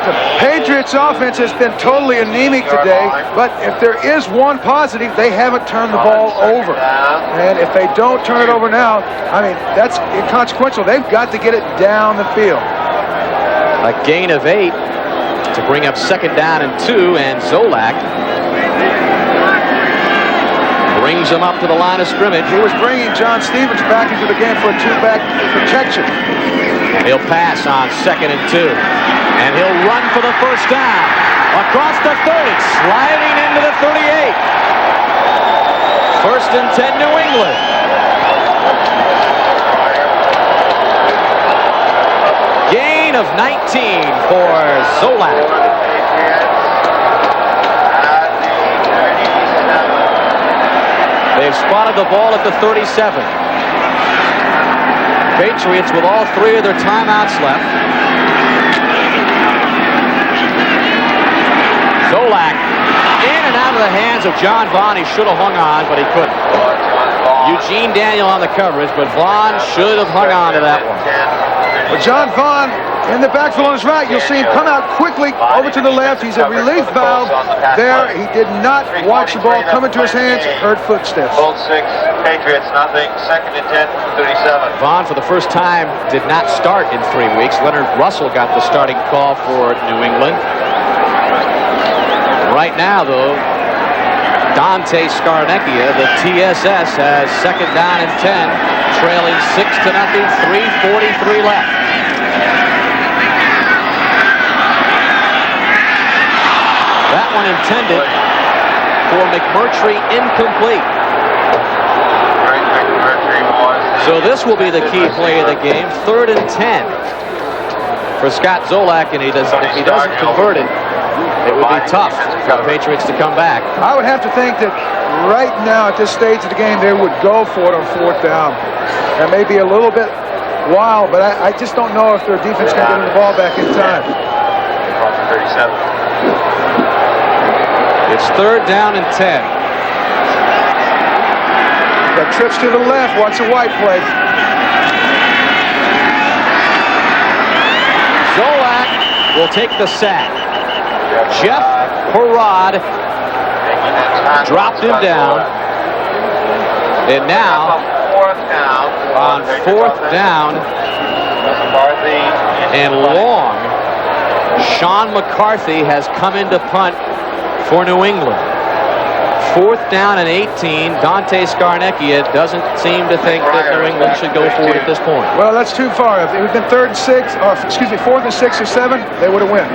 the Patriots offense has been totally anemic today, but if there is one positive, they haven't turned the ball over. And if they don't turn it over now, I mean, that's inconsequential. They've got to get it down the field. A gain of 8 to bring up 2nd down and 2, and Zolak brings him up to the line of scrimmage. He was bringing John Stevens back into the game for a 2-back protection. He'll pass on 2nd and 2. And he'll run for the 1st down. Across the 30, sliding into the 38. 1st and 10, New England. Gain of 19 for Zolak. They've spotted the ball at the 37. Patriots with all 3 of their timeouts left. Zolak in and out of the hands of John Vaughn. He should have hung on, but he couldn't. Eugene Daniel on the coverage, but Vaughn should have hung on to that one. Well, John Vaughn in the backfield on his right. You'll see him come out quickly over to the left. He's a relief valve there. He did not watch the ball come into his hands. Heard footsteps. Colts 6, Patriots nothing. 2nd and 10 from 37. Vaughn, for the first time, did not start in 3 weeks. Leonard Russell got the starting call for New England. Right now, though, Dante Scarnecchia, the TSS, has 2nd down and 10, trailing 6-0, 3:43 left. That one intended for McMurtry, incomplete. So this will be the key play of the game, 3rd and 10 for Scott Zolak, and if he doesn't convert it, it would be tough for the Patriots to come back. I would have to think that right now at this stage of the game they would go for it on 4th down. That may be a little bit wild, but I just don't know if their defense can get the ball back in time. 37. It's 3rd down and 10. Got trips to the left. Watch the white play. Zolak will take the sack. Jeff Harrod dropped him down. And now, on 4th down and long, Sean McCarthy has come into punt for New England. 4th down and 18. Dante Scarnecchia doesn't seem to think that New England should go for it at this point. Well, that's too far. If it had been 3rd and 6, or excuse me, 4th and 6 or 7, they would have won.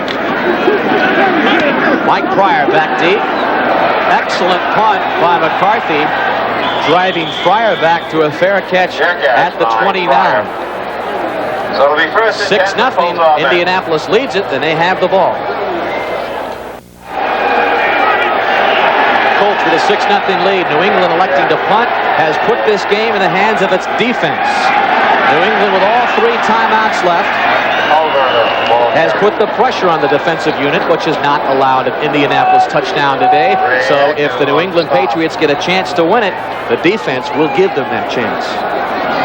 Mike Pryor back deep. Excellent punt by McCarthy, driving Pryor back to a fair catch at the 29. So it'll be 1st and 10. 6-0. Indianapolis leads it, and they have the ball. Colts with a 6-0 lead. New England electing to punt has put this game in the hands of its defense. New England with all 3 timeouts left has put the pressure on the defensive unit, which has not allowed an Indianapolis touchdown today. So if the New England Patriots get a chance to win it, the defense will give them that chance.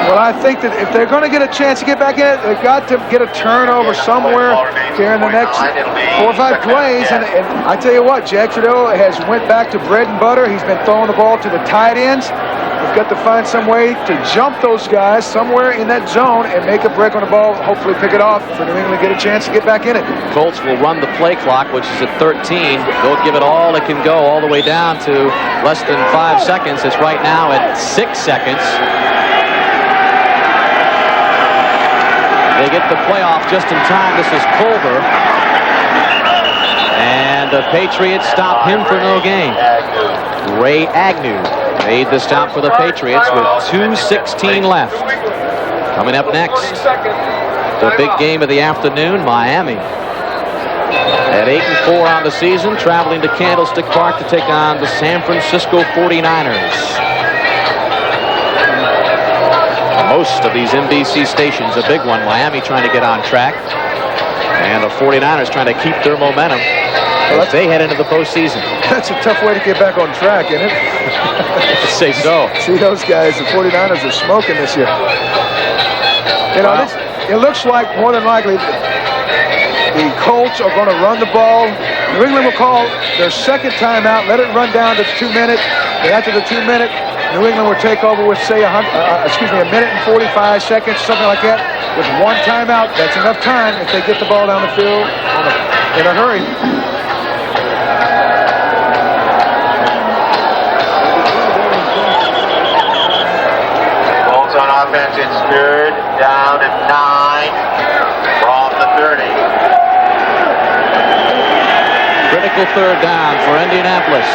Well, I think that if they're going to get a chance to get back in it, they've got to get a turnover somewhere here in the next 4 or 5 plays. And I tell you what, Jack Trudeau has went back to bread and butter. He's been throwing the ball to the tight ends. We've got to find some way to jump those guys somewhere in that zone and make a break on the ball, hopefully pick it off for New England to get a chance to get back in it. Colts will run the play clock, which is at 13. They'll give it all it can go, all the way down to less than 5 seconds. It's right now at 6 seconds. They get the playoff just in time. This is Culver. And the Patriots stop him for no gain. Ray Agnew made the stop for the Patriots with 2:16 left. Coming up next, the big game of the afternoon, Miami. At 8-4 on the season, traveling to Candlestick Park to take on the San Francisco 49ers. Most of these NBC stations, a big one, Miami trying to get on track, and the 49ers trying to keep their momentum as they head into the postseason. That's a tough way to get back on track, isn't it? I'd say so. See those guys, the 49ers are smoking this year. You know, it looks like more than likely the Colts are going to run the ball. New England will call their 2nd timeout, let it run down to 2 minutes, and after the 2 minute, New England will take over with, say, a minute and 45 seconds, something like that, with 1 timeout. That's enough time if they get the ball down the field in a hurry. Colts on offense, it's 3rd down and 9 from the 30. Critical 3rd down for Indianapolis.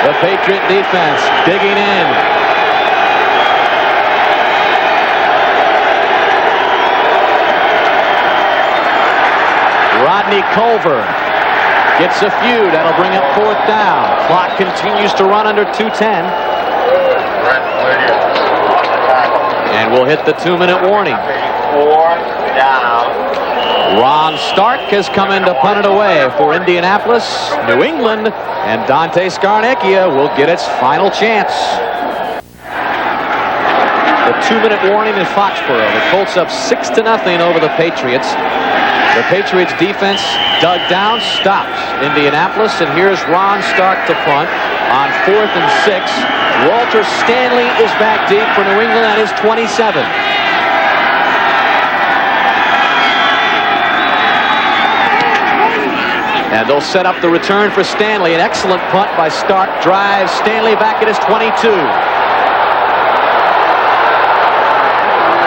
The Patriot defense digging in. Rodney Culver Gets a few. That'll bring up 4th down. Clock continues to run under 2:10. And we'll hit the 2-minute warning. 4th down. Ron Stark has come in to punt it away for Indianapolis. New England and Dante Scarnecchia will get its final chance. The 2-minute warning in Foxborough. The Colts up 6-0 over the Patriots. The Patriots defense dug down, stopped Indianapolis, and here's Ron Stark to punt on 4th and 6. Walter Stanley is back deep for New England at his 27. And they'll set up the return for Stanley. An excellent punt by Stark. Drives Stanley back at his 22.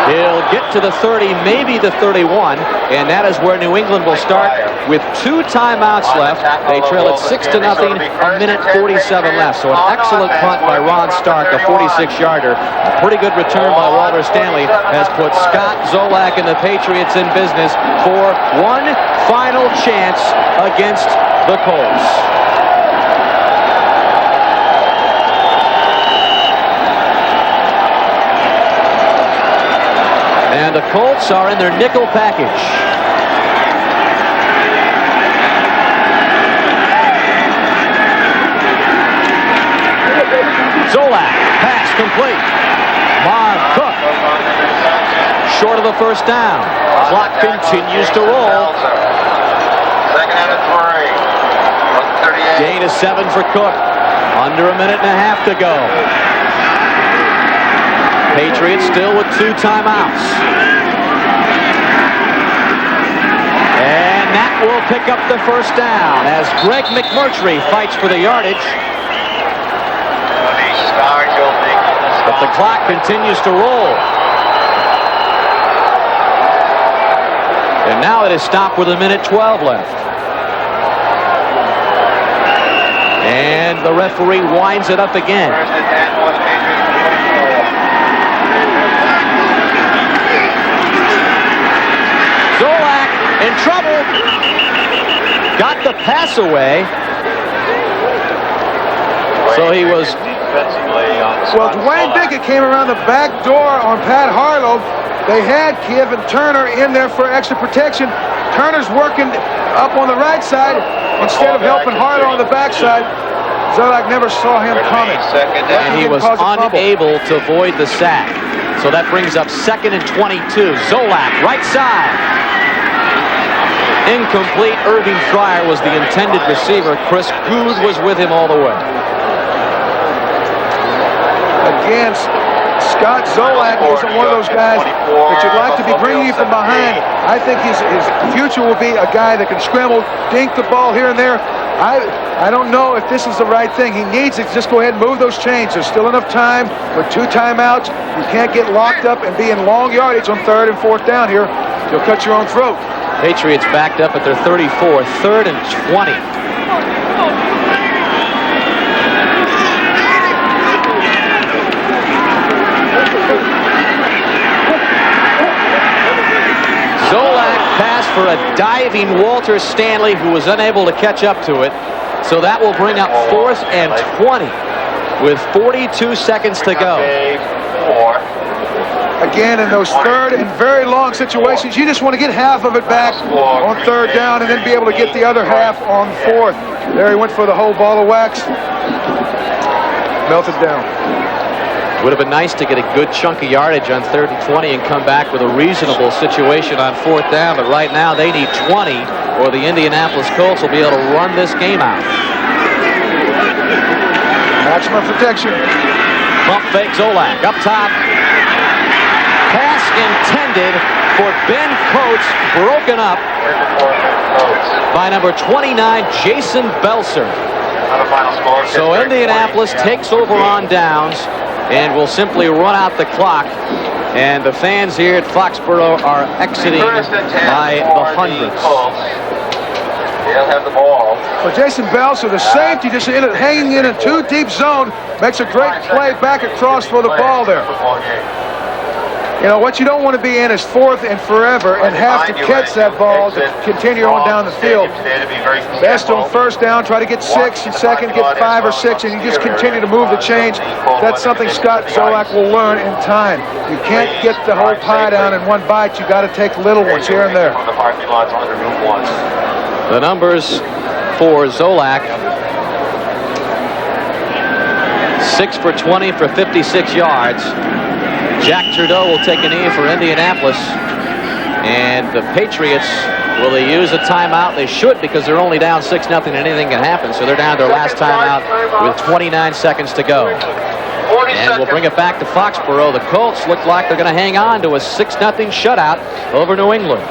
He'll get to the 30, maybe the 31, and that is where New England will start with 2 timeouts left. They trail at 6-0, a minute 47 left. So an excellent punt by Ron Stark, a 46-yarder. A pretty good return by Walter Stanley has put Scott Zolak and the Patriots in business for one final chance against the Colts. And the Colts are in their nickel package. Zolak, pass complete. Marv Cook, short of the 1st down. Clock continues to roll. 2nd and 3. Gain of 7 for Cook. Under a minute and a half to go. Patriots still with 2 timeouts. And that will pick up the 1st down as Greg McMurtry fights for the yardage. But the clock continues to roll. And now it is stopped with a minute 12 left. And the referee winds it up again. Zolak in trouble. Got the pass away. So he was... Well, Dwayne Bickett came around the back door on Pat Harlow. They had Kiv and Turner in there for extra protection. Turner's working up on the right side instead of helping Harlow on the back side. Zolak never saw him coming. And he was unable to avoid the sack. So that brings up 2nd and 22. Zolak, right side. Incomplete. Irving Fryer was the intended receiver. Chris Good was with him all the way. Again, Scott Zolak isn't one of those guys that you'd like to be bringing from behind. I think his future will be a guy that can scramble, dink the ball here and there. I don't know if this is the right thing. He needs to just go ahead and move those chains. There's still enough time with 2 timeouts. You can't get locked up and be in long yardage on 3rd and 4th down here. You'll cut your own throat. Patriots backed up at their 34, 3rd and 20. Zolak passed for a diving Walter Stanley, who was unable to catch up to it. So that will bring up 4th and 20 with 42 seconds to go. Again, in those 3rd and very long situations, you just want to get half of it back on 3rd down and then be able to get the other half on 4th. There he went for the whole ball of wax. Melted down. Would have been nice to get a good chunk of yardage on 3rd and 20 and come back with a reasonable situation on 4th down. But right now they need 20 or the Indianapolis Colts will be able to run this game out. Maximum protection. Pump fake Zolak up top. Pass intended for Ben Coates, broken up by number 29, Jason Belser. So Indianapolis takes over on downs and will simply run out the clock. And the fans here at Foxborough are exiting by the hundreds. They'll have the ball. Well, Jason Belser, the safety, just hanging in a 2-deep zone, makes a great play back across for the ball there. You know, what you don't want to be in is 4th and forever and have to catch that ball to continue on down the field. Best on 1st down, try to get 6, and 2nd get 5 or 6, and you just continue to move the chains. That's something Scott Zolak will learn in time. You can't get the whole pie down in one bite. You got to take little ones here and there. The numbers for Zolak: 6 for 20 for 56 yards. Jack Trudeau will take a knee for Indianapolis. And the Patriots, will they use a timeout? They should, because they're only down 6-0 and anything can happen. So they're down to their last timeout with 29 seconds to go. And we'll bring it back to Foxborough. The Colts look like they're going to hang on to a 6-0 shutout over New England.